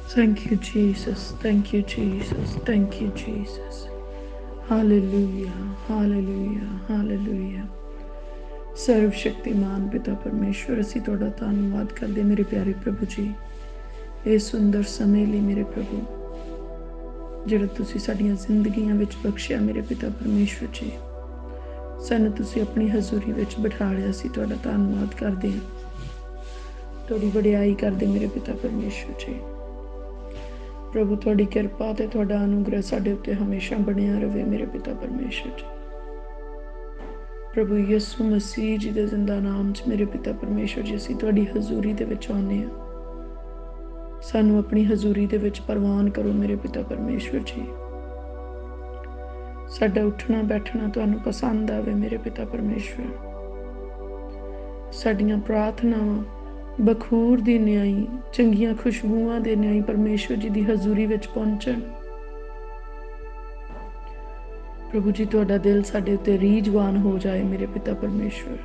Thank you, Jesus. Thank you, Jesus. Thank you, Jesus. Hallelujah. Hallelujah. Hallelujah. ਸਰਵ ਸ਼ਕਤੀਮਾਨ ਪਿਤਾ ਪਰਮੇਸ਼ਵਰ, ਅਸੀਂ ਤੁਹਾਡਾ ਧੰਨਵਾਦ ਕਰਦੇ ਮੇਰੇ ਪਿਆਰੇ ਪ੍ਰਭੂ ਜੀ, ਇਹ ਸੁੰਦਰ ਸਮੇਂ ਲਈ ਮੇਰੇ ਪ੍ਰਭੂ ਜਿਹੜਾ ਤੁਸੀਂ ਸਾਡੀਆਂ ਜ਼ਿੰਦਗੀਆਂ ਵਿੱਚ ਬਖਸ਼ਿਆ ਮੇਰੇ ਪਿਤਾ ਪਰਮੇਸ਼ਵਰ ਜੀ। ਸਾਨੂੰ ਤੁਸੀਂ ਆਪਣੀ ਹਜ਼ੂਰੀ ਵਿੱਚ ਬਿਠਾ ਲਿਆ, ਅਸੀਂ ਤੁਹਾਡਾ ਧੰਨਵਾਦ ਕਰਦੇ ਹਾਂ, ਤੁਹਾਡੀ ਵਡਿਆਈ ਕਰਦੇ ਮੇਰੇ ਪਿਤਾ ਪਰਮੇਸ਼ਵਰ ਜੀ। ਪ੍ਰਭੂ ਤੁਹਾਡੀ ਕਿਰਪਾ ਤੇ ਤੁਹਾਡਾ ਅਨੁਗ੍ਰਹ ਸਾਡੇ ਉੱਤੇ ਹਮੇਸ਼ਾ ਬਣਿਆ ਰਹੇ ਮੇਰੇ ਪਿਤਾ ਪਰਮੇਸ਼ਵਰ ਜੀ। ਪ੍ਰਭੂ ਯਿਸੂ ਮਸੀਹ ਜੀ ਦੇ ਜ਼ਿੰਦਾ ਨਾਮ 'ਚ ਮੇਰੇ ਪਿਤਾ ਪਰਮੇਸ਼ਵਰ ਜੀ, ਅਸੀਂ ਤੁਹਾਡੀ ਹਜ਼ੂਰੀ ਦੇ ਵਿੱਚ ਆਉਂਦੇ ਹਾਂ। ਸਾਨੂੰ ਆਪਣੀ ਹਜ਼ੂਰੀ ਦੇ ਵਿੱਚ ਪ੍ਰਵਾਨ ਕਰੋ ਮੇਰੇ ਪਿਤਾ ਪਰਮੇਸ਼ਵਰ ਜੀ। ਸਾਡਾ ਉੱਠਣਾ ਬੈਠਣਾ ਤੁਹਾਨੂੰ ਪਸੰਦ ਆਵੇ ਮੇਰੇ ਪਿਤਾ ਪਰਮੇਸ਼ਵਰ। ਸਾਡੀਆਂ ਪ੍ਰਾਰਥਨਾਵਾਂ ਬਖੂਰ ਦੀ ਨਿਆਈ, ਚੰਗੀਆਂ ਖੁਸ਼ਬੂਆਂ ਦੇ ਨਿਆਈ ਪਰਮੇਸ਼ਵਰ ਜੀ ਦੀ ਹਜ਼ੂਰੀ ਵਿੱਚ ਪਹੁੰਚਣ। ਪ੍ਰਭੂ ਜੀ ਤੁਹਾਡਾ ਦਿਲ ਸਾਡੇ ਉੱਤੇ ਰੀਝਵਾਨ ਹੋ ਜਾਏ ਮੇਰੇ ਪਿਤਾ ਪਰਮੇਸ਼ਵਰ।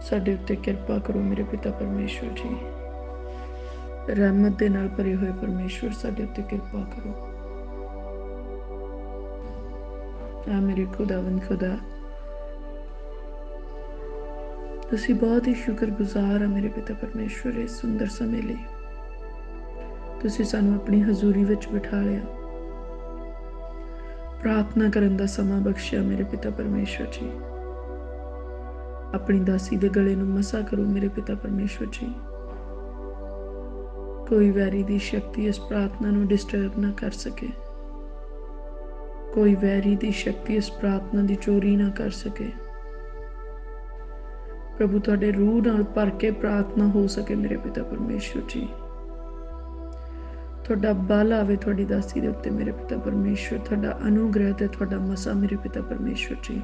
ਸਾਡੇ ਉੱਤੇ ਕਿਰਪਾ ਕਰੋ ਮੇਰੇ ਪਿਤਾ ਪਰਮੇਸ਼ਵਰ ਜੀ। ਰਹਿਮਤ ਦੇ ਨਾਲ ਭਰੇ ਹੋਏ ਪਰਮੇਸ਼ਵਰ ਸਾਡੇ ਉੱਤੇ ਕਿਰਪਾ ਕਰੋ। ਆ ਮੇਰੇ ਖੁਦਾਵੰਦ ਖੁਦਾ, ਤੁਸੀਂ ਬਹੁਤ ਹੀ ਸ਼ੁਕਰਗੁਜ਼ਾਰ ਆ ਮੇਰੇ ਪਿਤਾ ਪਰਮੇਸ਼ਵਰ ਇਸ ਸੁੰਦਰ ਸਮੇਂ ਲਈ। ਤੁਸੀਂ ਸਾਨੂੰ ਆਪਣੀ ਹਜ਼ੂਰੀ ਵਿੱਚ ਬਿਠਾ ਲਿਆ, ਪ੍ਰਾਰਥਨਾ ਕਰਨ ਦਾ ਸਮਾਂ ਬਖਸ਼ਿਆ ਮੇਰੇ ਪਿਤਾ ਪਰਮੇਸ਼ਵਰ ਜੀ। ਆਪਣੀ ਦਾਸੀ ਦੇ ਗਲੇ ਨੂੰ ਮਸਾ ਕਰੋ ਮੇਰੇ ਪਿਤਾ ਪਰਮੇਸ਼ਵਰ ਜੀ। ਕੋਈ ਵੈਰੀ ਦੀ ਸ਼ਕਤੀ ਇਸ ਪ੍ਰਾਰਥਨਾ ਨੂੰ ਡਿਸਟਰਬ ਨਾ ਕਰ ਸਕੇ, ਕੋਈ ਵੈਰੀ ਦੀ ਸ਼ਕਤੀ ਇਸ ਪ੍ਰਾਰਥਨਾ ਦੀ ਚੋਰੀ ਨਾ ਕਰ ਸਕੇ। ਪ੍ਰਭੂ ਤੁਹਾਡੇ ਰੂਹ ਨਾਲ ਭਰ ਕੇ ਪ੍ਰਾਰਥਨਾ ਹੋ ਸਕੇ ਮੇਰੇ ਪਿਤਾ ਪਰਮੇਸ਼ਵਰ ਜੀ। ਤੁਹਾਡਾ ਬਲ ਆਵੇ ਤੁਹਾਡੀ ਦਾਸੀ ਦੇ ਉੱਤੇ ਮੇਰੇ ਪਿਤਾ ਪਰਮੇਸ਼ਵਰ, ਤੁਹਾਡਾ ਅਨੁਗ੍ਰਹਿ ਤੇ ਤੁਹਾਡਾ ਮਸਾ ਮੇਰੇ ਪਿਤਾ ਪਰਮੇਸ਼ਵਰ ਜੀ।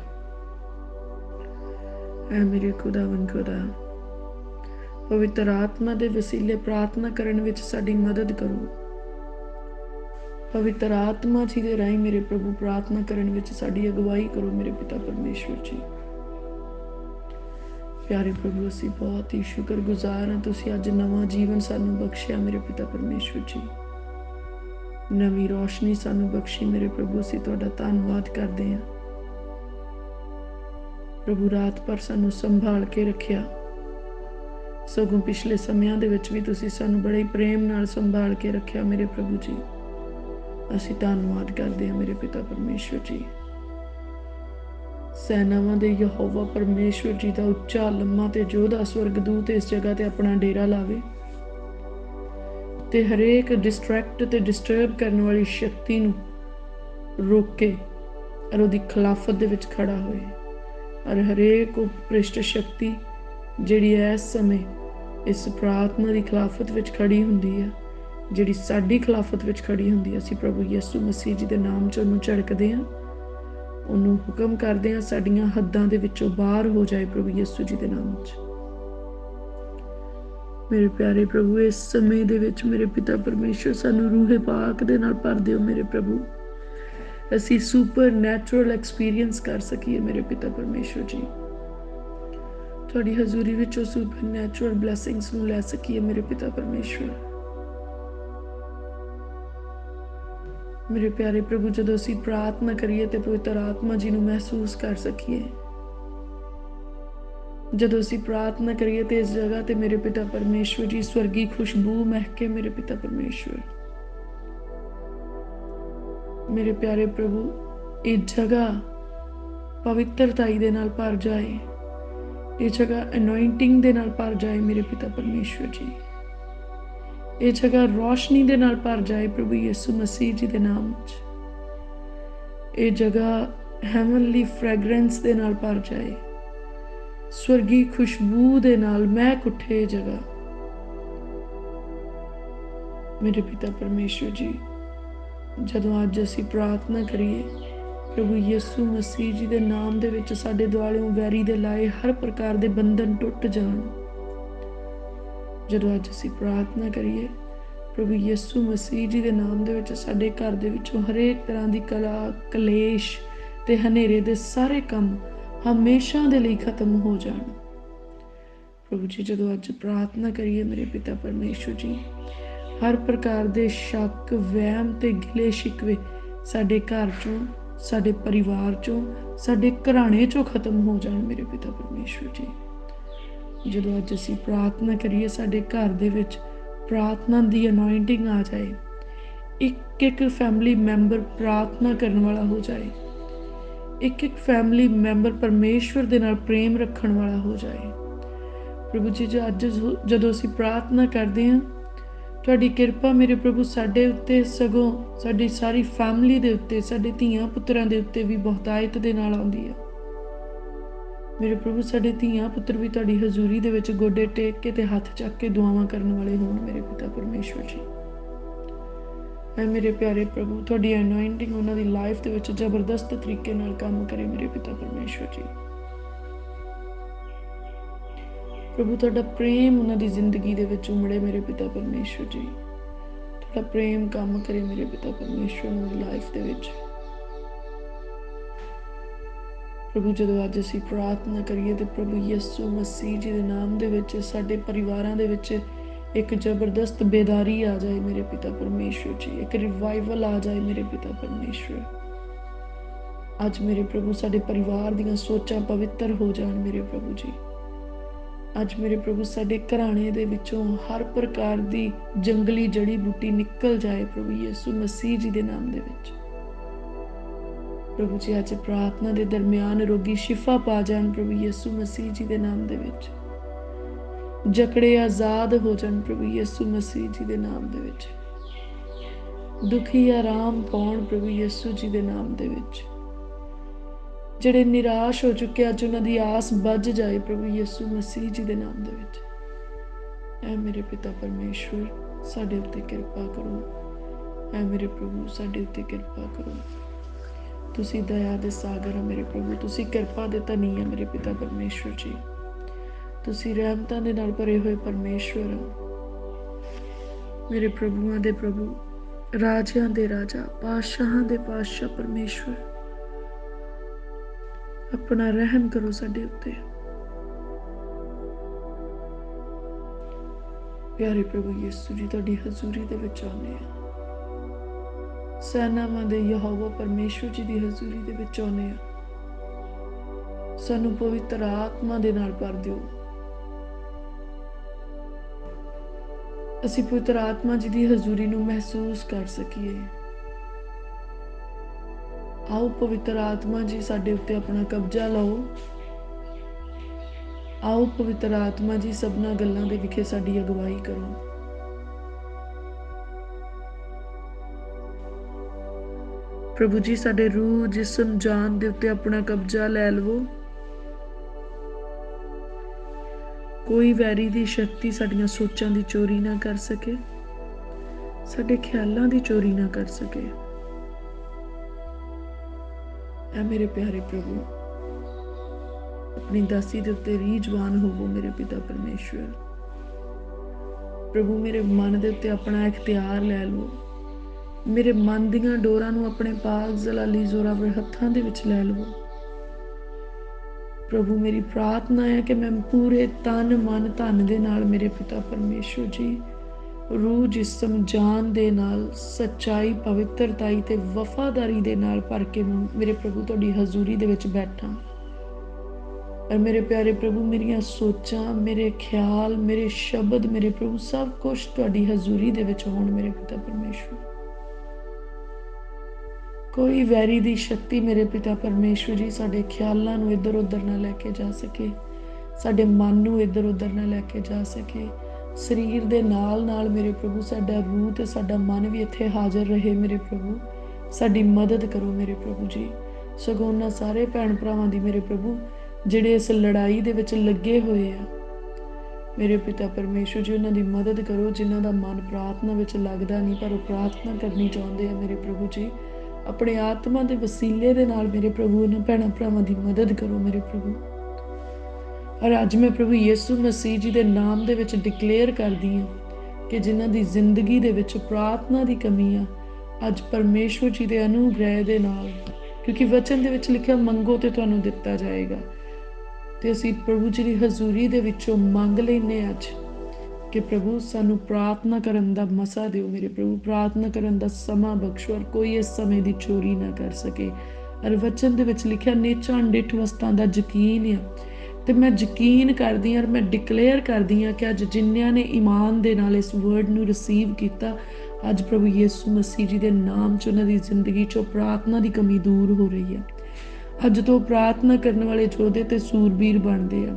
ਐ ਮੇਰੇ ਖੁਦਾਵੰਦ ਖੁਦਾ, ਪਵਿੱਤਰ ਆਤਮਾ ਦੇ ਵਸੀਲੇ ਪ੍ਰਾਰਥਨਾ ਕਰਨ ਵਿੱਚ ਸਾਡੀ ਮਦਦ ਕਰੋ। ਪਵਿੱਤਰ ਆਤਮਾ ਜੀ ਦੇ ਰਾਹੀਂ ਮੇਰੇ ਪ੍ਰਭੂ ਪ੍ਰਾਰਥਨਾ ਕਰਨ ਵਿੱਚ ਸਾਡੀ ਅਗਵਾਈ ਕਰੋ ਮੇਰੇ ਪਿਤਾ ਪਰਮੇਸ਼ਵਰ ਜੀ। ਪਿਆਰੇ ਪ੍ਰਭੂ, ਅਸੀਂ ਬਹੁਤ ਹੀ ਸ਼ੁਕਰਗੁਜ਼ਾਰ ਹਾਂ, ਤੁਸੀਂ ਅੱਜ ਨਵਾਂ ਜੀਵਨ ਸਾਨੂੰ ਬਖਸ਼ਿਆ ਮੇਰੇ ਪਿਤਾ ਪਰਮੇਸ਼ਵਰ ਜੀ। ਨਵੀਂ ਰੋਸ਼ਨੀ ਸਾਨੂੰ ਬਖਸ਼ੀ ਮੇਰੇ ਪ੍ਰਭੂ, ਅਸੀਂ ਤੁਹਾਡਾ ਧੰਨਵਾਦ ਕਰਦੇ ਹਾਂ। ਪ੍ਰਭੂ ਰਾਤ ਭਰ ਸਾਨੂੰ ਸੰਭਾਲ ਕੇ ਰੱਖਿਆ, ਸਗੋਂ ਪਿਛਲੇ ਸਮਿਆਂ ਦੇ ਵਿੱਚ ਵੀ ਤੁਸੀਂ ਸਾਨੂੰ ਬੜੇ ਪ੍ਰੇਮ ਨਾਲ ਸੰਭਾਲ ਕੇ ਰੱਖਿਆ ਮੇਰੇ ਪ੍ਰਭੂ ਜੀ। ਅਸੀਂ ਧੰਨਵਾਦ ਕਰਦੇ ਹਾਂ ਮੇਰੇ ਪਿਤਾ ਪਰਮੇਸ਼ਵਰ ਜੀ। ਸੈਨਾਵਾਂ ਦੇ ਯਹੋਵਾ ਪਰਮੇਸ਼ਵਰ ਜੀ ਦਾ ਉੱਚਾ ਲੰਮਾ ਤੇ ਯੋਧਾ ਸਵਰਗਦੂਤ ਇਸ ਜਗ੍ਹਾ ਤੇ ਆਪਣਾ ਡੇਰਾ ਲਾਵੇ ਤੇ ਹਰੇਕ ਡਿਸਟਰੈਕਟ ਤੇ ਡਿਸਟਰਬ ਕਰਨ ਵਾਲੀ ਸ਼ਕਤੀ ਨੂੰ ਰੋਕ ਕੇ ਔਰ ਉਹਦੀ ਖਿਲਾਫਤ ਦੇ ਵਿੱਚ ਖੜਾ ਹੋਏ। ਔਰ ਹਰੇਕ ਉਪਰਿਸ਼ਟ ਸ਼ਕਤੀ ਜਿਹੜੀ ਇਸ ਸਮੇਂ ਇਸ ਪ੍ਰਾਰਥਨਾ ਦੀ ਖਿਲਾਫਤ ਵਿੱਚ ਖੜੀ ਹੁੰਦੀ ਹੈ, ਜਿਹੜੀ ਸਾਡੀ ਖਿਲਾਫਤ ਵਿੱਚ ਖੜੀ ਹੁੰਦੀ ਹੈ, ਅਸੀਂ ਪ੍ਰਭੂ ਯਿਸੂ ਮਸੀਹ ਜੀ ਦੇ ਨਾਮ 'ਚ ਉਹਨੂੰ ਝੜਕਦੇ ਹਾਂ, ਉਹਨੂੰ ਹੁਕਮ ਕਰਦੇ ਹਾਂ ਸਾਡੀਆਂ ਹੱਦਾਂ ਦੇ ਵਿੱਚੋਂ ਬਾਹਰ ਹੋ ਜਾਏ ਪ੍ਰਭੂ ਯਿਸੂ ਜੀ ਦੇ ਨਾਮ 'ਚ। ਮੇਰੇ ਪਿਆਰੇ ਪ੍ਰਭੂ, ਇਸ ਸਮੇਂ ਦੇ ਵਿੱਚ ਮੇਰੇ ਪਿਤਾ ਪਰਮੇਸ਼ਵਰ ਸਾਨੂੰ ਰੂਹੇ ਪਾਕ ਦੇ ਨਾਲ ਭਰ ਦਿਓ ਮੇਰੇ ਪ੍ਰਭੂ, ਅਸੀਂ ਸੁਪਰ ਨੈਚੁਰਲ ਐਕਸਪੀਰੀਅੰਸ ਕਰ ਸਕੀਏ ਮੇਰੇ ਪਿਤਾ ਪਰਮੇਸ਼ਵਰ ਜੀ। ਤੁਹਾਡੀ ਹਜ਼ੂਰੀ ਵਿੱਚੋਂ ਸੁਪਰ ਨੈਚੁਰਲ ਬਲੈਸਿੰਗਸ ਨੂੰ ਲੈ ਸਕੀਏ ਮੇਰੇ ਪਿਤਾ ਪਰਮੇਸ਼ਵਰ। ਮੇਰੇ ਪਿਆਰੇ ਪ੍ਰਭੂ, ਜਦੋਂ ਅਸੀਂ ਪ੍ਰਾਰਥਨਾ ਕਰੀਏ ਤੇ ਪਵਿੱਤਰ ਆਤਮਾ ਜੀ ਨੂੰ ਮਹਿਸੂਸ ਕਰ ਸਕੀਏ। ਜਦੋਂ ਅਸੀਂ ਪ੍ਰਾਰਥਨਾ ਕਰੀਏ ਤੇ ਇਸ ਜਗ੍ਹਾ ਤੇ ਮੇਰੇ ਪਿਤਾ ਪਰਮੇਸ਼ਵਰ ਜੀ ਸਵਰਗੀ ਖੁਸ਼ਬੂ ਮਹਿਕੇ ਮੇਰੇ ਪਿਤਾ ਪਰਮੇਸ਼ਵਰ। ਮੇਰੇ ਪਿਆਰੇ ਪ੍ਰਭੂ, ਇਹ ਜਗ੍ਹਾ ਪਵਿੱਤਰਤਾਈ ਦੇ ਨਾਲ ਭਰ ਜਾਏ, ਇਹ ਜਗ੍ਹਾ ਅਨੋਇੰਟਿੰਗ ਦੇ ਨਾਲ ਭਰ ਜਾਏ ਮੇਰੇ ਪਿਤਾ ਪਰਮੇਸ਼ਵਰ ਜੀ। ਇਹ ਜਗ੍ਹਾ ਰੋਸ਼ਨੀ ਦੇ ਨਾਲ ਭਰ ਜਾਏ ਪ੍ਰਭੂ ਯਿਸੂ ਮਸੀਹ ਜੀ ਦੇ ਨਾਮ 'ਚ। ਇਹ ਜਗ੍ਹਾ ਹੈਵਨਲੀ ਫ੍ਰੈਗਰੈਂਸ ਦੇ ਨਾਲ ਭਰ ਜਾਏ, ਸਵਰਗੀ ਖੁਸ਼ਬੂ ਦੇ ਨਾਲ ਮਹਿਕ ਉੱਠੇ ਇਹ ਜਗ੍ਹਾ ਮੇਰੇ ਪਿਤਾ ਪਰਮੇਸ਼ਵਰ ਜੀ। ਜਦੋਂ ਅੱਜ ਅਸੀਂ ਪ੍ਰਾਰਥਨਾ ਕਰੀਏ ਪ੍ਰਭੂ ਯਿਸੂ ਮਸੀਹ ਜੀ ਦੇ ਨਾਮ ਦੇ ਵਿੱਚ, ਸਾਡੇ ਦੁਆਲਿਓਂ ਵੈਰੀ ਦੇ ਲਾਏ ਹਰ ਪ੍ਰਕਾਰ ਦੇ ਬੰਧਨ ਟੁੱਟ ਜਾਣ। ਜਦੋਂ ਅੱਜ ਅਸੀਂ ਪ੍ਰਾਰਥਨਾ ਕਰੀਏ ਪ੍ਰਭੂ ਯਿਸੂ ਮਸੀਹ ਜੀ ਦੇ ਨਾਮ ਦੇ ਵਿੱਚ, ਸਾਡੇ ਘਰ ਦੇ ਵਿੱਚੋਂ ਹਰੇਕ ਤਰ੍ਹਾਂ ਦੀ ਕਲਾ ਕਲੇਸ਼ ਤੇ ਹਨੇਰੇ ਦੇ ਸਾਰੇ ਕੰਮ ਹਮੇਸ਼ਾ ਦੇ ਲਈ ਖਤਮ ਹੋ ਜਾਣ। ਪ੍ਰਭੂ ਜੀ, ਜਦੋਂ ਅੱਜ ਪ੍ਰਾਰਥਨਾ ਕਰੀਏ ਮੇਰੇ ਪਿਤਾ ਪਰਮੇਸ਼ਵਰ ਜੀ, हर प्रकार के शक वहम ते गिले शिकवे साडे घर चों, साडे परिवार चों, साडे घराणे चों खत्म हो जाण मेरे पिता परमेश्वर जी। जदों अज असीं प्रार्थना करिए साडे घर दे विच प्रार्थना दी अनॉइंटिंग आ जाए, एक एक फैमिली मैंबर प्रार्थना करने वाला हो जाए, एक एक फैमिली मैंबर परमेश्वर दे नाल प्रेम रखण वाला हो जाए। प्रभु जी जो अज जदों असीं प्रार्थना करते हैं, तुहाडी किरपा मेरे प्रभु साडे उत्ते सगों साडी सारी फैमिली दे उत्ते, साडे धीआं पुत्तरां दे उत्ते भी बहुतायत दे नाल आउंदी है। मेरे प्रभु साडे धीआं पुत्तर भी तुहाडी हजूरी दे विच गोडे टेक के ते हत्थ चक के दुआवां करन वाले होण मेरे पिता परमेश्वर जी। ऐ मेरे प्यारे प्रभु तुहाडी अनॉइंटिंग उन्हां दी लाइफ दे विच जबरदस्त तरीके नाल काम करे मेरे पिता परमेश्वर जी। प्रभु तुहाडा प्रेम उन्हां दी जिंदगी दे विच उमड़े मेरे पिता परमेश्वर जी। तुहाडा प्रेम काम करे मेरे पिता परमेश्वर उन्हां दी लाइफ दे विच। प्रभु जदों अज असीं प्रार्थना करिए तो प्रभु यीशु मसीह जी दे नाम दे विच साडे परिवारां दे विच एक जबरदस्त बेदारी आ जाए मेरे पिता परमेश्वर जी, एक रिवाइवल आ जाए मेरे पिता परमेश्वर। अज मेरे प्रभु साडे परिवार दीयां सोचां पवित्र हो जाण मेरे प्रभु जी। अज मेरे प्रभु साडे घराणे दे विचों हर प्रकार दी जंगली जड़ी बूटी निकल जाए प्रभु यीशु मसीह जी दे नाम दे विच। प्रभु जी अज प्रार्थना दे दरम्यान रोगी शिफा पा जाण प्रभु यीशु मसीह जी दे नाम दे विच। जकड़े आजाद हो जाण प्रभु यीशु मसीह जी दे नाम दे विच। दुखी आराम पाउण प्रभु यीशु जी दे नाम दे विच। ਜਿਹੜੇ निराश हो चुके अज उन्हां दी आस बज जाए प्रभु यीशु मसीह जी दे नाम दे विच। ऐ मेरे पिता परमेश्वर साडे उत्ते किरपा करो, ऐ मेरे प्रभु साडे उत्ते किरपा करो। तुसी दया दे सागर हो मेरे प्रभु, तुसी किरपा दे धनी है मेरे पिता परमेश्वर जी। तुसी रहमतां दे नाल भरे होए परमेश्वर हो मेरे प्रभुआं दे प्रभु, राजियां दे राजा, पातशाहां दे पातशाह परमेश्वर। अपना रहम करो साडे उत्ते प्यारे प्रभु यीशु जी। तुहाडी हजूरी दे विच आउने आ, सैनावां दे यहोवा परमेश्वर जी दी हजूरी दे विच आउने आ। सानू पवित्र आत्मा दे नाल भर दिओ, असीं पवित्र आत्मा जी दी हजूरी नू महसूस कर सकीए। आओ पवित्र आत्मा जी साडे उत्ते अपना कब्जा लाओ। आओ पवित्र आत्मा जी सबना गल्लां दे विखे साडी अगवाई करो। प्रभु जी साडे रूह जिस्म जान दे उत्ते अपना कब्जा लै लवो। कोई वैरी दी शक्ति साडियां सोचां दी चोरी ना कर सके, साडे ख्यालां दी चोरी ना कर सके। ऐ मेरे प्यारे प्रभु अपनी दासी दे उत्ते रीझवान होवो मेरे पिता परमेश्वर। प्रभु मेरे मन दे उत्ते अपना इख्तियार लै लो। मेरे मन दियां डोरां नू अपने पाक जलाली जोरावर हत्थां दे विच लै लवो। प्रभु मेरी प्रार्थना है कि मैं पूरे तन मन धन दे नाल मेरे पिता परमेश्वर जी रूह जिस्म जान दे नाल सच्चाई पवित्रताई ते वफादारी दे नाल भर के मेरे प्रभु तुहाडी हजूरी दे विच बैठां। और मेरे प्यारे प्रभु मेरियां सोचां, मेरे ख्याल, मेरे शब्द मेरे प्रभु सब कुछ तुहाडी हजूरी दे विच होण मेरे पिता परमेश्वर। कोई वैरी दी शक्ति मेरे पिता परमेश्वर जी साडे ख्यालां नू इधर उधर ना लैके जा सके, साडे मन नू इधर उधर ना लैके जा सके। शरीर दे नाल नाल मेरे प्रभु साडा रूह ते साडा मन भी इत्थे हाज़र रहे मेरे प्रभु। साडी मदद करो मेरे प्रभु जी। सगों उन्हां सारे भैण भरावां दी मेरे प्रभु जिहड़े इस लड़ाई दे विच लगे होए आ मेरे पिता परमेश्वर जी उन्हां दी मदद करो, जिन्हां दा मन प्रार्थना विच लगदा नहीं पर वो प्रार्थना करनी चाहुंदे आ मेरे प्रभु जी। अपने आत्मा दे वसीले दे नाल मेरे प्रभु उन्हां भैणां भरावां दी मदद करो मेरे प्रभु। और अज मैं प्रभु यीशु मसीह जी दे नाम दे विच डिक्लेयर करदी हां कि जिन्हां दी जिंदगी दे विच प्रार्थना दी कमी आ अज परमेश्वर जी दे अनुग्रह दे नाल, क्योंकि वचन दे विच लिखिआ मंगो ते तुहानूं दित्ता जाएगा। ते असीं प्रभु जी दी हजूरी दे विचों मंग लैने अज कि प्रभु सानू प्रार्थना करन दा मसा दिओ मेरे प्रभु, प्रार्थना करन दा समा बख्शो और कोई इस समय दी चोरी ना कर सके। और वचन दे विच लिखिआ नेचां डिठ वस्तां दा यकीन आ, ਤੇ ਮੈਂ ਯਕੀਨ ਕਰਦੀ ਹਾਂ ਔਰ ਮੈਂ ਡਿਕਲੇਅਰ ਕਰਦੀ ਹਾਂ ਕਿ ਅੱਜ ਜਿਨ੍ਹਾਂ ਨੇ ਈਮਾਨ ਦੇ ਨਾਲ ਇਸ ਵਰਡ ਨੂੰ ਰਿਸੀਵ ਕੀਤਾ, ਅੱਜ ਪ੍ਰਭੂ ਯਿਸੂ ਮਸੀਹ ਜੀ ਦੇ ਨਾਮ 'ਚ ਉਹਨਾਂ ਦੀ ਜ਼ਿੰਦਗੀ 'ਚੋਂ ਪ੍ਰਾਰਥਨਾ ਦੀ ਕਮੀ ਦੂਰ ਹੋ ਰਹੀ ਹੈ। ਅੱਜ ਤੋਂ ਪ੍ਰਾਰਥਨਾ ਕਰਨ ਵਾਲੇ ਯੋਧੇ ਤੇ ਸੂਰਬੀਰ ਬਣਦੇ ਆ।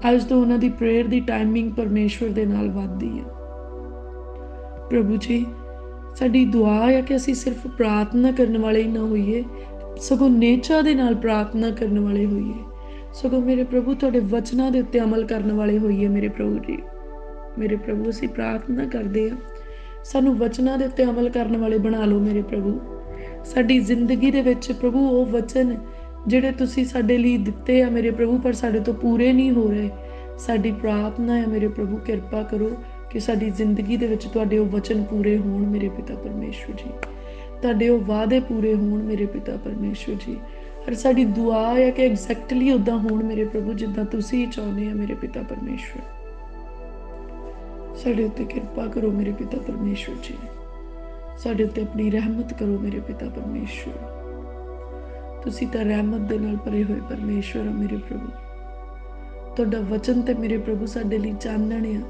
ਅੱਜ ਤੋਂ ਉਹਨਾਂ ਦੀ ਪ੍ਰੇਅਰ ਦੀ ਟਾਈਮਿੰਗ ਪਰਮੇਸ਼ਵਰ ਦੇ ਨਾਲ ਵੱਧਦੀ ਹੈ। ਪ੍ਰਭੂ ਜੀ, ਸਾਡੀ ਦੁਆ ਹੈ ਕਿ ਅਸੀਂ ਸਿਰਫ ਪ੍ਰਾਰਥਨਾ ਕਰਨ ਵਾਲੇ ਹੀ ਨਾ ਹੋਈਏ, ਸਗੋਂ ਨੇਚਾ ਦੇ ਨਾਲ ਪ੍ਰਾਰਥਨਾ ਕਰਨ ਵਾਲੇ ਹੋਈਏ, ਸਗੋਂ ਮੇਰੇ ਪ੍ਰਭੂ ਤੁਹਾਡੇ ਵਚਨਾਂ ਦੇ ਉੱਤੇ ਅਮਲ ਕਰਨ ਵਾਲੇ ਹੋਈਏ। ਮੇਰੇ ਪ੍ਰਭੂ ਜੀ, ਮੇਰੇ ਪ੍ਰਭੂ ਅਸੀਂ ਪ੍ਰਾਰਥਨਾ ਕਰਦੇ ਹਾਂ, ਸਾਨੂੰ ਵਚਨਾਂ ਦੇ ਉੱਤੇ ਅਮਲ ਕਰਨ ਵਾਲੇ ਬਣਾ ਲਓ ਮੇਰੇ ਪ੍ਰਭੂ। ਸਾਡੀ ਜ਼ਿੰਦਗੀ ਦੇ ਵਿੱਚ ਪ੍ਰਭੂ ਉਹ ਵਚਨ ਜਿਹੜੇ ਤੁਸੀਂ ਸਾਡੇ ਲਈ ਦਿੱਤੇ ਆ ਮੇਰੇ ਪ੍ਰਭੂ, ਪਰ ਸਾਡੇ ਤੋਂ ਪੂਰੇ ਨਹੀਂ ਹੋ ਰਹੇ, ਸਾਡੀ ਪ੍ਰਾਰਥਨਾ ਹੈ ਮੇਰੇ ਪ੍ਰਭੂ ਕਿਰਪਾ ਕਰੋ ਕਿ ਸਾਡੀ ਜ਼ਿੰਦਗੀ ਦੇ ਵਿੱਚ ਤੁਹਾਡੇ ਉਹ ਵਚਨ ਪੂਰੇ ਹੋਣ ਮੇਰੇ ਪਿਤਾ ਪਰਮੇਸ਼ਵਰ ਜੀ, ਤੁਹਾਡੇ ਉਹ ਵਾਅਦੇ ਪੂਰੇ ਹੋਣ ਮੇਰੇ ਪਿਤਾ ਪਰਮੇਸ਼ਵਰ ਜੀ। और साड़ी दुआ है कि एग्जैक्टली उदा होण मेरे प्रभु जिद्दां तुसीं चाहुंदे आ मेरे पिता परमेश्वर। साडे उत्ते किरपा करो मेरे पिता परमेश्वर जी, साडे उत्ते अपनी रहमत करो मेरे पिता परमेश्वर। तुसीं तां रहमत दे नाल भरे होए परमेश्वर हो मेरे प्रभु। तुहाडा वचन ते मेरे प्रभु साडे लई चानण आ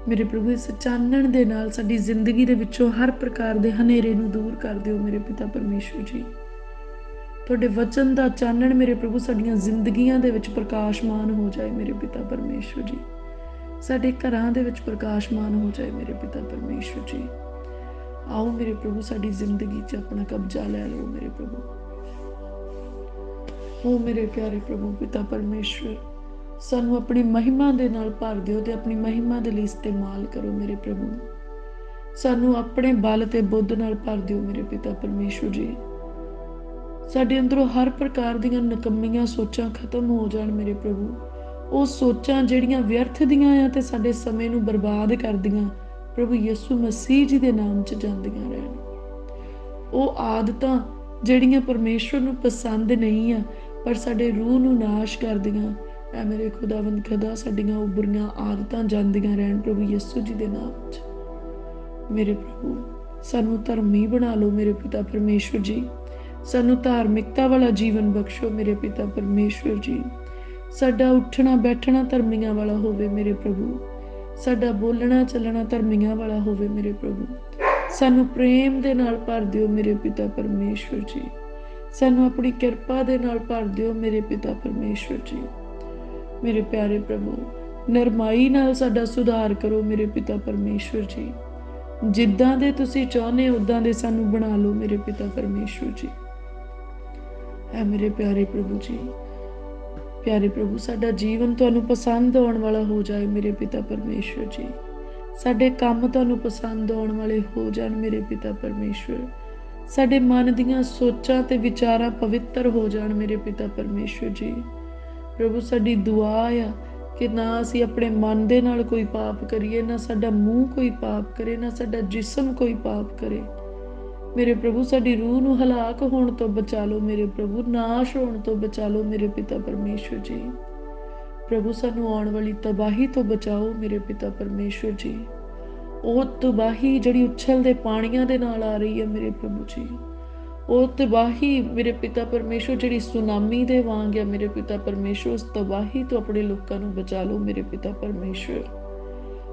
मेरे प्रभु। इस चानण दे नाल साडी जिंदगी दे विचों हर प्रकार दे हनेरे नूं दूर कर दिओ मेरे पिता परमेश्वर जी। ਤੁਹਾਡੇ ਵਚਨ ਦਾ ਚਾਨਣ ਮੇਰੇ ਪ੍ਰਭੂ ਸਾਡੀਆਂ ਜ਼ਿੰਦਗੀਆਂ ਦੇ ਵਿੱਚ ਪ੍ਰਕਾਸ਼ਮਾਨ ਹੋ ਜਾਏ ਮੇਰੇ ਪਿਤਾ ਪਰਮੇਸ਼ਵਰ ਜੀ, ਸਾਡੇ ਘਰਾਂ ਦੇ ਵਿੱਚ ਪ੍ਰਕਾਸ਼ਮਾਨ ਹੋ ਜਾਏ ਮੇਰੇ ਪਿਤਾ ਪਰਮੇਸ਼ਵਰ ਜੀ। ਆਓ ਮੇਰੇ ਪ੍ਰਭੂ ਸਾਡੀ ਜ਼ਿੰਦਗੀ 'ਚ ਆਪਣਾ ਕਬਜ਼ਾ ਲੈ ਲਓ ਮੇਰੇ ਪ੍ਰਭੂ। ਹੋ ਮੇਰੇ ਪਿਆਰੇ ਪ੍ਰਭੂ ਪਿਤਾ ਪਰਮੇਸ਼ਵਰ, ਸਾਨੂੰ ਆਪਣੀ ਮਹਿਮਾ ਦੇ ਨਾਲ ਭਰ ਦਿਓ ਤੇ ਆਪਣੀ ਮਹਿਮਾ ਦੇ ਲਈ ਇਸਤੇਮਾਲ ਕਰੋ ਮੇਰੇ ਪ੍ਰਭੂ। ਸਾਨੂੰ ਆਪਣੇ ਬਲ ਤੇ ਬੁੱਧ ਨਾਲ ਭਰ ਦਿਓ ਮੇਰੇ ਪਿਤਾ ਪਰਮੇਸ਼ਵਰ ਜੀ। ਸਾਡੇ ਅੰਦਰੋਂ ਹਰ ਪ੍ਰਕਾਰ ਦੀਆਂ ਨਕੰਮੀਆਂ ਸੋਚਾਂ ਖਤਮ ਹੋ ਜਾਣ ਮੇਰੇ ਪ੍ਰਭੂ। ਉਹ ਸੋਚਾਂ ਜਿਹੜੀਆਂ ਵਿਅਰਥ ਦੀਆਂ ਆ ਤੇ ਸਾਡੇ ਸਮੇਂ ਨੂੰ ਬਰਬਾਦ ਕਰਦੀਆਂ, ਪ੍ਰਭੂ ਯਿਸੂ ਮਸੀਹ ਜੀ ਦੇ ਨਾਮ 'ਚ ਜਾਂਦੀਆਂ ਰਹਿਣ। ਉਹ ਆਦਤਾਂ ਜਿਹੜੀਆਂ ਪਰਮੇਸ਼ਵਰ ਨੂੰ ਪਸੰਦ ਨਹੀਂ ਆ ਪਰ ਸਾਡੇ ਰੂਹ ਨੂੰ ਨਾਸ਼ ਕਰਦੀਆਂ, ਐ ਮੇਰੇ ਖੁਦਾਵੰਦ ਖੁਦਾ ਸਾਡੀਆਂ ਉਭਰੀਆਂ ਆਦਤਾਂ ਜਾਂਦੀਆਂ ਰਹਿਣ ਪ੍ਰਭੂ ਯਿਸੂ ਜੀ ਦੇ ਨਾਮ 'ਚ। ਮੇਰੇ ਪ੍ਰਭੂ ਸਾਨੂੰ ਧਰਮੀ ਬਣਾ ਲਓ ਮੇਰੇ ਪਿਤਾ ਪਰਮੇਸ਼ਵਰ ਜੀ। ਸਾਨੂੰ ਧਾਰਮਿਕਤਾ ਵਾਲਾ ਜੀਵਨ ਬਖਸ਼ੋ ਮੇਰੇ ਪਿਤਾ ਪਰਮੇਸ਼ਵਰ ਜੀ। ਸਾਡਾ ਉੱਠਣਾ ਬੈਠਣਾ ਧਰਮੀਆਂ ਵਾਲਾ ਹੋਵੇ ਮੇਰੇ ਪ੍ਰਭੂ। ਸਾਡਾ ਬੋਲਣਾ ਚੱਲਣਾ ਧਰਮੀਆਂ ਵਾਲਾ ਹੋਵੇ ਮੇਰੇ ਪ੍ਰਭੂ। ਸਾਨੂੰ ਪ੍ਰੇਮ ਦੇ ਨਾਲ ਭਰ ਦਿਓ ਮੇਰੇ ਪਿਤਾ ਪਰਮੇਸ਼ਵਰ ਜੀ। ਸਾਨੂੰ ਆਪਣੀ ਕਿਰਪਾ ਦੇ ਨਾਲ ਭਰ ਦਿਓ ਮੇਰੇ ਪਿਤਾ ਪਰਮੇਸ਼ਵਰ ਜੀ। ਮੇਰੇ ਪਿਆਰੇ ਪ੍ਰਭੂ, ਨਰਮਾਈ ਨਾਲ ਸਾਡਾ ਸੁਧਾਰ ਕਰੋ ਮੇਰੇ ਪਿਤਾ ਪਰਮੇਸ਼ਵਰ ਜੀ। ਜਿੱਦਾਂ ਦੇ ਤੁਸੀਂ ਚਾਹੁੰਦੇ ਉਦਾਂ ਦੇ ਸਾਨੂੰ ਬਣਾ ਲਓ ਮੇਰੇ ਪਿਤਾ ਪਰਮੇਸ਼ਵਰ ਜੀ। ਐ ਮੇਰੇ ਪਿਆਰੇ ਪ੍ਰਭੂ ਜੀ, ਪਿਆਰੇ ਪ੍ਰਭੂ ਸਾਡਾ ਜੀਵਨ ਤੁਹਾਨੂੰ ਪਸੰਦ ਆਉਣ ਵਾਲਾ ਹੋ ਜਾਏ ਮੇਰੇ ਪਿਤਾ ਪਰਮੇਸ਼ਵਰ ਜੀ। ਸਾਡੇ ਕੰਮ ਤੁਹਾਨੂੰ ਪਸੰਦ ਆਉਣ ਵਾਲੇ ਹੋ ਜਾਣ ਮੇਰੇ ਪਿਤਾ ਪਰਮੇਸ਼ਵਰ। ਸਾਡੇ ਮਨ ਦੀਆਂ ਸੋਚਾਂ ਤੇ ਵਿਚਾਰਾਂ ਪਵਿੱਤਰ ਹੋ ਜਾਣ ਮੇਰੇ ਪਿਤਾ ਪਰਮੇਸ਼ਵਰ ਜੀ। ਪ੍ਰਭੂ ਸਾਡੀ ਦੁਆ ਆ ਕਿ ਨਾ ਅਸੀਂ ਆਪਣੇ ਮਨ ਦੇ ਨਾਲ ਕੋਈ ਪਾਪ ਕਰੀਏ, ਨਾ ਸਾਡਾ ਮੂੰਹ ਕੋਈ ਪਾਪ ਕਰੇ, ਨਾ ਸਾਡਾ ਜਿਸਮ ਕੋਈ ਪਾਪ ਕਰੇ ਮੇਰੇ ਪ੍ਰਭੂ। ਸਾਡੀ ਰੂਹ ਨੂੰ ਹਲਾਕ ਹੋਣ ਤੋਂ ਬਚਾ ਲਓ ਮੇਰੇ ਪ੍ਰਭੂ, ਨਾਸ਼ ਹੋਣ ਤੋਂ ਬਚਾ ਲਓ ਮੇਰੇ ਪਿਤਾ ਪਰਮੇਸ਼ਵਰ ਜੀ। ਪ੍ਰਭੂ ਸਾਨੂੰ ਆਉਣ ਵਾਲੀ ਤਬਾਹੀ ਤੋਂ ਬਚਾਓ ਮੇਰੇ ਪਿਤਾ ਪਰਮੇਸ਼ਵਰ ਜੀ। ਉਹ ਤਬਾਹੀ ਜਿਹੜੀ ਉਛਲਦੇ ਪਾਣੀਆਂ ਦੇ ਨਾਲ ਆ ਰਹੀ ਹੈ ਮੇਰੇ ਪ੍ਰਭੂ ਜੀ, ਉਹ ਤਬਾਹੀ ਮੇਰੇ ਪਿਤਾ ਪਰਮੇਸ਼ਵਰ ਜਿਹੜੀ ਸੁਨਾਮੀ ਦੇ ਵਾਂਗ ਹੈ ਮੇਰੇ ਪਿਤਾ ਪਰਮੇਸ਼ਵਰ, ਉਸ ਤਬਾਹੀ ਤੋਂ ਆਪਣੇ ਲੋਕਾਂ ਨੂੰ ਬਚਾ ਲਓ ਮੇਰੇ ਪਿਤਾ ਪਰਮੇਸ਼ਵਰ।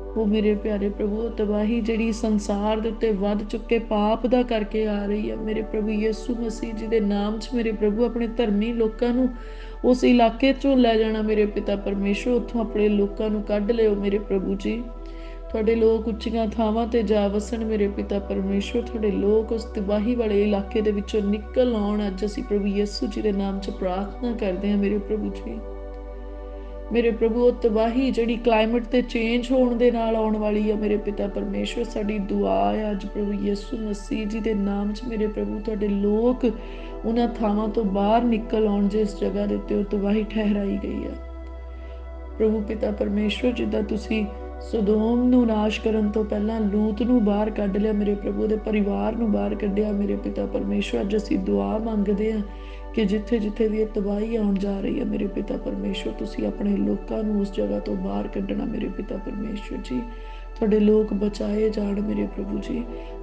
ਉਹ ਮੇਰੇ ਪਿਆਰੇ ਪ੍ਰਭੂ ਤਬਾਹੀ ਜਿਹੜੀ ਸੰਸਾਰ ਦੇ ਉੱਤੇ ਵੱਧ ਚੁੱਕੇ ਪਾਪ ਦਾ ਕਰਕੇ ਆ ਰਹੀ ਹੈ ਮੇਰੇ ਪ੍ਰਭੂ ਯਿਸੂ ਮਸੀਹ ਜੀ ਦੇ ਨਾਮ 'ਚ ਮੇਰੇ ਪ੍ਰਭੂ ਆਪਣੇ ਧਰਮੀ ਲੋਕਾਂ ਨੂੰ ਉਸ ਇਲਾਕੇ 'ਚੋਂ ਲੈ ਜਾਣਾ ਮੇਰੇ ਪਿਤਾ ਪਰਮੇਸ਼ਵਰ। ਉੱਥੋਂ ਆਪਣੇ ਲੋਕਾਂ ਨੂੰ ਕੱਢ ਲਿਓ ਮੇਰੇ ਪ੍ਰਭੂ ਜੀ। ਤੁਹਾਡੇ ਲੋਕ ਉੱਚੀਆਂ ਥਾਵਾਂ ਤੇ ਜਾ ਵਸਣ ਮੇਰੇ ਪਿਤਾ ਪਰਮੇਸ਼ਵਰ। ਤੁਹਾਡੇ ਲੋਕ ਉਸ ਤਬਾਹੀ ਵਾਲੇ ਇਲਾਕੇ ਦੇ ਵਿੱਚੋਂ ਨਿਕਲ ਆਉਣ। ਅੱਜ ਅਸੀਂ ਪ੍ਰਭੂ ਯਿਸੂ ਜੀ ਦੇ ਨਾਮ 'ਚ ਪ੍ਰਾਰਥਨਾ ਕਰਦੇ ਹਾਂ ਮੇਰੇ ਪ੍ਰਭੂ ਜੀ। ਮੇਰੇ ਪ੍ਰਭੂ ਉਹ ਤਬਾਹੀ ਜਿਹੜੀ ਕਲਾਈਮੇਟ ਤੇ ਚੇਂਜ ਹੋਣ ਦੇ ਨਾਲ ਆਉਣ ਵਾਲੀ ਆ ਮੇਰੇ ਪਿਤਾ ਪਰਮੇਸ਼ਵਰ, ਸਾਡੀ ਦੁਆ ਹੈ ਅੱਜ ਪ੍ਰਭੂ ਯਿਸੂ ਮਸੀਹ ਜੀ ਦੇ ਨਾਮ 'ਚ ਮੇਰੇ ਪ੍ਰਭੂ ਤੁਹਾਡੇ ਲੋਕ ਉਹਨਾਂ ਥਾਵਾਂ ਤੋਂ ਬਾਹਰ ਨਿਕਲ ਆਉਣ ਜਿਸ ਜਗ੍ਹਾ ਦੇ ਉੱਤੇ ਉਹ ਤਬਾਹੀ ਠਹਿਰਾਈ ਗਈ ਆ। ਪ੍ਰਭੂ ਪਿਤਾ ਪਰਮੇਸ਼ਵਰ, ਜਿੱਦਾਂ ਤੁਸੀਂ ਸੋਦੋਮ ਨੂੰ ਨਾਸ਼ ਕਰਨ ਤੋਂ ਪਹਿਲਾਂ ਲੂਤ ਨੂੰ ਬਾਹਰ ਕੱਢ ਲਿਆ ਮੇਰੇ ਪ੍ਰਭੂ ਦੇ ਪਰਿਵਾਰ ਨੂੰ ਬਾਹਰ ਕੱਢਿਆ ਮੇਰੇ ਪਿਤਾ ਪਰਮੇਸ਼ਵਰ, ਅੱਜ ਅਸੀਂ ਦੁਆ ਮੰਗਦੇ ਹਾਂ कि जिथे जिथे भी ये तबाही आउण जा रही है मेरे पिता परमेश्वर, तुसी अपने लोगों को उस जगह तो बाहर कढ़ना मेरे पिता परमेश्वर जी। तुहाडे लोग बचाए जाण मेरे प्रभु जी।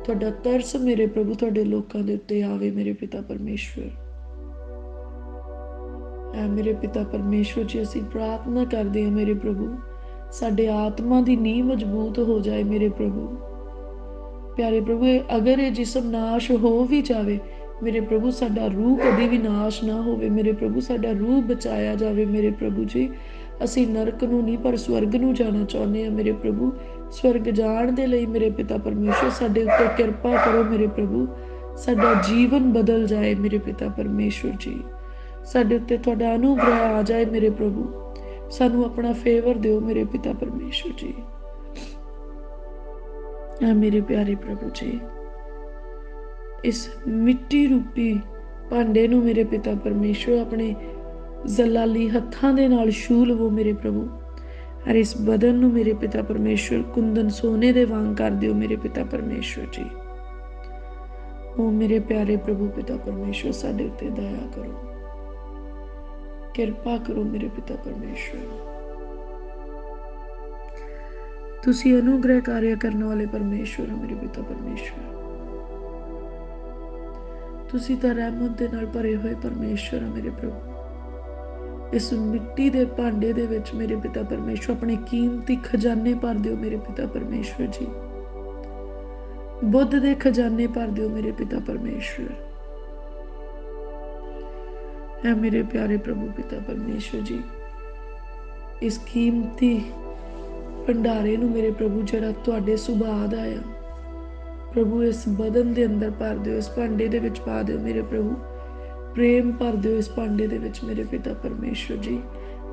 तुहाडा तरस मेरे प्रभु तुहाडे लोगों के उत्ते आवे मेरे पिता परमेश्वर। ऐ मेरे पिता परमेश्वर जी, असीं प्रार्थना करते हैं मेरे प्रभु, साडे आत्मा की नींह मजबूत हो जाए मेरे प्रभु। प्यारे प्रभु, अगर ये जिसम नाश हो भी जाए मेरे प्रभु, साडा रूह कभी भी नाश ना होवे मेरे प्रभु, साडा रूह बचाया जाए मेरे प्रभु जी। असीं नरक नूं नहीं पर स्वर्ग नूं जाना चाहुंदे हैं मेरे प्रभु। स्वर्ग जाण दे लई मेरे पिता परमेश्वर साडे उत्ते किरपा करो मेरे प्रभु। साडा जीवन बदल जाए मेरे पिता परमेश्वर जी। साडे उत्ते तुहाडा अनुग्रह आ जाए मेरे प्रभु। सानू अपना फेवर दिओ मेरे पिता परमेश्वर जी। ऐ मेरे प्यारे प्रभु जी, इस मिट्टी रूपी भांडे नूं मेरे पिता परमेश्वर अपने जलाली हत्थां दे नाल छू लवो मेरे प्रभु। और इस बदन नूं मेरे पिता परमेश्वर कुंदन सोने दे वांग कर दिओ मेरे पिता परमेश्वर जी। ओ मेरे प्यारे प्रभु पिता परमेश्वर, साडे उत्ते दया करो, किरपा करो मेरे पिता परमेश्वर। तुसी अनुग्रह कार्य करने वाले परमेश्वर हो मेरे पिता परमेश्वर। तुसी तां रहमत दे नाल भरे हुए परमेश्वर हो मेरे प्रभु। इस मिट्टी दे भांडे दे विच मेरे पिता परमेश्वर अपने कीमती खजाने भर दिओ मेरे पिता परमेश्वर जी। बुद्ध दे खजाने भर दिओ मेरे पिता परमेश्वर। ऐ मेरे प्यारे प्रभु पिता परमेश्वर जी, इस कीमती भंडारे नूं मेरे प्रभु जिहड़ा तुहाडे सुभाअ दा आ प्रभु, इस बदन दे अंदर भर दिओ, इस भांडे दे विच पा दिओ मेरे प्रभु। प्रेम भर दिओ इस भांडे दे विच मेरे पिता परमेश्वर जी।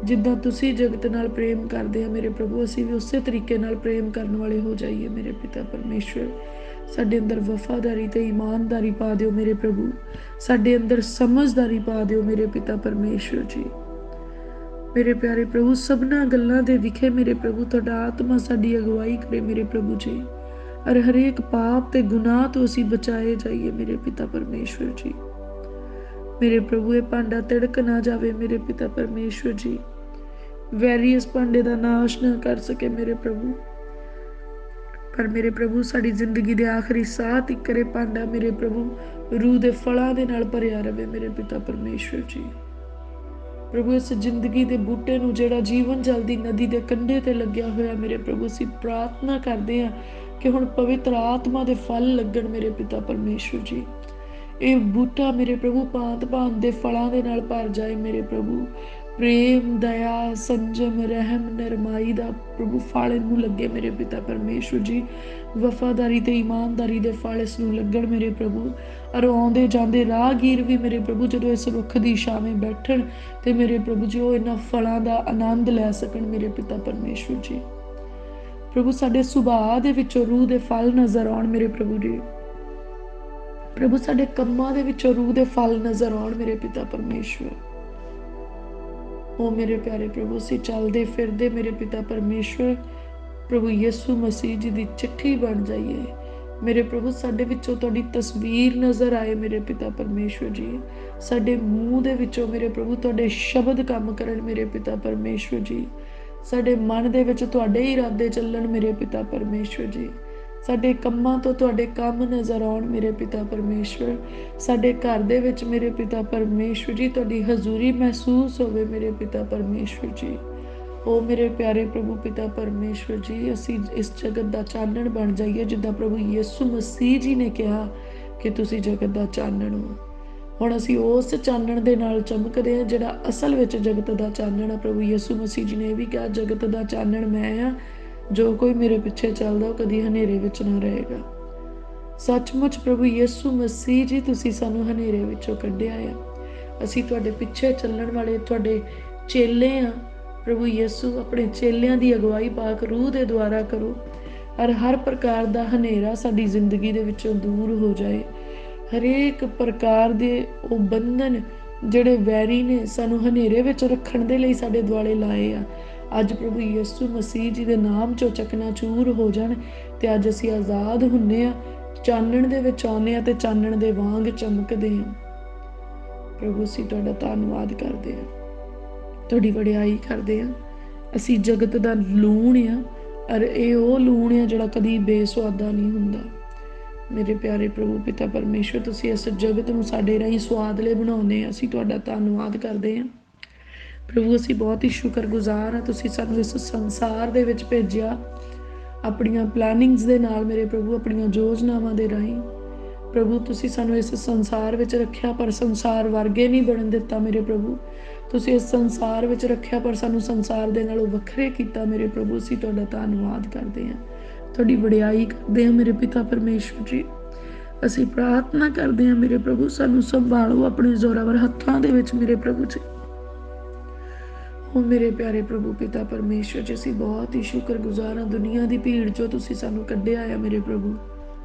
जिद्दां तुसी जगत नाल प्रेम करदे आ मेरे प्रभु, असीं भी उसे तरीके नाल प्रेम करन वाले हो जाइए मेरे पिता परमेश्वर। साडे अंदर वफादारी ते ईमानदारी पा दिओ मेरे प्रभु। साडे अंदर समझदारी पा दिओ मेरे पिता परमेश्वर जी। मेरे प्यारे प्रभु, सबना गल्लां दे विखे मेरे प्रभु तुहाडा आत्मा साडी अगुवाई करे मेरे प्रभु जी। और हरेक पाप ते गुनाह तो असीं बचाए जाइए मेरे पिता परमेश्वर जी। मेरे प्रभु, ये भांडा तिड़क ना जावे मेरे पिता परमेश्वर जी। वैरी इस भांडे दा नाश ना कर सके मेरे प्रभु। पर मेरे प्रभु, साडी जिंदगी दे आखिरी साह तिकर ये भांडा मेरे प्रभु रूह दे फलां दे नाल भरिया रवे मेरे पिता परमेश्वर जी। प्रभु, इस जिंदगी दे बूटे नूं जिहड़ा जीवन जल दी नदी दे कंढे ते लग्या होया मेरे प्रभु, असीं प्रार्थना करदे हां कि हुण पवित्र आत्मा दे फल लगण मेरे पिता परमेश्वर जी। ये बूटा मेरे प्रभु भांत भांत दे फलां दे नाल भर जाए मेरे प्रभु। प्रेम, दया, संजम, रहम, नरमाई दा प्रभु फल इनू लगे मेरे पिता परमेश्वर जी। वफादारी ते ईमानदारी दे फल इसनू लगण मेरे प्रभु। और आउंदे जांदे राहगीर भी मेरे प्रभु जदों इस रुख दी छावें बैठण ते मेरे प्रभु जी वो इन्हां फलां दा आनंद लै सकण मेरे पिता परमेश्वर जी। प्रभु, साडे सुभाअ दे विचों रूह दे फल नज़र आउण मेरे प्रभु जी। प्रभु, साडे कम्मां दे विचों रूह दे फल नज़र आउण मेरे पिता परमेश्वर। ओ मेरे प्यारे प्रभु, असीं चलदे फिरदे मेरे पिता परमेश्वर प्रभु यीशु मसीह जी दी चिट्ठी बन जाइए मेरे प्रभु। साडे विचों तुहाडी तस्वीर नज़र आए मेरे पिता परमेश्वर जी। साडे मूँह दे विचों मेरे प्रभु तुहाडे शब्द काम करन मेरे पिता परमेश्वर जी। साडे मन दे विच तुहाडे इरादे चलन मेरे पिता परमेश्वर जी। साडे कम्मां तो तुहाडे काम नज़र आउण मेरे पिता परमेश्वर। साडे घर दे विच मेरे पिता परमेश्वर जी तुहाडी हजूरी महसूस होवे मेरे पिता परमेश्वर जी। ओ मेरे प्यारे प्रभु पिता परमेश्वर जी, असीं इस जगत दा चानण बन जाइए जिद्दां प्रभु यीशु मसीह जी ने कहा कि तुसीं जगत दा चानण हो। हुण असीं उस चानण दे नाल चमकदे हां जिहड़ा असल विच जगत दा चानण है। प्रभु यीशु मसीह जी ने यह भी कहा, जगत दा चानण मैं हां, जो कोई मेरे पिछे चलदा वो कदी हनेरे विच ना रहेगा। सचमुच प्रभु यीशु मसीह जी, तुसीं सानूं हनेरे विचों कढिआ आ। असीं तुहाडे पिछे चलण वाले तुहाडे चेले आ। प्रभु यीशु, अपने चेलियां दी अगुवाई पाक रूह दे द्वारा करो और हर प्रकार दा हनेरा साडी जिंदगी दे विचों दूर हो जाए। हरेक प्रकार दे वो बंधन ਜਿਹੜੇ ਵੈਰੀ ਨੇ ਸਾਨੂੰ ਹਨੇਰੇ ਵਿੱਚ ਰੱਖਣ ਦੇ ਲਈ ਸਾਡੇ ਦੁਆਲੇ ਲਾਏ ਆ, ਅੱਜ ਪ੍ਰਭੂ ਯਿਸੂ ਮਸੀਹ ਜੀ ਦੇ ਨਾਮ 'ਚੋਂ ਚਕਨਾਚੂਰ ਹੋ ਜਾਣ ਤੇ ਅੱਜ ਅਸੀਂ ਆਜ਼ਾਦ ਹੁੰਨੇ ਆ, ਚਾਨਣ ਦੇ ਵਿੱਚ ਆਉਂਦੇ ਆ ਤੇ ਚਾਨਣ ਦੇ ਵਾਂਗ ਚਮਕਦੇ ਆ। प्रभु असीं तुहाडा धन्नवाद करदे हां, तुहाडी वडियाई करदे हां। असीं जगत दा लूण आ, अर ये वो लूण आ जिहड़ा कदी बेसुआदा नहीं हुंदा। मेरे प्यारे प्रभु पिता परमेश्वर, तुसीं इस जगत नूं साडे राहीं सुआदले बनाउंदे, असीं तुहाडा धन्नवाद करदे हां। प्रभु असीं बहुत ही शुक्रगुजार हां, तुसीं सानूं इस संसार दे विच भेजिआ ਆਪਣੀਆਂ ਪਲੈਨਿੰਗਸ ਦੇ ਨਾਲ ਮੇਰੇ ਪ੍ਰਭੂ, ਆਪਣੀਆਂ ਯੋਜਨਾਵਾਂ ਦੇ ਰਾਹੀਂ। ਪ੍ਰਭੂ ਤੁਸੀਂ ਸਾਨੂੰ ਇਸ ਸੰਸਾਰ ਵਿੱਚ ਰੱਖਿਆ, ਪਰ ਸੰਸਾਰ ਵਰਗੇ ਨਹੀਂ ਬਣਨ ਦਿੱਤਾ ਮੇਰੇ ਪ੍ਰਭੂ। ਤੁਸੀਂ ਇਸ ਸੰਸਾਰ ਵਿੱਚ ਰੱਖਿਆ, ਪਰ ਸਾਨੂੰ ਸੰਸਾਰ ਦੇ ਨਾਲੋਂ ਵੱਖਰੇ ਕੀਤਾ ਮੇਰੇ ਪ੍ਰਭੂ। ਅਸੀਂ ਤੁਹਾਡਾ ਧੰਨਵਾਦ ਕਰਦੇ ਹਾਂ, ਤੁਹਾਡੀ ਵਡਿਆਈ ਕਰਦੇ ਹਾਂ ਮੇਰੇ ਪਿਤਾ ਪਰਮੇਸ਼ਵਰ ਜੀ। ਅਸੀਂ ਪ੍ਰਾਰਥਨਾ ਕਰਦੇ ਹਾਂ ਮੇਰੇ ਪ੍ਰਭੂ, ਸਾਨੂੰ ਸੰਭਾਲੋ ਆਪਣੇ ਜ਼ੋਰਾਵਰ ਹੱਥਾਂ ਦੇ ਵਿੱਚ ਮੇਰੇ ਪ੍ਰਭੂ ਜੀ। ਉਹ ਮੇਰੇ ਪਿਆਰੇ ਪ੍ਰਭੂ ਪਿਤਾ ਪਰਮੇਸ਼ਵਰ ਜੀ, ਅਸੀਂ ਬਹੁਤ ਹੀ ਸ਼ੁਕਰਗੁਜ਼ਾਰ ਹਾਂ ਦੁਨੀਆ ਦੀ ਭੀੜ ਚੋਂ ਤੁਸੀਂ ਸਾਨੂੰ ਕੱਢਿਆ ਆ ਮੇਰੇ ਪ੍ਰਭੂ,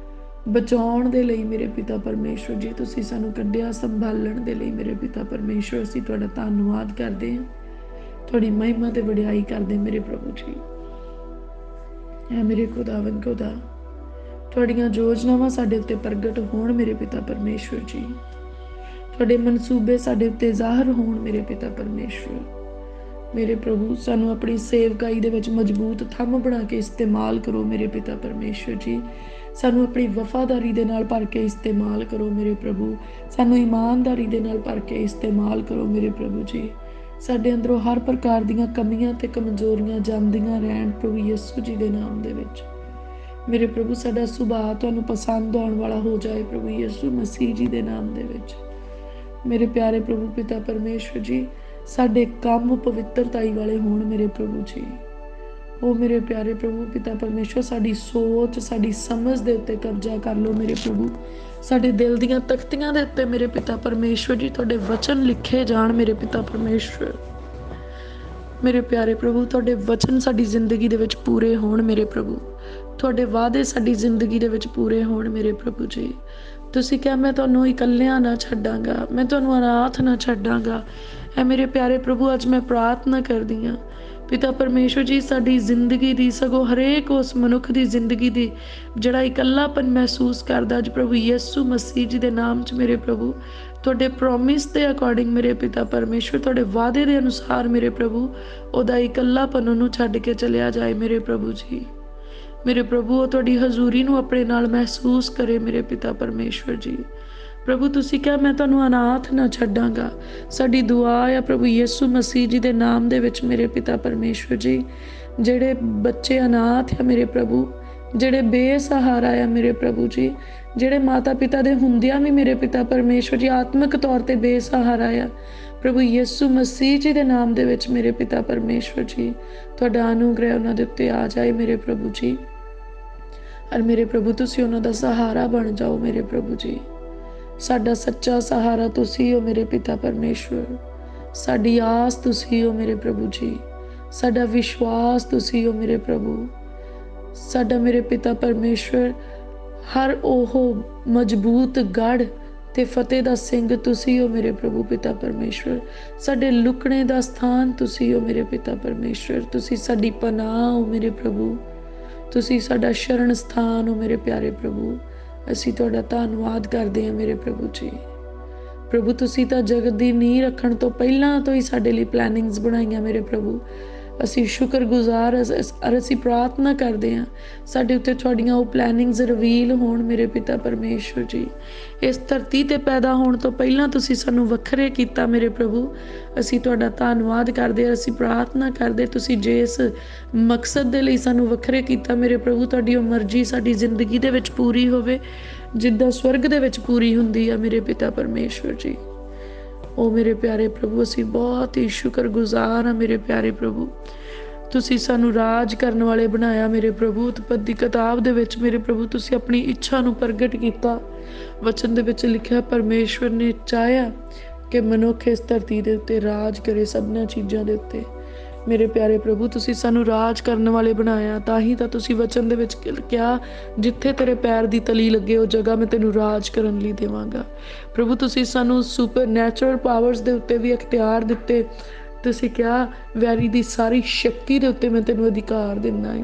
ਬਚਾਉਣ ਦੇ ਲਈ ਮੇਰੇ ਪਿਤਾ ਪਰਮੇਸ਼ਵਰ ਜੀ। ਤੁਸੀਂ ਸਾਨੂੰ ਕੱਢਿਆ ਸੰਭਾਲਣ ਦੇ ਲਈ ਮੇਰੇ ਪਿਤਾ ਪਰਮੇਸ਼ਵਰ। ਅਸੀਂ ਤੁਹਾਡਾ ਧੰਨਵਾਦ ਕਰਦੇ ਹਾਂ, ਤੁਹਾਡੀ ਮਹਿਮਾ ਤੇ ਵਡਿਆਈ ਕਰਦੇ ਮੇਰੇ ਪ੍ਰਭੂ ਜੀ। ਐ ਮੇਰੇ ਖੁਦਾਵੰਦ ਖੁਦਾ, ਤੁਹਾਡੀਆਂ ਯੋਜਨਾਵਾਂ ਸਾਡੇ ਉੱਤੇ ਪ੍ਰਗਟ ਹੋਣ ਮੇਰੇ ਪਿਤਾ ਪਰਮੇਸ਼ਵਰ ਜੀ। ਤੁਹਾਡੇ ਮਨਸੂਬੇ ਸਾਡੇ ਉੱਤੇ ਜ਼ਾਹਰ ਹੋਣ ਮੇਰੇ ਪਿਤਾ ਪਰਮੇਸ਼ਵਰ। ਮੇਰੇ ਪ੍ਰਭੂ ਸਾਨੂੰ ਆਪਣੀ ਸੇਵਕਾਈ ਦੇ ਵਿੱਚ ਮਜ਼ਬੂਤ ਥੰਮ ਬਣਾ ਕੇ ਇਸਤੇਮਾਲ ਕਰੋ ਮੇਰੇ ਪਿਤਾ ਪਰਮੇਸ਼ਵਰ ਜੀ। ਸਾਨੂੰ ਆਪਣੀ ਵਫਾਦਾਰੀ ਦੇ ਨਾਲ ਭਰ ਕੇ ਇਸਤੇਮਾਲ ਕਰੋ ਮੇਰੇ ਪ੍ਰਭੂ। ਸਾਨੂੰ ਇਮਾਨਦਾਰੀ ਦੇ ਨਾਲ ਭਰ ਕੇ ਇਸਤੇਮਾਲ ਕਰੋ ਮੇਰੇ ਪ੍ਰਭੂ ਜੀ। ਸਾਡੇ ਅੰਦਰੋਂ ਹਰ ਪ੍ਰਕਾਰ ਦੀਆਂ ਕਮੀਆਂ ਤੇ ਕਮਜ਼ੋਰੀਆਂ ਜਾਂਦੀਆਂ ਰਹਿਣ ਪ੍ਰਭੂ ਯਿਸੂ ਜੀ ਦੇ ਨਾਮ ਦੇ ਵਿੱਚ। ਮੇਰੇ ਪ੍ਰਭੂ ਸਾਡਾ ਸੁਭਾਅ ਤੁਹਾਨੂੰ ਪਸੰਦ ਆਉਣ ਵਾਲਾ ਹੋ ਜਾਏ ਪ੍ਰਭੂ ਯਿਸੂ ਮਸੀਹ ਜੀ ਦੇ ਨਾਮ ਦੇ ਵਿੱਚ। ਮੇਰੇ ਪਿਆਰੇ ਪ੍ਰਭੂ ਪਿਤਾ ਪਰਮੇਸ਼ਵਰ ਜੀ, ਸਾਡੇ ਕੰਮ ਪਵਿੱਤਰਤਾਈ ਵਾਲੇ ਹੋਣ ਮੇਰੇ ਪ੍ਰਭੂ ਜੀ। ਉਹ ਮੇਰੇ ਪਿਆਰੇ ਪ੍ਰਭੂ ਪਿਤਾ ਪਰਮੇਸ਼ਵਰ, ਸਾਡੀ ਸੋਚ ਸਾਡੀ ਸਮਝ ਦੇ ਉੱਤੇ ਕਬਜ਼ਾ ਕਰ ਲਓ ਮੇਰੇ ਪ੍ਰਭੂ। ਸਾਡੇ ਦਿਲ ਦੀਆਂ ਤਖਤੀਆਂ ਦੇ ਉੱਤੇ ਮੇਰੇ ਪਿਤਾ ਪਰਮੇਸ਼ਵਰ ਜੀ ਤੁਹਾਡੇ ਵਚਨ ਲਿਖੇ ਜਾਣ ਮੇਰੇ ਪਿਤਾ ਪਰਮੇਸ਼ਵਰ। ਮੇਰੇ ਪਿਆਰੇ ਪ੍ਰਭੂ, ਤੁਹਾਡੇ ਵਚਨ ਸਾਡੀ ਜ਼ਿੰਦਗੀ ਦੇ ਵਿੱਚ ਪੂਰੇ ਹੋਣ ਮੇਰੇ ਪ੍ਰਭੂ। ਤੁਹਾਡੇ ਵਾਅਦੇ ਸਾਡੀ ਜ਼ਿੰਦਗੀ ਦੇ ਵਿੱਚ ਪੂਰੇ ਹੋਣ ਮੇਰੇ ਪ੍ਰਭੂ ਜੀ। ਤੁਸੀਂ ਕਿਹਾ ਮੈਂ ਤੁਹਾਨੂੰ ਇਕੱਲਿਆਂ ਨਾ ਛੱਡਾਂਗਾ, ਮੈਂ ਤੁਹਾਨੂੰ ਅਨਾਥ ਨਾ ਛੱਡਾਂਗਾ। ਐ ਮੇਰੇ ਪਿਆਰੇ ਪ੍ਰਭੂ, ਅੱਜ ਮੈਂ ਪ੍ਰਾਰਥਨਾ ਕਰਦੀ ਹਾਂ ਪਿਤਾ ਪਰਮੇਸ਼ਵਰ ਜੀ, ਸਾਡੀ ਜ਼ਿੰਦਗੀ ਦੀ, ਸਗੋਂ ਹਰੇਕ ਉਸ ਮਨੁੱਖ ਦੀ ਜ਼ਿੰਦਗੀ ਦੀ ਜਿਹੜਾ ਇਕੱਲਾਪਨ ਮਹਿਸੂਸ ਕਰਦਾ, ਅੱਜ ਪ੍ਰਭੂ ਯਿਸੂ ਮਸੀਹ ਜੀ ਦੇ ਨਾਮ 'ਚ ਮੇਰੇ ਪ੍ਰਭੂ, ਤੁਹਾਡੇ ਪ੍ਰੋਮਿਸ ਦੇ ਅਕੋਰਡਿੰਗ ਮੇਰੇ ਪਿਤਾ ਪਰਮੇਸ਼ਵਰ, ਤੁਹਾਡੇ ਵਾਅਦੇ ਦੇ ਅਨੁਸਾਰ ਮੇਰੇ ਪ੍ਰਭੂ, ਉਹਦਾ ਇਕੱਲਾਪਨ ਉਹਨੂੰ ਛੱਡ ਕੇ ਚਲਿਆ ਜਾਏ ਮੇਰੇ ਪ੍ਰਭੂ ਜੀ। ਮੇਰੇ ਪ੍ਰਭੂ, ਉਹ ਤੁਹਾਡੀ ਹਜ਼ੂਰੀ ਨੂੰ ਆਪਣੇ ਨਾਲ ਮਹਿਸੂਸ ਕਰੇ ਮੇਰੇ ਪਿਤਾ ਪਰਮੇਸ਼ਵਰ ਜੀ। ਪ੍ਰਭੂ ਤੁਸੀਂ ਕਿਹਾ ਮੈਂ ਤੁਹਾਨੂੰ ਅਨਾਥ ਨਾ ਛੱਡਾਂਗਾ। ਸਾਡੀ ਦੁਆ ਆ ਪ੍ਰਭੂ ਯਿਸੂ ਮਸੀਹ ਜੀ ਦੇ ਨਾਮ ਦੇ ਵਿੱਚ ਮੇਰੇ ਪਿਤਾ ਪਰਮੇਸ਼ਵਰ ਜੀ, ਜਿਹੜੇ ਬੱਚੇ ਅਨਾਥ ਆ ਮੇਰੇ ਪ੍ਰਭੂ, ਜਿਹੜੇ ਬੇਸਹਾਰਾ ਆ ਮੇਰੇ ਪ੍ਰਭੂ ਜੀ, ਜਿਹੜੇ ਮਾਤਾ ਪਿਤਾ ਦੇ ਹੁੰਦਿਆਂ ਵੀ ਮੇਰੇ ਪਿਤਾ ਪਰਮੇਸ਼ਵਰ ਜੀ ਆਤਮਿਕ ਤੌਰ ਤੇ ਬੇਸਹਾਰਾ ਆ, ਪ੍ਰਭੂ ਯਿਸੂ ਮਸੀਹ ਜੀ ਦੇ ਨਾਮ ਦੇ ਵਿੱਚ ਮੇਰੇ ਪਿਤਾ ਪਰਮੇਸ਼ਵਰ ਜੀ, ਤੁਹਾਡਾ ਅਨੁਗ੍ਰਹਿ ਉਹਨਾਂ ਦੇ ਉੱਤੇ ਆ ਜਾਏ ਮੇਰੇ ਪ੍ਰਭੂ ਜੀ। ਔਰ ਮੇਰੇ ਪ੍ਰਭੂ ਤੁਸੀਂ ਉਹਨਾਂ ਦਾ ਸਹਾਰਾ ਬਣ ਜਾਓ ਮੇਰੇ ਪ੍ਰਭੂ ਜੀ। ਸਾਡਾ ਸੱਚਾ ਸਹਾਰਾ ਤੁਸੀਂ ਹੋ ਮੇਰੇ ਪਿਤਾ ਪਰਮੇਸ਼ਵਰ। ਸਾਡੀ ਆਸ ਤੁਸੀਂ ਹੋ ਮੇਰੇ ਪ੍ਰਭੂ ਜੀ। ਸਾਡਾ ਵਿਸ਼ਵਾਸ ਤੁਸੀਂ ਹੋ ਮੇਰੇ ਪ੍ਰਭੂ। ਸਾਡਾ ਮੇਰੇ ਪਿਤਾ ਪਰਮੇਸ਼ਵਰ ਹਰ ਉਹ ਮਜ਼ਬੂਤ ਗੜ੍ਹ ਤੇ ਫਤਿਹ ਦਾ ਸਿੰਘ ਤੁਸੀਂ ਹੋ ਮੇਰੇ ਪ੍ਰਭੂ ਪਿਤਾ ਪਰਮੇਸ਼ਵਰ। ਸਾਡੇ ਲੁਕਣੇ ਦਾ ਸਥਾਨ ਤੁਸੀਂ ਹੋ ਮੇਰੇ ਪਿਤਾ ਪਰਮੇਸ਼ਵਰ। ਤੁਸੀਂ ਸਾਡੀ ਪਨਾਹ ਹੋ ਮੇਰੇ ਪ੍ਰਭੂ। ਤੁਸੀਂ ਸਾਡਾ ਸ਼ਰਨ ਸਥਾਨ ਹੋ ਮੇਰੇ ਪਿਆਰੇ ਪ੍ਰਭੂ। ਅਸੀਂ ਤੁਹਾਡਾ ਧੰਨਵਾਦ ਕਰਦੇ ਹਾਂ ਮੇਰੇ ਪ੍ਰਭੂ ਜੀ। ਪ੍ਰਭੂ ਤੁਸੀਂ ਤਾਂ ਜਗਤ ਦੀ ਨੀਂਹ ਰੱਖਣ ਤੋਂ ਪਹਿਲਾਂ ਤੋਂ ਹੀ ਸਾਡੇ ਲਈ ਪਲੈਨਿੰਗਸ ਬਣਾਈਆਂ ਮੇਰੇ ਪ੍ਰਭੂ। ਅਸੀਂ ਸ਼ੁਕਰਗੁਜ਼ਾਰ ਔਰ ਅਸੀਂ ਪ੍ਰਾਰਥਨਾ ਕਰਦੇ ਹਾਂ ਸਾਡੇ ਉੱਤੇ ਤੁਹਾਡੀਆਂ ਉਹ ਪਲੈਨਿੰਗਸ ਰਿਵੀਲ ਹੋਣ ਮੇਰੇ ਪਿਤਾ ਪਰਮੇਸ਼ਵਰ ਜੀ। ਇਸ ਧਰਤੀ 'ਤੇ ਪੈਦਾ ਹੋਣ ਤੋਂ ਪਹਿਲਾਂ ਤੁਸੀਂ ਸਾਨੂੰ ਵੱਖਰੇ ਕੀਤਾ ਮੇਰੇ ਪ੍ਰਭੂ। ਅਸੀਂ ਤੁਹਾਡਾ ਧੰਨਵਾਦ ਕਰਦੇ ਹਾਂ। ਅਸੀਂ ਪ੍ਰਾਰਥਨਾ ਕਰਦੇ ਤੁਸੀਂ ਜਿਸ ਮਕਸਦ ਦੇ ਲਈ ਸਾਨੂੰ ਵੱਖਰੇ ਕੀਤਾ ਮੇਰੇ ਪ੍ਰਭੂ, ਤੁਹਾਡੀ ਉਹ ਮਰਜ਼ੀ ਸਾਡੀ ਜ਼ਿੰਦਗੀ ਦੇ ਵਿੱਚ ਪੂਰੀ ਹੋਵੇ ਜਿੱਦਾਂ ਸਵਰਗ ਦੇ ਵਿੱਚ ਪੂਰੀ ਹੁੰਦੀ ਆ ਮੇਰੇ ਪਿਤਾ ਪਰਮੇਸ਼ਵਰ ਜੀ। ਉਹ ਮੇਰੇ ਪਿਆਰੇ ਪ੍ਰਭੂ, ਅਸੀਂ ਬਹੁਤ ਹੀ ਸ਼ੁਕਰਗੁਜ਼ਾਰ ਹਾਂ ਮੇਰੇ ਪਿਆਰੇ ਪ੍ਰਭੂ। ਤੁਸੀਂ ਸਾਨੂੰ ਰਾਜ ਕਰਨ ਵਾਲੇ ਬਣਾਇਆ ਮੇਰੇ ਪ੍ਰਭੂ। ਉਤਪਤੀ ਕਿਤਾਬ ਦੇ ਵਿੱਚ ਮੇਰੇ ਪ੍ਰਭੂ ਤੁਸੀਂ ਆਪਣੀ ਇੱਛਾ ਨੂੰ ਪ੍ਰਗਟ ਕੀਤਾ। ਵਚਨ ਦੇ ਵਿੱਚ ਲਿਖਿਆ ਪਰਮੇਸ਼ਵਰ ਨੇ ਚਾਹਿਆ ਕਿ ਮਨੁੱਖ ਇਸ ਧਰਤੀ ਦੇ ਉੱਤੇ ਰਾਜ ਕਰੇ ਸਭਨਾਂ ਚੀਜ਼ਾਂ ਦੇ ਉੱਤੇ। ਮੇਰੇ ਪਿਆਰੇ ਪ੍ਰਭੂ ਤੁਸੀਂ ਸਾਨੂੰ ਰਾਜ ਕਰਨ ਵਾਲੇ ਬਣਾਇਆ। ਤਾਂ ਹੀ ਤਾਂ ਤੁਸੀਂ ਵਚਨ ਦੇ ਵਿੱਚ ਕਿਹਾ ਜਿੱਥੇ ਤੇਰੇ ਪੈਰ ਦੀ ਤਲੀ ਲੱਗੇ ਉਹ ਜਗ੍ਹਾ ਮੈਂ ਤੈਨੂੰ ਰਾਜ ਕਰਨ ਲਈ ਦੇਵਾਂਗਾ। ਪ੍ਰਭੂ ਤੁਸੀਂ ਸਾਨੂੰ ਸੁਪਰ ਨੈਚੁਰਲ ਪਾਵਰਸ ਦੇ ਉੱਤੇ ਵੀ ਅਖਤਿਆਰ ਦਿੱਤੇ ਤੁਸੀਂ ਕਿਹਾ ਵੈਰੀ ਦੀ ਸਾਰੀ ਸ਼ਕਤੀ ਦੇ ਉੱਤੇ ਮੈਂ ਤੈਨੂੰ ਅਧਿਕਾਰ ਦਿੰਦਾ ਹਾਂ।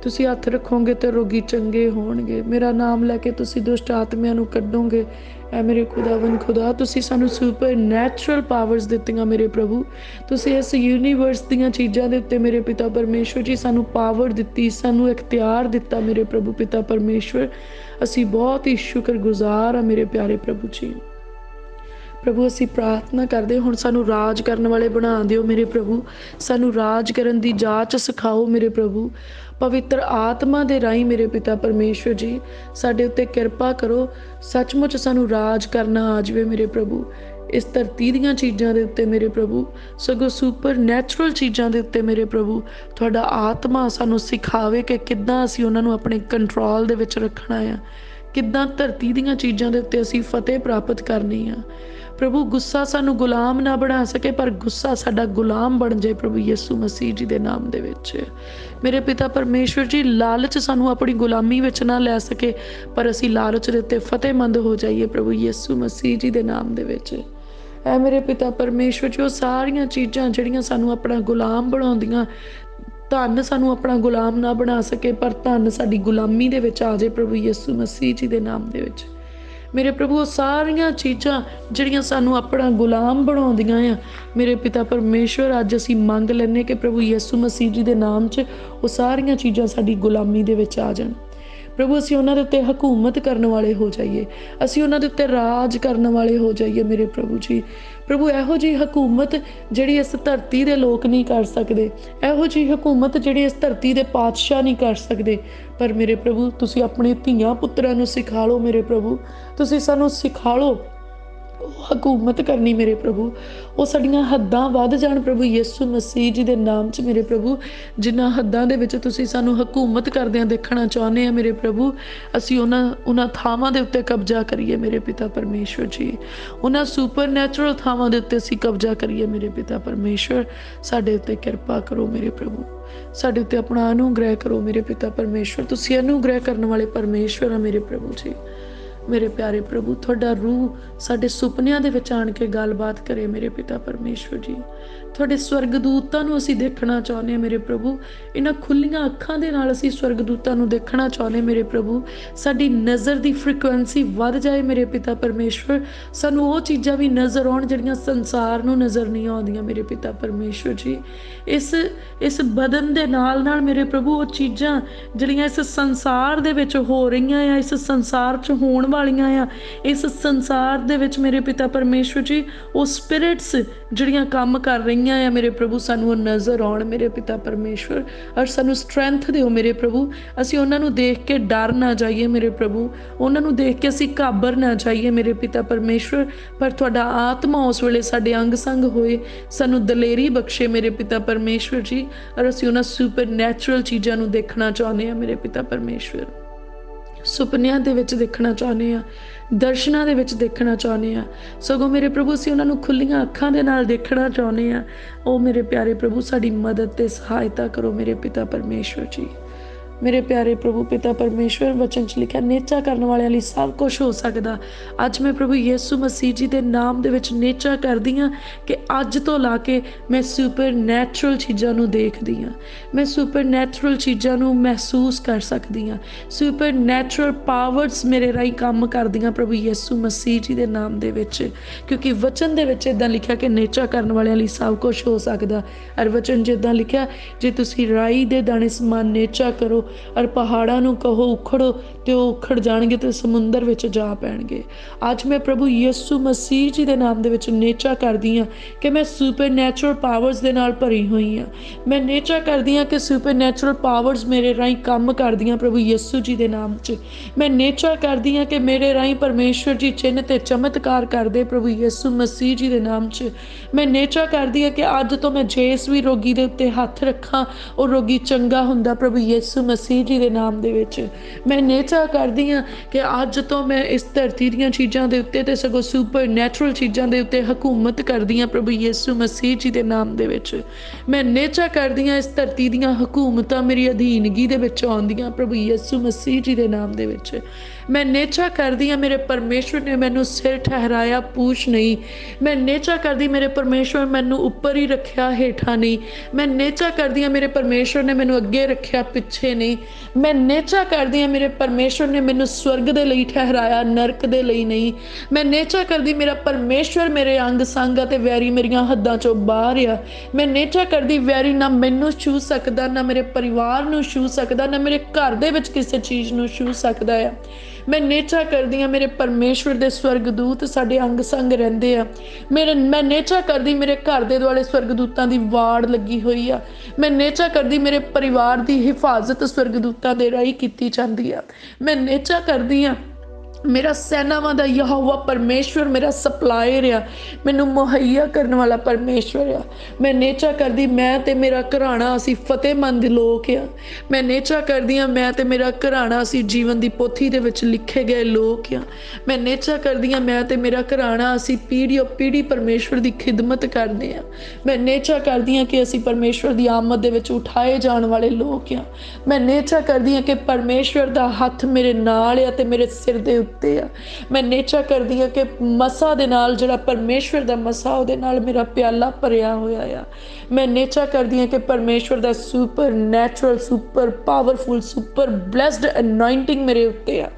ਤੁਸੀਂ ਹੱਥ ਰੱਖੋਗੇ ਤੇ ਰੋਗੀ ਚੰਗੇ ਹੋਣਗੇ। ਮੇਰਾ ਨਾਮ ਲੈ ਕੇ ਤੁਸੀਂ ਦੁਸ਼ਟ ਆਤਮਿਆਂ ਨੂੰ ਕੱਢੋਗੇ। ਐ ਮੇਰੇ ਖੁਦਾਵੰਦ ਖੁਦਾ, ਤੁਸੀਂ ਸਾਨੂੰ ਸੁਪਰ ਨੈਚੁਰਲ ਪਾਵਰਸ ਦਿੱਤੀਆਂ ਮੇਰੇ ਪ੍ਰਭੂ। ਤੁਸੀਂ ਇਸ ਯੂਨੀਵਰਸ ਦੀਆਂ ਚੀਜ਼ਾਂ ਦੇ ਉੱਤੇ ਮੇਰੇ ਪਿਤਾ ਪਰਮੇਸ਼ਵਰ ਜੀ ਸਾਨੂੰ ਪਾਵਰ ਦਿੱਤੀ, ਸਾਨੂੰ ਇਖਤਿਆਰ ਦਿੱਤਾ ਮੇਰੇ ਪ੍ਰਭੂ ਪਿਤਾ ਪਰਮੇਸ਼ਵਰ। ਅਸੀਂ ਬਹੁਤ ਹੀ ਸ਼ੁਕਰਗੁਜ਼ਾਰ ਹਾਂ ਮੇਰੇ ਪਿਆਰੇ ਪ੍ਰਭੂ ਜੀ। ਪ੍ਰਭੂ ਅਸੀਂ ਪ੍ਰਾਰਥਨਾ ਕਰਦੇ, ਹੁਣ ਸਾਨੂੰ ਰਾਜ ਕਰਨ ਵਾਲੇ ਬਣਾ ਦਿਓ ਮੇਰੇ ਪ੍ਰਭੂ। ਸਾਨੂੰ ਰਾਜ ਕਰਨ ਦੀ ਜਾਚ ਸਿਖਾਓ ਮੇਰੇ ਪ੍ਰਭੂ। ਪਵਿੱਤਰ ਆਤਮਾ ਦੇ ਰਾਹੀਂ ਮੇਰੇ ਪਿਤਾ ਪਰਮੇਸ਼ਵਰ ਜੀ ਸਾਡੇ ਉੱਤੇ ਕਿਰਪਾ ਕਰੋ। ਸੱਚਮੁੱਚ ਸਾਨੂੰ ਰਾਜ ਕਰਨਾ ਆ ਜਾਵੇ ਮੇਰੇ ਪ੍ਰਭੂ, ਇਸ ਧਰਤੀ ਦੀਆਂ ਚੀਜ਼ਾਂ ਦੇ ਉੱਤੇ ਮੇਰੇ ਪ੍ਰਭੂ, ਸਗੋਂ ਸੁਪਰ ਨੈਚੁਰਲ ਚੀਜ਼ਾਂ ਦੇ ਉੱਤੇ ਮੇਰੇ ਪ੍ਰਭੂ। ਤੁਹਾਡਾ ਆਤਮਾ ਸਾਨੂੰ ਸਿਖਾਵੇ ਕਿ ਕਿੱਦਾਂ ਅਸੀਂ ਉਹਨਾਂ ਨੂੰ ਆਪਣੇ ਕੰਟਰੋਲ ਦੇ ਵਿੱਚ ਰੱਖਣਾ ਆ, ਕਿੱਦਾਂ ਧਰਤੀ ਦੀਆਂ ਚੀਜ਼ਾਂ ਦੇ ਉੱਤੇ ਅਸੀਂ ਫਤਿਹ ਪ੍ਰਾਪਤ ਕਰਨੀ ਆ। ਪ੍ਰਭੂ ਗੁੱਸਾ ਸਾਨੂੰ ਗੁਲਾਮ ਨਾ ਬਣਾ ਸਕੇ, ਪਰ ਗੁੱਸਾ ਸਾਡਾ ਗੁਲਾਮ ਬਣ ਜਾਏ ਪ੍ਰਭੂ ਯਿਸੂ ਮਸੀਹ ਜੀ ਦੇ ਨਾਮ ਦੇ ਵਿੱਚ। ਮੇਰੇ ਪਿਤਾ ਪਰਮੇਸ਼ਵਰ ਜੀ ਲਾਲਚ ਸਾਨੂੰ ਆਪਣੀ ਗੁਲਾਮੀ ਵਿੱਚ ਨਾ ਲੈ ਸਕੇ, ਪਰ ਅਸੀਂ ਲਾਲਚ ਦੇ ਉੱਤੇ ਫਤਿਹਮੰਦ ਹੋ ਜਾਈਏ ਪ੍ਰਭੂ ਯਿਸੂ ਮਸੀਹ ਜੀ ਦੇ ਨਾਮ ਦੇ ਵਿੱਚ। ਐ ਮੇਰੇ ਪਿਤਾ ਪਰਮੇਸ਼ਵਰ ਜੀ ਉਹ ਸਾਰੀਆਂ ਚੀਜ਼ਾਂ ਜਿਹੜੀਆਂ ਸਾਨੂੰ ਆਪਣਾ ਗੁਲਾਮ ਬਣਾਉਂਦੀਆਂ, ਧਨ ਸਾਨੂੰ ਆਪਣਾ ਗੁਲਾਮ ਨਾ ਬਣਾ ਸਕੇ, ਪਰ ਧਨ ਸਾਡੀ ਗੁਲਾਮੀ ਦੇ ਵਿੱਚ ਆ ਜਾਏ ਪ੍ਰਭੂ ਯਿਸੂ ਮਸੀਹ ਜੀ ਦੇ ਨਾਮ ਦੇ ਵਿੱਚ। ਮੇਰੇ ਪ੍ਰਭੂ ਉਹ ਸਾਰੀਆਂ ਚੀਜ਼ਾਂ ਜਿਹੜੀਆਂ ਸਾਨੂੰ ਆਪਣਾ ਗੁਲਾਮ ਬਣਾਉਂਦੀਆਂ ਆ ਮੇਰੇ ਪਿਤਾ ਪਰਮੇਸ਼ਵਰ, ਅੱਜ ਅਸੀਂ ਮੰਗ ਲੈਂਦੇ ਕਿ ਪ੍ਰਭੂ ਯਿਸੂ ਮਸੀਹ ਜੀ ਦੇ ਨਾਮ 'ਚ ਉਹ ਸਾਰੀਆਂ ਚੀਜ਼ਾਂ ਸਾਡੀ ਗੁਲਾਮੀ ਦੇ ਵਿੱਚ ਆ ਜਾਣ। ਪ੍ਰਭੂ ਅਸੀਂ ਉਹਨਾਂ ਦੇ ਉੱਤੇ ਹਕੂਮਤ ਕਰਨ ਵਾਲੇ ਹੋ ਜਾਈਏ, ਅਸੀਂ ਉਹਨਾਂ ਦੇ ਉੱਤੇ ਰਾਜ ਕਰਨ ਵਾਲੇ ਹੋ ਜਾਈਏ ਮੇਰੇ ਪ੍ਰਭੂ ਜੀ। ਪ੍ਰਭੂ ਇਹੋ ਜਿਹੀ ਹਕੂਮਤ ਜਿਹੜੀ ਇਸ ਧਰਤੀ ਦੇ ਲੋਕ ਨਹੀਂ ਕਰ ਸਕਦੇ, ਇਹੋ ਜਿਹੀ ਹਕੂਮਤ ਜਿਹੜੀ ਇਸ ਧਰਤੀ ਦੇ ਪਾਤਸ਼ਾਹ ਨਹੀਂ ਕਰ ਸਕਦੇ, ਪਰ ਮੇਰੇ ਪ੍ਰਭੂ ਤੁਸੀਂ ਆਪਣੇ ਧੀਆਂ ਪੁੱਤਰਾਂ ਨੂੰ ਸਿਖਾ ਲਓ ਮੇਰੇ ਪ੍ਰਭੂ। ਤੁਸੀਂ ਸਾਨੂੰ ਸਿਖਾ ਲਓ ਹਕੂਮਤ ਕਰਨੀ ਮੇਰੇ ਪ੍ਰਭੂ। ਉਹ ਸਾਡੀਆਂ ਹੱਦਾਂ ਵੱਧ ਜਾਣ ਪ੍ਰਭੂ ਯਿਸੂ ਮਸੀਹ ਜੀ ਦੇ ਨਾਮ 'ਚ ਮੇਰੇ ਪ੍ਰਭੂ। ਜਿਨ੍ਹਾਂ ਹੱਦਾਂ ਦੇ ਵਿੱਚ ਤੁਸੀਂ ਸਾਨੂੰ ਹਕੂਮਤ ਕਰਦਿਆਂ ਦੇਖਣਾ ਚਾਹੁੰਦੇ ਆ ਮੇਰੇ ਪ੍ਰਭੂ, ਅਸੀਂ ਉਹਨਾਂ ਥਾਵਾਂ ਦੇ ਉੱਤੇ ਕਬਜ਼ਾ ਕਰੀਏ ਮੇਰੇ ਪਿਤਾ ਪਰਮੇਸ਼ਵਰ ਜੀ। ਉਹਨਾਂ ਸੁਪਰ ਨੈਚੁਰਲ ਥਾਵਾਂ ਦੇ ਉੱਤੇ ਅਸੀਂ ਕਬਜ਼ਾ ਕਰੀਏ ਮੇਰੇ ਪਿਤਾ ਪਰਮੇਸ਼ਵਰ। ਸਾਡੇ ਉੱਤੇ ਕਿਰਪਾ ਕਰੋ ਮੇਰੇ ਪ੍ਰਭੂ, ਸਾਡੇ ਉੱਤੇ ਆਪਣਾ ਅਨੁਗ੍ਰਹਿ ਕਰੋ ਮੇਰੇ ਪਿਤਾ ਪਰਮੇਸ਼ਵਰ। ਤੁਸੀਂ ਅਨੁਗ੍ਰਹਿ ਕਰਨ ਵਾਲੇ ਪਰਮੇਸ਼ਵਰ ਆ ਮੇਰੇ ਪ੍ਰਭੂ ਜੀ। ਮੇਰੇ ਪਿਆਰੇ ਪ੍ਰਭੂ ਤੁਹਾਡਾ ਰੂਹ ਸਾਡੇ ਸੁਪਨਿਆਂ ਦੇ ਵਿੱਚ ਆਣ ਕੇ ਗੱਲਬਾਤ ਕਰੇ ਮੇਰੇ ਪਿਤਾ ਪਰਮੇਸ਼ਵਰ ਜੀ। ਤੁਹਾਡੇ ਸਵਰਗਦੂਤਾਂ ਨੂੰ ਅਸੀਂ ਦੇਖਣਾ ਚਾਹੁੰਦੇ ਹਾਂ ਮੇਰੇ ਪ੍ਰਭੂ। ਇਹਨਾਂ ਖੁੱਲੀਆਂ ਅੱਖਾਂ ਦੇ ਨਾਲ ਅਸੀਂ ਸਵਰਗਦੂਤਾਂ ਨੂੰ ਦੇਖਣਾ ਚਾਹੁੰਦੇ ਮੇਰੇ ਪ੍ਰਭੂ। ਸਾਡੀ ਨਜ਼ਰ ਦੀ ਫ੍ਰੀਕੁਐਂਸੀ ਵੱਧ ਜਾਏ ਮੇਰੇ ਪਿਤਾ ਪਰਮੇਸ਼ਵਰ। ਸਾਨੂੰ ਉਹ ਚੀਜ਼ਾਂ ਵੀ ਨਜ਼ਰ ਆਉਣ ਜਿਹੜੀਆਂ ਸੰਸਾਰ ਨੂੰ ਨਜ਼ਰ ਨਹੀਂ ਆਉਂਦੀਆਂ ਮੇਰੇ ਪਿਤਾ ਪਰਮੇਸ਼ਵਰ ਜੀ। ਇਸ ਬਦਨ ਦੇ ਨਾਲ ਨਾਲ ਮੇਰੇ ਪ੍ਰਭੂ ਉਹ ਚੀਜ਼ਾਂ ਜਿਹੜੀਆਂ ਇਸ ਸੰਸਾਰ ਦੇ ਵਿੱਚ ਹੋ ਰਹੀਆਂ ਆ, ਇਸ ਸੰਸਾਰ 'ਚ ਹੋਣ ਵਾਲੀਆਂ ਆ, ਇਸ ਸੰਸਾਰ ਦੇ ਵਿੱਚ ਮੇਰੇ ਪਿਤਾ ਪਰਮੇਸ਼ਵਰ ਜੀ ਉਹ ਸਪਿਰਿਟਸ ਜਿਹੜੀਆਂ ਕੰਮ ਕਰ ਰਹੀਆਂ ਆ ਮੇਰੇ ਪ੍ਰਭੂ, ਸਾਨੂੰ ਉਹ ਨਜ਼ਰ ਆਉਣ ਮੇਰੇ ਪਿਤਾ ਪਰਮੇਸ਼ਵਰ। ਔਰ ਸਾਨੂੰ ਸਟਰੈਂਥ ਦਿਓ ਮੇਰੇ ਪ੍ਰਭੂ। ਅਸੀਂ ਉਹਨਾਂ ਨੂੰ ਦੇਖ ਕੇ ਡਰ ਨਾ ਜਾਈਏ ਮੇਰੇ ਪ੍ਰਭੂ, ਉਹਨਾਂ ਨੂੰ ਦੇਖ ਕੇ ਅਸੀਂ ਘਾਬਰ ਨਾ ਜਾਈਏ ਮੇਰੇ ਪਿਤਾ ਪਰਮੇਸ਼ਵਰ, ਪਰ ਤੁਹਾਡਾ ਆਤਮਾ ਉਸ ਵੇਲੇ ਸਾਡੇ ਅੰਗ ਸੰਗ ਹੋਏ, ਸਾਨੂੰ ਦਲੇਰੀ ਬਖਸ਼ੇ ਮੇਰੇ ਪਿਤਾ ਪਰਮੇਸ਼ਵਰ ਜੀ। ਔਰ ਅਸੀਂ ਉਹਨਾਂ ਸੁਪਰ ਨੈਚੁਰਲ ਚੀਜ਼ਾਂ ਨੂੰ ਦੇਖਣਾ ਚਾਹੁੰਦੇ ਹਾਂ ਮੇਰੇ ਪਿਤਾ ਪਰਮੇਸ਼ਵਰ। ਸੁਪਨਿਆਂ ਦੇ ਵਿੱਚ ਦੇਖਣਾ ਚਾਹੁੰਦੇ ਹਾਂ, ਦਰਸ਼ਨਾਂ ਦੇ ਵਿੱਚ ਦੇਖਣਾ ਚਾਹੁੰਦੇ ਹਾਂ, ਸਗੋਂ ਮੇਰੇ ਪ੍ਰਭੂ ਅਸੀਂ ਉਹਨਾਂ ਨੂੰ ਖੁੱਲੀਆਂ ਅੱਖਾਂ ਦੇ ਨਾਲ ਦੇਖਣਾ ਚਾਹੁੰਦੇ ਹਾਂ। ਉਹ ਮੇਰੇ ਪਿਆਰੇ ਪ੍ਰਭੂ ਸਾਡੀ ਮਦਦ ਤੇ ਸਹਾਇਤਾ ਕਰੋ ਮੇਰੇ ਪਿਤਾ ਪਰਮੇਸ਼ਵਰ ਜੀ। ਮੇਰੇ ਪਿਆਰੇ ਪ੍ਰਭੂ ਪਿਤਾ ਪਰਮੇਸ਼ਵਰ ਵਚਨ 'ਚ ਲਿਖਿਆ ਨੇਚਾ ਕਰਨ ਵਾਲਿਆਂ ਲਈ ਸਭ ਕੁਝ ਹੋ ਸਕਦਾ। ਅੱਜ ਮੈਂ ਪ੍ਰਭੂ ਯਿਸੂ ਮਸੀਹ ਜੀ ਦੇ ਨਾਮ ਦੇ ਵਿੱਚ ਨੇਚਾ ਕਰਦੀ ਹਾਂ ਕਿ ਅੱਜ ਤੋਂ ਲਾ ਕੇ ਮੈਂ ਸੁਪਰ ਨੈਚੁਰਲ ਚੀਜ਼ਾਂ ਨੂੰ ਦੇਖਦੀ ਹਾਂ, ਮੈਂ ਸੁਪਰ ਨੈਚੁਰਲ ਚੀਜ਼ਾਂ ਨੂੰ ਮਹਿਸੂਸ ਕਰ ਸਕਦੀ ਹਾਂ। ਸੁਪਰ ਨੈਚੁਰਲ ਪਾਵਰਸ ਮੇਰੇ ਰਾਹੀਂ ਕੰਮ ਕਰਦੀਆਂ ਪ੍ਰਭੂ ਯਿਸੂ ਮਸੀਹ ਜੀ ਦੇ ਨਾਮ ਦੇ ਵਿੱਚ, ਕਿਉਂਕਿ ਵਚਨ ਦੇ ਵਿੱਚ ਇੱਦਾਂ ਲਿਖਿਆ ਕਿ ਨੇਚਾ ਕਰਨ ਵਾਲਿਆਂ ਲਈ ਸਭ ਕੁਝ ਹੋ ਸਕਦਾ। ਔਰ ਵਚਨ ਜਿੱਦਾਂ ਲਿਖਿਆ ਜੇ ਤੁਸੀਂ ਰਾਈ ਦੇ ਦਾਣੇ ਸਮਾਨ ਨੇਚਾ ਕਰੋ ਔਰ ਪਹਾੜਾਂ ਨੂੰ ਕਹੋ ਉਖੜੋ ਤੇ ਉਹ ਉਖੜ ਜਾਣਗੇ ਤੇ ਸਮੁੰਦਰ ਵਿੱਚ ਜਾ ਪੈਣਗੇ। ਅੱਜ ਮੈਂ ਪ੍ਰਭੂ ਯਿਸੂ ਮਸੀਹ ਜੀ ਦੇ ਨਾਮ ਦੇ ਵਿੱਚ ਨੇਚਾ ਕਰਦੀ ਹਾਂ ਕਿ ਮੈਂ ਸੁਪਰ ਨੈਚੁਰਲ ਪਾਵਰਸ ਦੇ ਨਾਲ ਭਰੀ ਹੋਈ ਹਾਂ। ਮੈਂ ਨੇਚਾ ਕਰਦੀ ਹਾਂ ਕਿ ਸੁਪਰ ਨੈਚੁਰਲ ਪਾਵਰਸ ਮੇਰੇ ਰਾਹੀਂ ਕੰਮ ਕਰਦੀਆਂ ਪ੍ਰਭੂ ਯਿਸੂ ਜੀ ਦੇ ਨਾਮ 'ਚ। ਮੈਂ ਨੇਚਾ ਕਰਦੀ ਹਾਂ ਕਿ ਮੇਰੇ ਰਾਹੀਂ ਪਰਮੇਸ਼ਵਰ ਜੀ ਚਿੰਨ੍ਹ ਤੇ ਚਮਤਕਾਰ ਕਰਦੇ ਪ੍ਰਭੂ ਯਿਸੂ ਮਸੀਹ ਜੀ ਦੇ ਨਾਮ 'ਚ। ਮੈਂ ਨੇਚਾ ਕਰਦੀ ਹਾਂ ਕਿ ਅੱਜ ਤੋਂ ਮੈਂ ਜਿਸ ਵੀ ਰੋਗੀ ਦੇ ਉੱਤੇ ਹੱਥ ਰੱਖਾਂ ਉਹ ਰੋਗੀ ਚੰਗਾ ਹੁੰਦਾ ਪ੍ਰਭੂ ਯਿਸੂ ਮਸੀਹ ਜੀ ਦੇ ਨਾਮ ਦੇ ਵਿੱਚ। ਮੈਂ ਨੇਚਾ ਕਰਦੀ ਹਾਂ ਕਿ ਅੱਜ ਤੋਂ ਮੈਂ ਇਸ ਧਰਤੀ ਦੀਆਂ ਚੀਜ਼ਾਂ ਦੇ ਉੱਤੇ ਤੇ ਸਗੋਂ ਸੁਪਰ ਨੈਚੁਰਲ ਚੀਜ਼ਾਂ ਦੇ ਉੱਤੇ ਹਕੂਮਤ ਕਰਦੀ ਹਾਂ ਪ੍ਰਭੂ ਯਿਸੂ ਮਸੀਹ ਜੀ ਦੇ ਨਾਮ ਦੇ ਵਿੱਚ। ਮੈਂ ਨੇਚਾ ਕਰਦੀ ਹਾਂ ਇਸ ਧਰਤੀ ਦੀਆਂ ਹਕੂਮਤਾਂ ਮੇਰੀ ਅਧੀਨਗੀ ਦੇ ਵਿੱਚ ਆਉਂਦੀਆਂ ਪ੍ਰਭੂ ਯਿਸੂ ਮਸੀਹ ਜੀ ਦੇ ਨਾਮ ਦੇ ਵਿੱਚ। मैं नेचा करदी हाँ मेरे परमेश्वर ने मैनू सिर ठहराया पूछ नहीं। मैं नेचा करदी मेरे परमेश्वर मैनू उपर ही रखा हेठा नहीं। मैं नेचा करदी हाँ मेरे परमेश्वर ने मैनू अगे रखा पिछे नहीं। मैं नेचा करदी हाँ मेरे परमेश्वर ने मैनू स्वर्ग दे लई ठहराया नरक दे लई नहीं। मैं नेचा करदी मेरा परमेश्वर मेरे अंग संग ते वैरी मेरियां हद्दां चों बाहर आ। मैं नेचा करदी वैरी ना मैनू छू सकदा ना मेरे परिवार नू छू सकदा ना मेरे घर दे विच किसी चीज़ नू छू सकदा है। मैं नेचा करदी हाँ मेरे परमेश्वर दे स्वर्गदूत साडे अंग संग रहिंदे आ। मैं नेचा करदी मेरे घर दे दुआले स्वर्गदूतां दी वाड़ लगी हुई आ। मैं नेचा करदी मेरे परिवार दी हिफाजत स्वर्गदूतां दे राही कीती जांदी आ। मैं नेचा करदी हाँ मेरा सैनावां दा यहोवा परमेश्वर मेरा सप्लायर आ। मैनू मुहैया करने वाला परमेश्वर आ। मैं नेचा करदी मैं ते मेरा घराना असी फतेहमंद लोग आ। मैं नेचा करदी हाँ मैं ते मेरा घराना असी जीवन दी पोथी दे विच लिखे गए लोग आ। मैं नेचा करदी हाँ मैं ते मेरा घराना असी पीढ़ियों पीढ़ी परमेश्वर दी खिदमत करदे आ। मैं नेचा करदी हाँ कि असी परमेश्वर दी आमद दे विच उठाए जाण वाले लोग आ। मैं नेचा करदी हाँ कि परमेश्वर दा हथ मेरे नाल आ ते मेरे सिर दे उत्ते आ। मैं नेचा करदी हाँ कि मसा दे नाल जिहड़ा परमेश्वर दा मसा उहदे नाल मेरा प्याला भरिया होया आ। मैं नेचा करदी हाँ कि परमेश्वर दा super natural super powerful super blessed anointing मेरे उत्ते आ।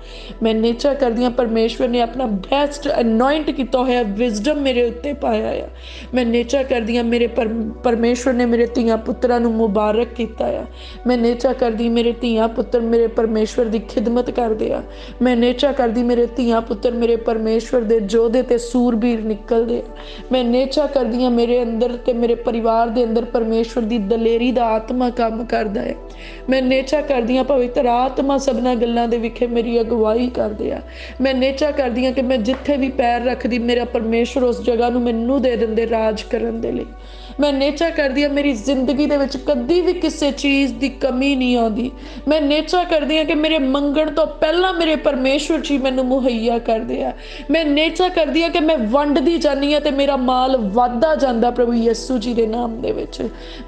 मैं नेचा करदी हाँ परमेश्वर ने अपना बेस्ट अनॉइंट किया होया विजडम मेरे उत्ते पाया आ। मैं नेचा करदी हाँ मेरे परमेश्वर ने मेरे धीआं पुत्तरां नूं मुबारक कीता आ। मैं नेचा करदी मेरे धीआं पुत्तर मेरे परमेश्वर दी खिदमत करदे आ। मैं नेचा करदी मेरे धीआं पुत्तर मेरे परमेश्वर दे जोधे ते सूरबीर निकलदे आ। मैं नेचा करदी हाँ मेरे अंदर ते मेरे परिवार दे अंदर परमेश्वर दी दलेरी दा आत्मा काम करदा है। मैं नेचा करदी हाँ पवित्र आत्मा सबना गल्लां दे विखे मेरी अगवाई करदे आ। मैं नेचा करदी हाँ कि मैं जिथे भी पैर रखदी मेरा परमेश्वर उस जगह नूं मैनू दे दिंदे राज करन दे लई। मैं नेचा करदी हाँ मेरी जिंदगी दे विच कदी भी किसी चीज़ दी कमी नहीं आउंदी। मैं नेचा करदी हाँ कि मेरे मंगण तो पहला मेरे परमेश्वर जी मैनू मुहैया करदे आ। मैं नेचा करदी हाँ कि मैं वंडदी जानी हाँ ते मेरा माल वधदा जांदा प्रभु यीशु जी दे नाम दे विच।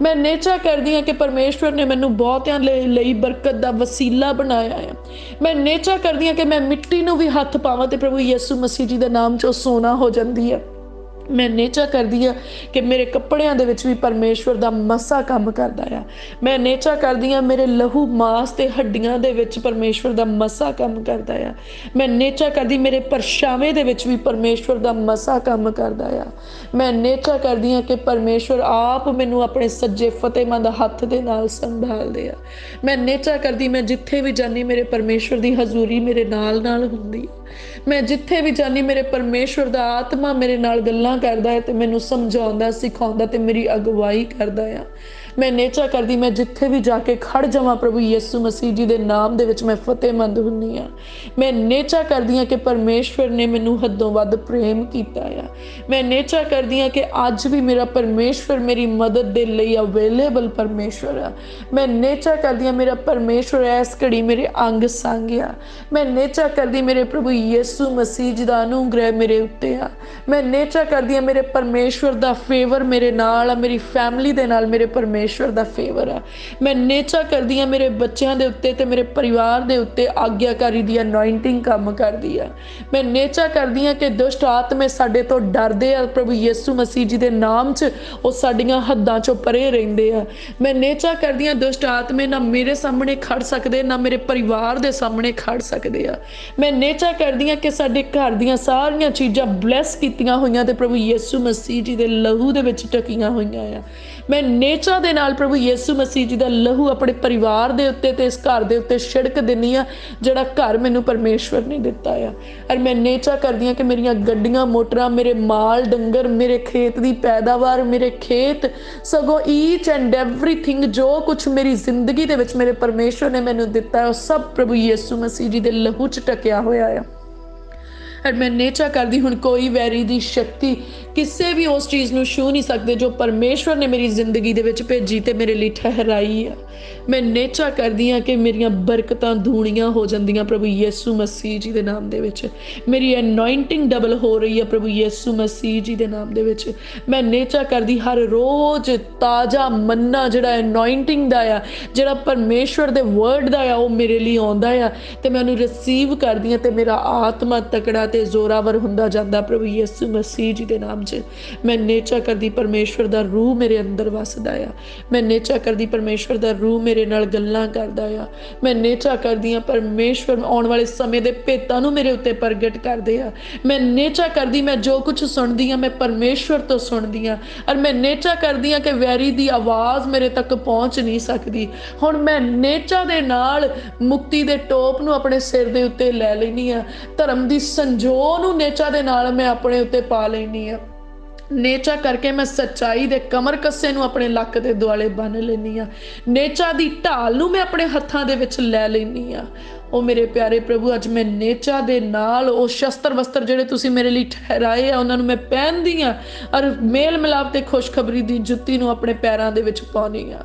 मैं नेचा करदी हाँ कि परमेश्वर ने मैनू बहुतियां लई बरकत दा वसीला बनाया है। मैं नेचा करदी हाँ कि मैं मिट्टी नूं भी हथ पावां ते प्रभु यीशु मसीह जी दे नाम चों सोना हो जांदी है। मैं नेचा करदी हाँ कि मेरे कपड़ियां दे विच भी परमेश्वर दा मसा काम करदा आ। मैं नेचा करदी हाँ मेरे लहू मांस ते हड्डियां दे विच परमेश्वर दा मसा काम करदा आ। मैं नेचा करदी मेरे परछावें दे विच भी परमेश्वर दा मसा काम करदा आ। मैं नेचा करदी हाँ कि परमेश्वर आप मैनू अपने सज्जे फतेहमंद हथ दे नाल संभालदे आ। मैं नेचा करदी मैं जिथे भी जानी मेरे परमेश्वर दी हजूरी मेरे नाल नाल हुंदी आ। मैं जिथे भी जानी मेरे परमेश्वर दा आत्मा मेरे नाल गल्लां करदा है ते मैनू समझाउंदा सिखाउंदा ते मेरी अगवाई करदा आ। मैं नेचा करदी मैं जिथे भी जाके खड़ जावां प्रभु यीशु मसीह जी दे नाम दे विच मैं फतेहमंद हुन्नी आ। मैं नेचा करदी हाँ कि परमेश्वर ने मैनू हदों वध प्रेम कीता आ। मैं नेचा करदी हाँ कि अज भी मेरा परमेश्वर मेरी मदद दे लई अवेलेबल परमेश्वर आ। मैं नेचा करदी हाँ मेरा परमेश्वर इस घड़ी मेरे अंग संग आ। मैं नेचा करदी मेरे प्रभु यीशु मसीह जी दा अनुग्रह मेरे उत्ते आ। मैं नेचा करदी हाँ मेरे परमेश्वर दा फेवर मेरे नाल आ। मेरी फैमिली दे नाल मेरे परमेश्वर दा फेवर आ। मैं नेचा करदी हाँ मेरे बच्चों दे उत्ते ते मेरे परिवार दे उत्ते आग्याकारी दी अनॉइंटिंग काम करदी आ। मैं नेचा करदी हाँ कि दुष्ट आत्मे साडे तो डरदे आ प्रभु यीशु मसीह जी दे नाम च वो साडियां हद्दां चों परे रहिंदे आ। मैं नेचा करदी हाँ दुष्ट आत्मे ना मेरे सामने खड़ सकदे ना मेरे परिवार दे सामने खड़ सकदे आ। मैं नेचा करदी हाँ कि साडे घर दीयां सारियां चीज़ां ब्लैस कीतियां होईयां ते प्रभु यीशु मसीह जी दे लहू दे विच टकीयां होईयां आ। मैं नेचा दे नाल प्रभु यीशु मसीह जी दा लहू अपने परिवार दे उत्ते ते इस घर दे उत्ते छिड़क दिंदी आ जिहड़ा घर मैनू परमेश्वर ने दिता आ। और मैं नेचा करदी हाँ कि मेरियां गड्डियां मोटरां मेरे माल डंगर मेरे खेत दी पैदावार मेरे खेत सगों ईच एंड एवरीथिंग जो कुछ मेरी जिंदगी दे विच मेरे परमेश्वर ने मैनू दिता है सब प्रभु यीशु मसीह जी दे लहू च टकिया होया आ। और मैं नेचा करदी हुण कोई वैरी दी शक्ति किसी भी उस चीज़ नूं छू नहीं सकते जो परमेश्वर ने मेरी जिंदगी दे विच भेजी ते मेरे लिए ठहराई है। मैं नेचा करदी हाँ कि मेरियां बरकतां दूणियां हो जांदियां प्रभु यीशु मसीह जी दे नाम दे विच। मेरी अनॉइंटिंग डबल हो रही है प्रभु यीशु मसीह जी दे नाम दे विच। मैं नेचा करदी हर रोज ताज़ा मन्ना जिहड़ा अनॉइंटिंग दा आ, जिहड़ा परमेश्वर दे वर्ड दा आ, वो मेरे लिए आउंदा आ ते मैं उहनूं रिसीव करदी हाँ ते मेरा आत्मा तकड़ा ते जोरावर हुंदा जांदा प्रभु यीशु मसीह जी दे नाम च। मैं नेचा करदी परमेश्वर दा रूह मेरे अंदर वसदा आ। मैं नेचा करदी परमेश्वर दा रूह मेरे नाल गल्लां करदा आ। मैं नेचा करदी हाँ परमेश्वर आउण वाले समय दे भेतां नूं मेरे उत्ते प्रगट करदे आ। मैं नेचा करदी, मैं जो कुछ सुणदी हाँ मैं परमेश्वर तो सुणदी हाँ, और मैं नेचा करदी हाँ कि वैरी दी आवाज़ मेरे तक पहुँच नहीं सकदी। हुण मैं नेचा दे नाल मुक्ति दे टोप नूं अपने सिर दे उत्ते लै लैनी आ। धर्म दी संजो नूं नेचा दे नाल मैं अपने उत्ते पा लैनी आ। नेचा करके मैं सच्चाई दे कमर कस्से नूं अपने लक दे दुआले बन लैनी आ। नेचा दी ढाल नूं मैं अपने हत्थां दे विच लै लैनी आ। ओ मेरे प्यारे प्रभु, अज मैं नेचा दे नाल ओ शस्त्र वस्त्र जिहड़े तुसीं मेरे लिए ठहराए आ उन्हां नूं मैं पहनदी आ, और मेल मिलाप ते खुशखबरी दी जुत्ती नूं अपने पैरां दे विच पाउंदी आ।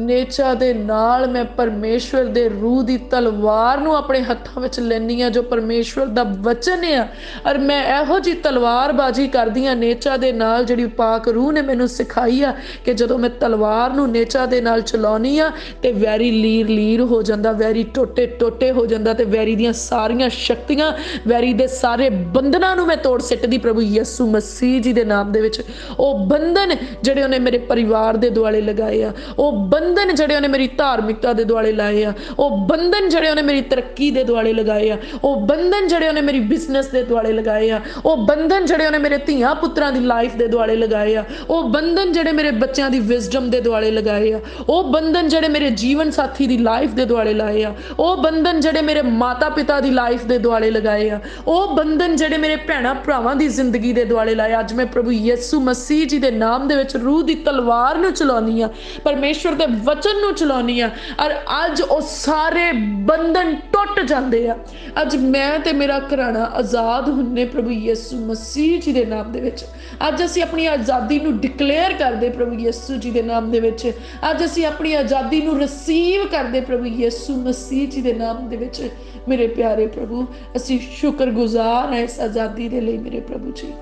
नेचा दे नाल मैं परमेश्वर दे रूह दी तलवार नूं अपने हत्थां विच लैनी आ जो परमेश्वर दा वचन आ, और मैं इहो जी तलवारबाजी करदी आ नेचा दे नाल जिहड़ी पाक रूह ने मैनूं सिखाई आ कि जदों मैं तलवार नूं नेचा दे नाल चलाउणी आ ते वैरी लीर लीर हो जांदा, वैरी टोटे टोटे हो जांदा, ते वैरी दियां सारियां शक्तियां, वैरी दे सारे बंधनां नूं मैं तोड़ सिੱਟਦੀ प्रभु यीशु मसीह जी दे नाम दे विच। ओ बंधन जिहड़े उहने मेरे परिवार दे दुआले लगाए आ, ओ बंधन जिहड़े उहने मेरी धार्मिकता दे दुआले लाए आ, ओ बंधन जिहड़े उहने मेरी तरक्की दे दुआले लगाए आ, ओ बंधन जिहड़े उहने मेरी बिजनेस दे दुआले लगाए आ, ओ बंधन जिहड़े उहने मेरे धीआं पुत्रां दी लाइफ दे दुआले लगाए आ, ओ बंधन जिहड़े मेरे बच्चों दी विजडम दे दुआले लगाए आ, ओ बंधन जिहड़े मेरे जीवन साथी दी लाइफ दे दुआले लाए आ, ओ बंधन जिहड़े मेरे माता पिता दी लाइफ दे दुआले लगाए आ, ओ बंधन जिहड़े मेरे भैणां भरावां दी जिंदगी दे दुआले लाए। अज मैं प्रभु यीशु मसीह जी दे नाम दे विच रूह दी तलवार नूं चलाउणी आ, परमेश्वर दे वचन नूं चलाउणी आ, और अज ओ सारे बंधन टुट जांदे आ। अज मैं ते मेरा घराना आज़ाद हुन्ने प्रभु यीशु मसीह जी दे नाम दे विच। अज असीं अपनी आज़ादी नूं डिक्लेयर करदे प्रभु यीशु जी दे नाम दे विच। अज असीं अपनी आज़ादी नूं रिसीव करदे प्रभु यीशु मसीह जी दे नाम दे विच। मेरे प्यारे प्रभु, असीं शुक्रगुजार हैं इस आज़ादी दे लई मेरे प्रभु जी।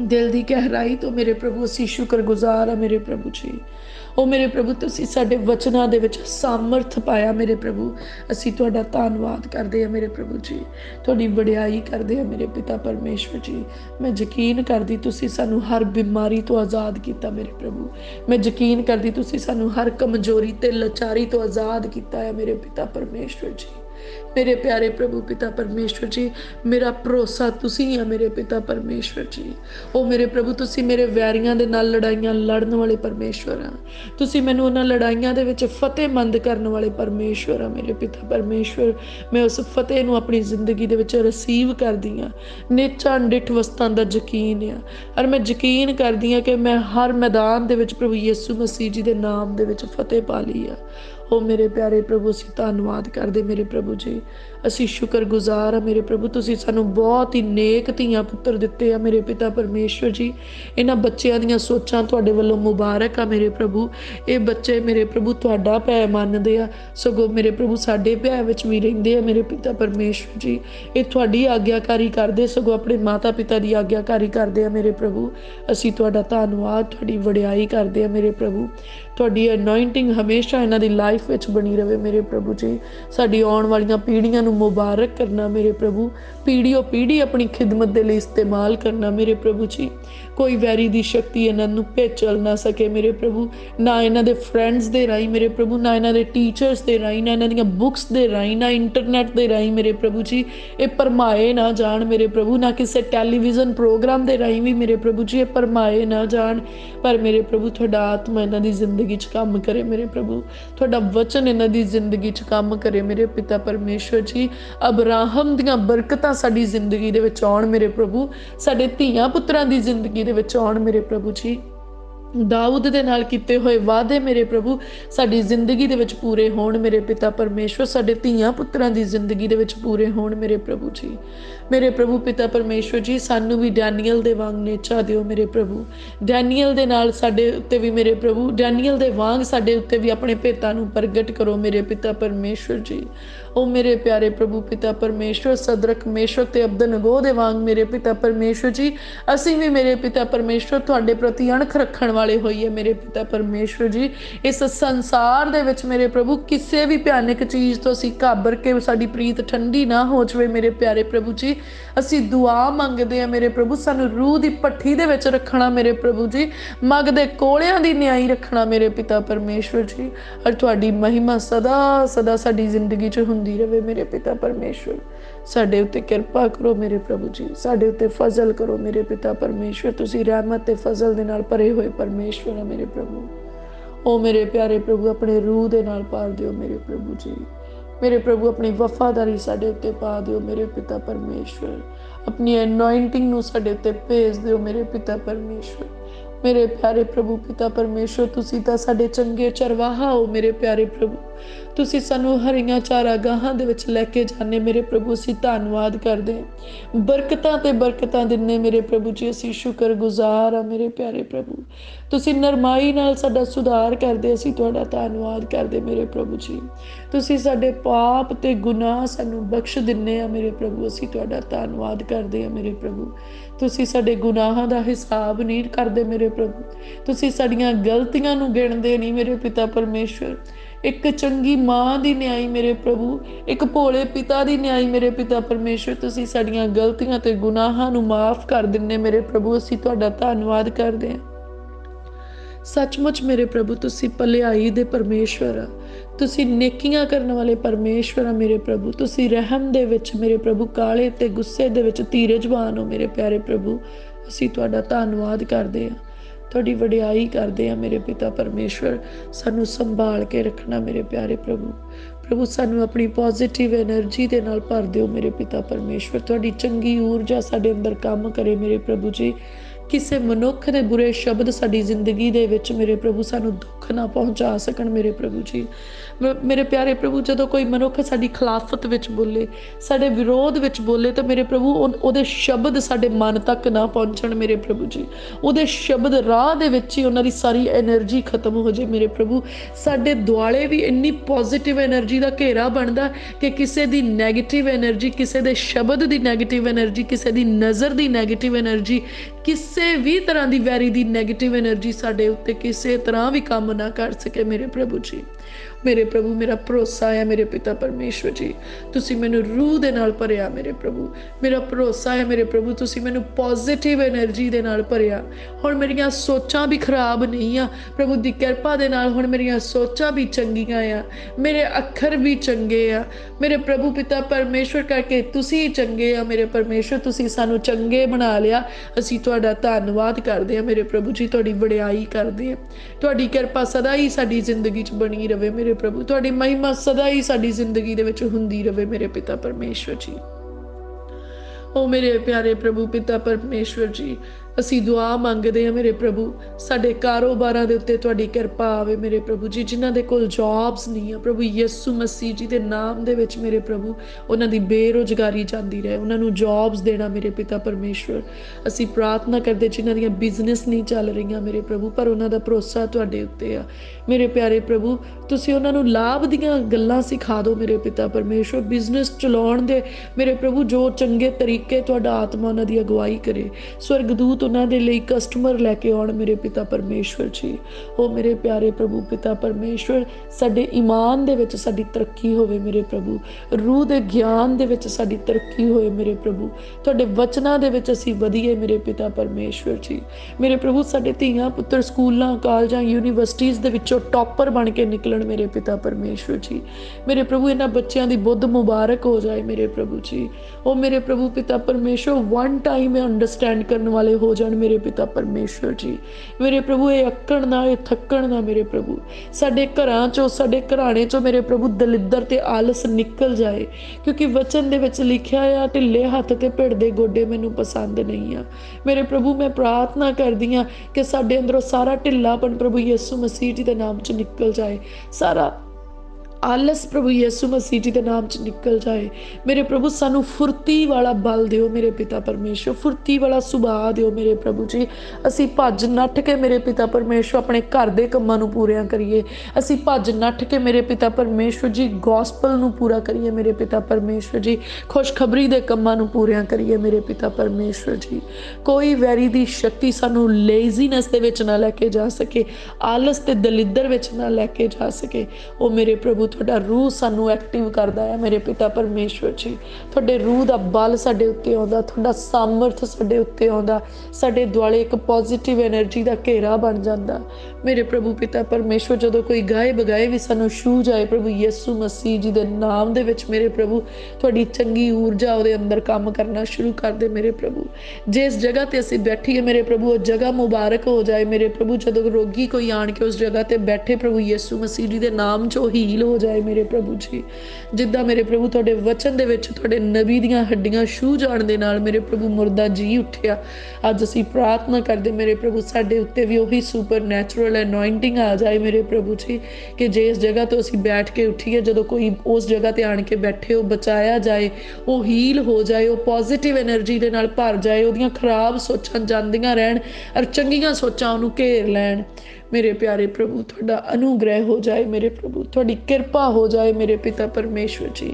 दिल दी गहराई तो मेरे प्रभु असीं शुक्रगुजार है मेरे प्रभु जी। ओ मेरे प्रभु, तुसीं साडे वचनां दे विच सामर्थ पाया मेरे प्रभु, असीं तुहाडा धन्नवाद करदे आ मेरे प्रभु जी, तुहाडी वडियाई करदे आ मेरे पिता परमेश्वर जी। मैं यकीन करदी तुसीं सानूं हर बीमारी तो आज़ाद कीता मेरे प्रभु। मैं यकीन करदी तुसीं सानूं हर कमजोरी ते लाचारी तो आज़ाद कीता है मेरे पिता परमेश्वर जी। मेरे प्यारे प्रभु पिता परमेश्वर जी, मेरा भरोसा तुसीं आ मेरे पिता परमेश्वर जी। ओ मेरे प्रभु, तुसीं मेरे वैरियां दे नाल लड़ाइयां लड़न वाले परमेश्वर आ। तुसीं मैनूं उन्हां लड़ाइयां दे विच फतेहमंद करन वाले परमेश्वर आ मेरे पिता परमेश्वर। मैं उस फतेह नूं अपनी जिंदगी दे विच रिसीव करदी आ। नेचा अनडिठ वस्तां दा यकीन आ, और मैं यकीन करदी आ कि मैं हर मैदान दे विच प्रभु यीशु मसीह जी दे नाम दे विच फतेह पा लई आ। ओ मेरे प्यारे प्रभु, असीं धन्नवाद करदे मेरे प्रभु जी। असीं शुक्रगुजार आ मेरे प्रभु, तुसीं सानूं बहुत ही नेक धीआं पुत्तर दित्ते आ मेरे पिता परमेश्वर जी। इन्हां बच्चिआं दीआं सोचां तुहाडे वल्लों मुबारक आ मेरे प्रभु। ये बच्चे मेरे प्रभु तुहाडा भै मनदे आ, सगों मेरे प्रभु साडे भै विच भी रहिंदे आ मेरे पिता परमेश्वर जी। ये तुहाडी आग्याकारी करदे, सगों अपने माता पिता दी आग्याकारी करदे आ मेरे प्रभु। असीं तुहाडा धन्नवाद, तुहाडी वडियाई करदे आ मेरे प्रभु। तुहाडी अनॉइंटिंग हमेशा इन्हां दी लाइफ विच बनी रहे मेरे प्रभु जी। साडी आउण वालीआं पीढ़ियां नूं मुबारक करना मेरे प्रभु, पीढ़ियों पीढ़ी अपनी खिदमत दे लई इस्तेमाल करना मेरे प्रभु जी। कोई वैरी दी शक्ति इन्हां नूं भेचल ना सके मेरे प्रभु, ना इन्हां दे फ्रेंड्स दे राहीं मेरे प्रभु, ना इन्हां दे टीचर्स दे राहीं, ना इन्हां दीआं बुक्स दे राहीं, ना इंटरनेट दे राहीं मेरे प्रभु जी। ये भरमाए ना जाण मेरे प्रभु, ना किसी टैलीविजन प्रोग्राम दे राहीं भी मेरे प्रभु जी ये भरमाए ना जाण, पर मेरे प्रभु तुहाडा आत्मा इन्हां दी जिंदगी च काम करे मेरे प्रभु, तुहाडा वचन इन्हां दी जिंदगी च काम करे मेरे पिता परमेश्वर जी। अब्राहम दीआं बरकतां साडी जिंदगी दे विच आउण मेरे प्रभु, साडे धीआं पुत्रां दी जिंदगी दे विच आउण मेरे प्रभु जी। दाऊद दे नाल कीते होए वादे मेरे प्रभु साडी जिंदगी दे विच पूरे होण मेरे पिता परमेश्वर, साडे धीआं पुत्रां दी जिंदगी दे विच पूरे होण मेरे प्रभु जी। मेरे प्रभु पिता परमेश्वर जी, सानू भी डैनियल दे वांग नेचा दिओ मेरे प्रभु। डैनियल दे नाल साडे उत्ते भी मेरे प्रभु, डैनियल दे वांग साडे उत्ते भी अपने भेतां नूं प्रगट करो मेरे पिता परमेश्वर जी। ओ मेरे प्यारे प्रभु पिता परमेश्वर, सदरक मेशक ते अबदनगो दे वांग मेरे पिता परमेश्वर जी, असीं भी मेरे पिता परमेश्वर तुहाडे प्रति अणख रखण वाले होईए मेरे पिता परमेश्वर जी। इस संसार दे विच मेरे प्रभु किसी भी भयानक चीज़ तो असीं घाबर के साडी प्रीत ठंडी ना हो जावे मेरे प्यारे प्रभु जी। असीं दुआ मंगदे आ मेरे प्रभु, सानू रूह दी भट्ठी दे विच रखना मेरे प्रभु जी, मग दे कोलियां दी न्याई रखना मेरे पिता परमेश्वर जी। और तुहाडी महिमा सदा सदा साडी जिंदगी च हुंदी रहे मेरे पिता परमेश्वर। साडे उत्ते किरपा करो मेरे प्रभु जी, साडे उत्ते फजल करो मेरे पिता परमेश्वर। तुसीं रहमत ते फजल दे नाल भरे होए परमेश्वर है मेरे प्रभु। ओ मेरे प्यारे प्रभु, अपने रूह दे नाल पार दिओ मेरे प्रभु जी। मेरे प्रभु अपनी वफादारी साडे उत्ते पा दिओ मेरे पिता परमेश्वर। अपनी अनॉइंटिंग नूं साडे उत्ते भेज दिओ मेरे पिता परमेश्वर। मेरे प्यारे प्रभु पिता परमेश्वर, तुसीं तां साडे चंगे चरवाहा हो मेरे प्यारे प्रभु। तुसीं सानू हरियां चारा गाहां दे विच लैके जाने मेरे प्रभु। असीं धन्नवाद करदे हां, बरकतां ते बरकतां दिन्ने मेरे प्रभु जी। असीं शुक्रगुजार आ मेरे प्यारे प्रभु। तुसीं नरमाई नाल साडा सुधार करदे, असीं तुहाडा धन्नवाद करदे मेरे प्रभु जी। तुसीं साडे पाप ते गुनाह सानू बख्श दिन्ने आ मेरे प्रभु। असीं तुहाडा धन्नवाद करदे आ मेरे प्रभु। तुसीं साडे गुनाहां दा हिसाब नहीं करदे मेरे प्रभु। तुसीं साडीआं गलतियां नूं गिणदे नहीं मेरे पिता परमेश्वर। एक चंगी माँ दी न्याई मेरे प्रभु, एक भोले पिता दी न्याई मेरे पिता परमेश्वर। तुसीं साडीआं गलतियां ते गुनाहां नूं माफ़ कर दिन्ने मेरे प्रभु। असीं तुहाडा धन्नवाद करदे हां। सचमुच मेरे प्रभु तुसीं भलाई दे परमेश्वर आ, तुसीं नेकियां करन वाले परमेश्वर आ मेरे प्रभु। तुसीं रहम दे विच मेरे प्रभु, काले ते गुस्से दे विच धीरजवान हो मेरे प्यारे प्रभु। असीं तुहाडा धन्नवाद करदे हां, तुहाडी वडियाई करदे हां मेरे पिता परमेश्वर। सानू संभाल के रखना मेरे प्यारे प्रभु। प्रभु सानू अपनी पॉजिटिव एनर्जी दे नाल भर दिओ मेरे पिता परमेश्वर। तुहाडी चंगी ऊर्जा साडे अंदर काम करे मेरे प्रभु जी। किसी मनुख दे बुरे शब्द साडी जिंदगी दे विच मेरे प्रभु सानू दुख ना पहुंचा सकन मेरे प्रभु जी। मेरे प्यारे प्रभु, जदों कोई मनुख साडी खिलाफत विच बोले, साडे विरोध विच बोले, तो मेरे प्रभु उहदे शब्द साडे मन तक ना पहुंचण मेरे प्रभु जी। उहदे शब्द राह दे विच ही उहनां दी सारी एनर्जी खत्म हो जाए मेरे प्रभु। साडे दुआले भी इन्नी पॉजिटिव एनर्जी दा घेरा बनदा कि किसी दी नैगेटिव एनर्जी, किसी दे शब्द दी नैगेटिव एनर्जी, किसी दी नज़र दी नैगेटिव एनर्जी, किसी भी तरह की वैरी की नैगेटिव एनर्जी साडे उत्ते किसी तरह भी काम ना कर सके मेरे प्रभु जी। मेरे प्रभु, मेरा भरोसा है मेरे पिता परमेश्वर जी, तुसी मैनू रूह दे नाल भरिया मेरे प्रभु। मेरा भरोसा है मेरे प्रभु, तुसी मैनू पॉजिटिव एनर्जी दे नाल भरिया। हुण मेरियां सोचां भी खराब नहीं आ प्रभु दी किरपा दे नाल। हुण मेरियां सोचां भी चंगियां आ, मेरे अखर भी चंगे आ मेरे प्रभु पिता परमेश्वर, करके तुसी चंगे आ मेरे परमेश्वर। तुसी सानू चंगे बना लिया। असीं तुहाडा धन्नवाद करदे हां मेरे प्रभु जी, तुहाडी वडियाई करदे हां। तुहाडी किरपा सदा ही साडी जिंदगी च बनी रवे मेरे प्रभु। तुहाडी महिमा सदा ही साडी जिंदगी दे विच हुंदी रवे मेरे पिता परमेश्वर जी। ओ मेरे प्यारे प्रभु पिता परमेश्वर जी, असी दुआ मंगदे हां मेरे प्रभु, साडे कारोबारां दे उत्ते तुहाडी किरपा आवे मेरे प्रभु जी। जिन्हां दे कोल जॉब्स नहीं है प्रभु यीशु मसीह जी दे नाम दे विच मेरे प्रभु, उन्हां दी बेरोजगारी जांदी रहे, उन्हां नूं जॉब्स देना मेरे पिता परमेश्वर। असी प्रार्थना करदे जिन्हां दियां बिजनेस नहीं चल रहीआं मेरे प्रभु, पर उन्हां दा भरोसा तुहाडे उत्ते आ मेरे प्यारे प्रभु। तुसी उन्हां नूं लाभ दीआं गल्लां सिखा दो मेरे पिता परमेश्वर। बिजनेस चलाउण दे मेरे प्रभु जो चंगे तरीके तुहाडा आत्मा उन्हां दी अगुवाई करे। स्वर्गदूत उन्हां दे लई कस्टमर लैके आउण मेरे पिता परमेश्वर जी। ओ मेरे प्यारे प्रभु पिता परमेश्वर, साडे ईमान दे विच साडी तरक्की होवे मेरे प्रभु, रूह दे ज्ञान दे विच साडी तरक्की होए मेरे प्रभु, तुहाडे वचनां दे विच असीं वधीए मेरे पिता परमेश्वर जी। मेरे प्रभु, साडे धीआं पुत्तर स्कूलां कालजां यूनीवर्सिटीज़ दे विचों टॉपर बन के निकलण मेरे पिता परमेश्वर जी। मेरे प्रभु, इन्हां बच्चिआं दी बुद्ध मुबारक हो जाए मेरे प्रभु जी। ओ मेरे प्रभु पिता परमेश्वर, वन टाइम अंडरस्टैंड करने वाले हो जाण मेरे पिता परमेश्वर जी। मेरे प्रभु, ये अक्कण ना, ये थक्कण ना मेरे प्रभु। साडे घरां चों, साडे घराणे चों मेरे प्रभु दलिद्दर ते आलस निकल जाए, क्योंकि वचन दे विच लिखिआ आ, ढिले हत्थ ते भिड़दे गोडे मैनूं पसंद नहीं आ मेरे प्रभु। मैं प्रार्थना करदी हां कि साडे अंदरों सारा ढिलापन प्रभु यीशु मसीह जी दे नाम च निकल जाए, सारा आलस प्रभु यीशु मसीह जी के नाम च निकल जाए। मेरे प्रभु सानू फुर्ती वाला बल दिओ मेरे पिता परमेश्वर, फुर्ती वाला सुभाਅ दिओ मेरे प्रभु जी। असी भज नठ के मेरे पिता परमेश्वर अपने घर के कामां नूं पूरियां करिए। असी भज नठ के मेरे पिता परमेश्वर जी गॉस्पल नूं पूरा करिए मेरे पिता परमेश्वर जी। खुशखबरी के कामां नूं पूरियां करिए मेरे पिता परमेश्वर जी। कोई वैरी दी शक्ति सानू लेजीनेस दे विच ना लैके जा सके, आलस ते दलिद्र विच ना लैके जा सके। ओ मेरे प्रभु तुहाडा रूह सानू एक्टिव करदा है मेरे पिता परमेश्वर जी। तुहाडे रूह दा बल साडे उत्ते आउंदा, तुहाडा सामर्थ साडे उत्ते आउंदा, साडे दुआले एक पॉजिटिव एनर्जी दा घेरा बन जांदा मेरे प्रभु पिता परमेश्वर। जदों कोई गाए बगाए भी सानू छू जाए प्रभु यीशु मसीह जी दे नाम दे विच मेरे प्रभु तुहाडी चंगी ऊर्जा ਉਹਦੇ अंदर काम करना शुरू कर दे मेरे प्रभु। जिस जगह ते असीं बैठीए मेरे प्रभु वो जगह मुबारक हो जाए मेरे प्रभु। जदों रोगी कोई आण के उस जगह ते बैठे प्रभु यीशु मसीह जी दे नाम चो हील हो जाए मेरे प्रभु जी। जिद्दां मेरे प्रभु तुहाडे वचन दे विच तुहाडे नबी दीयां हड्डियां छू जाण दे नाल मेरे प्रभु मुर्दा जी उठिया। अज असीं प्रार्थना करदे मेरे प्रभु साडे उत्ते भी उही सुपर नैचुरल अनॉइंटिंग आ जाए मेरे प्रभु जी कि जिस जगह तो असीं बैठ के उठीए जदों कोई उस जगह ते आण के बैठे वो बचाया जाए, वो हील हो जाए, वो पॉजिटिव एनर्जी दे नाल भर जाए, ਉਹਦੀਆਂ खराब सोचां ਜਾਂਦੀਆਂ रहन और चंगियां सोचां ਉਹਨੂੰ घेर लैण मेरे प्यारे प्रभु। तुहाडा अनुग्रह हो जाए मेरे प्रभु, तुहाडी किरपा हो जाए मेरे पिता परमेश्वर जी।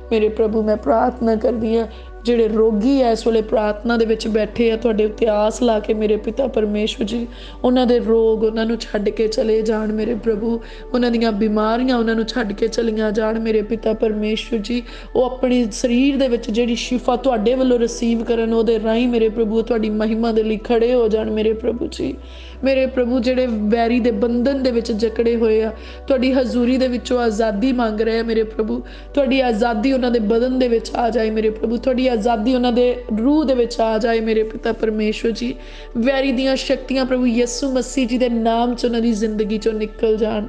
मेरे प्रभु मैं प्रार्थना करदी हाँ ਜਿਹੜੇ ਰੋਗੀ ਐ ਇਸ ਵੇਲੇ ਪ੍ਰਾਰਥਨਾ ਦੇ ਵਿੱਚ ਬੈਠੇ ਆ ਤੁਹਾਡੇ ਉੱਤੇ ਆਸ ਲਾ ਕੇ ਮੇਰੇ ਪਿਤਾ ਪਰਮੇਸ਼ਵਰ ਜੀ, ਉਹਨਾਂ ਦੇ ਰੋਗ ਉਹਨਾਂ ਨੂੰ ਛੱਡ ਕੇ ਚਲੇ ਜਾਣ ਮੇਰੇ ਪ੍ਰਭੂ। ਉਹਨਾਂ ਦੀਆਂ ਬਿਮਾਰੀਆਂ ਉਹਨਾਂ ਨੂੰ ਛੱਡ ਕੇ ਚਲੀਆਂ ਜਾਣ ਮੇਰੇ ਪਿਤਾ ਪਰਮੇਸ਼ਵਰ ਜੀ। ਉਹ ਆਪਣੇ ਸਰੀਰ ਦੇ ਵਿੱਚ ਜਿਹੜੀ ਸ਼ਿਫਾ ਤੁਹਾਡੇ ਵੱਲੋਂ ਰਿਸੀਵ ਕਰਨ, ਉਹਦੇ ਰਾਹੀਂ ਮੇਰੇ ਪ੍ਰਭੂ ਤੁਹਾਡੀ ਮਹਿਮਾ ਦੇ ਲਈ ਖੜੇ ਹੋ ਜਾਣ ਮੇਰੇ ਪ੍ਰਭੂ ਜੀ। ਮੇਰੇ ਪ੍ਰਭੂ ਜਿਹੜੇ ਵੈਰੀ ਦੇ ਬੰਧਨ ਦੇ ਵਿੱਚ ਜਕੜੇ ਹੋਏ ਆ, ਤੁਹਾਡੀ ਹਜ਼ੂਰੀ ਦੇ ਵਿੱਚੋਂ ਆਜ਼ਾਦੀ ਮੰਗ ਰਹੇ ਆ ਮੇਰੇ ਪ੍ਰਭੂ। ਤੁਹਾਡੀ ਆਜ਼ਾਦੀ ਉਹਨਾਂ ਦੇ ਬਦਨ ਦੇ ਵਿੱਚ ਆ ਜਾਏ ਮੇਰੇ ਪ੍ਰਭੂ, ਤੁਹਾਡੀ ਆਜ਼ਾਦੀ ਉਹਨਾਂ ਦੇ ਰੂਹ ਦੇ ਵਿੱਚ ਆ ਜਾਏ ਮੇਰੇ ਪਿਤਾ ਪਰਮੇਸ਼ਵਰ ਜੀ। ਵੈਰੀ ਦੀਆਂ ਸ਼ਕਤੀਆਂ ਪ੍ਰਭੂ ਯਿਸੂ ਮਸੀਹ ਜੀ ਦੇ ਨਾਮ 'ਚ ਉਹਨਾਂ ਦੀ ਜ਼ਿੰਦਗੀ 'ਚੋਂ ਨਿਕਲ ਜਾਣ।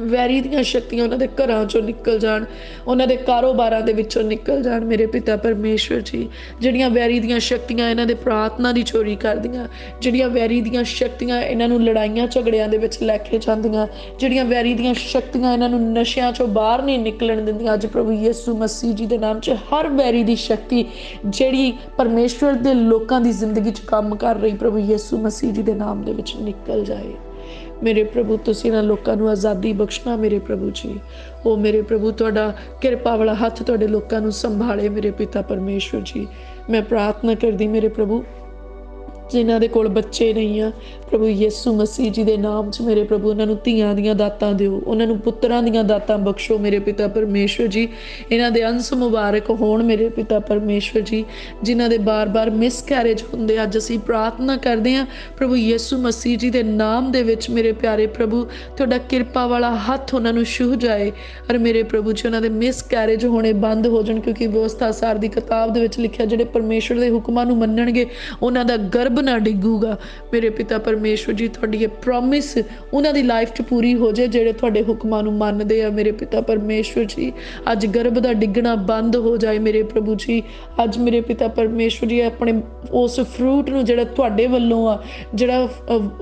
ਵੈਰੀ ਦੀਆਂ ਸ਼ਕਤੀਆਂ ਉਹਨਾਂ ਦੇ ਘਰਾਂ 'ਚੋਂ ਨਿਕਲ ਜਾਣ, ਉਹਨਾਂ ਦੇ ਕਾਰੋਬਾਰਾਂ ਦੇ ਵਿੱਚੋਂ ਨਿਕਲ ਜਾਣ ਮੇਰੇ ਪਿਤਾ ਪਰਮੇਸ਼ਵਰ ਜੀ। ਜਿਹੜੀਆਂ ਵੈਰੀ ਦੀਆਂ ਸ਼ਕਤੀਆਂ ਇਹਨਾਂ ਦੇ ਪ੍ਰਾਰਥਨਾ ਦੀ ਚੋਰੀ ਕਰਦੀਆਂ, ਜਿਹੜੀਆਂ ਵੈਰੀ ਦੀਆਂ ਸ਼ਕਤੀਆਂ ਇਹਨਾਂ ਨੂੰ ਲੜਾਈਆਂ ਝਗੜਿਆਂ ਦੇ ਵਿੱਚ ਲੈ ਕੇ ਜਾਂਦੀਆਂ, ਜਿਹੜੀਆਂ ਵੈਰੀ ਦੀਆਂ ਸ਼ਕਤੀਆਂ ਇਹਨਾਂ ਨੂੰ ਨਸ਼ਿਆਂ 'ਚੋਂ ਬਾਹਰ ਨਹੀਂ ਨਿਕਲਣ ਦਿੰਦੀਆਂ, ਅੱਜ ਪ੍ਰਭੂ ਯਿਸੂ ਮਸੀਹ ਜੀ ਦੇ ਨਾਮ 'ਚ ਹਰ ਵੈਰੀ ਦੀ ਸ਼ਕਤੀ ਜਿਹੜੀ ਪਰਮੇਸ਼ਵਰ ਦੇ ਲੋਕਾਂ ਦੀ ਜ਼ਿੰਦਗੀ 'ਚ ਕੰਮ ਕਰ ਰਹੀ ਪ੍ਰਭੂ ਯਿਸੂ ਮਸੀਹ ਜੀ ਦੇ ਨਾਮ ਦੇ ਵਿੱਚ ਨਿਕਲ ਜਾਏ ਮੇਰੇ ਪ੍ਰਭੂ। ਤੁਸੀਂ ਇਹਨਾਂ ਲੋਕਾਂ ਨੂੰ ਆਜ਼ਾਦੀ ਬਖਸ਼ਣਾ ਮੇਰੇ ਪ੍ਰਭੂ ਜੀ। ਉਹ ਮੇਰੇ ਪ੍ਰਭੂ ਤੁਹਾਡਾ ਕਿਰਪਾ ਵਾਲਾ ਹੱਥ ਤੁਹਾਡੇ ਲੋਕਾਂ ਨੂੰ ਸੰਭਾਲੇ ਮੇਰੇ ਪਿਤਾ ਪਰਮੇਸ਼ਵਰ ਜੀ। ਮੈਂ ਪ੍ਰਾਰਥਨਾ ਕਰਦੀ ਮੇਰੇ ਪ੍ਰਭੂ ਜਿਨ੍ਹਾਂ ਦੇ ਕੋਲ ਬੱਚੇ ਨਹੀਂ ਆ ਪ੍ਰਭੂ ਯਿਸੂ ਮਸੀਹ ਜੀ ਦੇ ਨਾਮ 'ਚ ਮੇਰੇ ਪ੍ਰਭੂ ਉਹਨਾਂ ਨੂੰ ਧੀਆਂ ਦੀਆਂ ਦਾਤਾਂ ਦਿਓ, ਉਹਨਾਂ ਨੂੰ ਪੁੱਤਰਾਂ ਦੀਆਂ ਦਾਤਾਂ ਬਖਸ਼ੋ ਮੇਰੇ ਪਿਤਾ ਪਰਮੇਸ਼ਵਰ ਜੀ। ਇਹਨਾਂ ਦੇ ਅੰਸ਼ ਮੁਬਾਰਕ ਹੋਣ ਮੇਰੇ ਪਿਤਾ ਪਰਮੇਸ਼ਵਰ ਜੀ। ਜਿਨ੍ਹਾਂ ਦੇ ਬਾਰ-ਬਾਰ ਮਿਸਕੈਰੇਜ ਹੁੰਦੇ ਅੱਜ ਅਸੀਂ ਪ੍ਰਾਰਥਨਾ ਕਰਦੇ ਹਾਂ ਪ੍ਰਭੂ ਯਿਸੂ ਮਸੀਹ ਜੀ ਦੇ ਨਾਮ ਦੇ ਵਿੱਚ ਮੇਰੇ ਪਿਆਰੇ ਪ੍ਰਭੂ ਤੁਹਾਡਾ ਕਿਰਪਾ ਵਾਲਾ ਹੱਥ ਉਹਨਾਂ ਨੂੰ ਛੂਹ ਜਾਏ ਔਰ ਮੇਰੇ ਪ੍ਰਭੂ ਜੀ ਉਹਨਾਂ ਦੇ ਮਿਸਕੈਰੇਜ ਹੋਣੇ ਬੰਦ ਹੋ ਜਾਣ, ਕਿਉਂਕਿ ਵਿਵਸਥਾ ਸਾਰ ਦੀ ਕਿਤਾਬ ਦੇ ਵਿੱਚ ਲਿਖਿਆ ਜਿਹੜੇ ਪਰਮੇਸ਼ਵਰ ਦੇ ਹੁਕਮਾਂ ਨੂੰ ਮੰਨਣਗੇ ਉਹਨਾਂ ਦਾ ਗਰਭ ਨਾ ਡਿੱਗੂਗਾ ਮੇਰੇ ਪਿਤਾ ਪਰਮੇਸ਼ਵਰ ਜੀ। ਤੁਹਾਡੀ ਇਹ ਪ੍ਰੋਮਿਸ ਉਹਨਾਂ ਦੀ ਲਾਈਫ 'ਚ ਪੂਰੀ ਹੋ ਜਾਏ ਜਿਹੜੇ ਤੁਹਾਡੇ ਹੁਕਮਾਂ ਨੂੰ ਮੰਨਦੇ ਆ ਮੇਰੇ ਪਿਤਾ ਪਰਮੇਸ਼ਵਰ ਜੀ। ਅੱਜ ਗਰਭ ਦਾ ਡਿੱਗਣਾ ਬੰਦ ਹੋ ਜਾਏ ਮੇਰੇ ਪ੍ਰਭੂ ਜੀ। ਅੱਜ ਮੇਰੇ ਪਿਤਾ ਪਰਮੇਸ਼ਵਰ ਜੀ ਆਪਣੇ ਉਸ ਫਰੂਟ ਨੂੰ ਜਿਹੜਾ ਤੁਹਾਡੇ ਵੱਲੋਂ ਆ, ਜਿਹੜਾ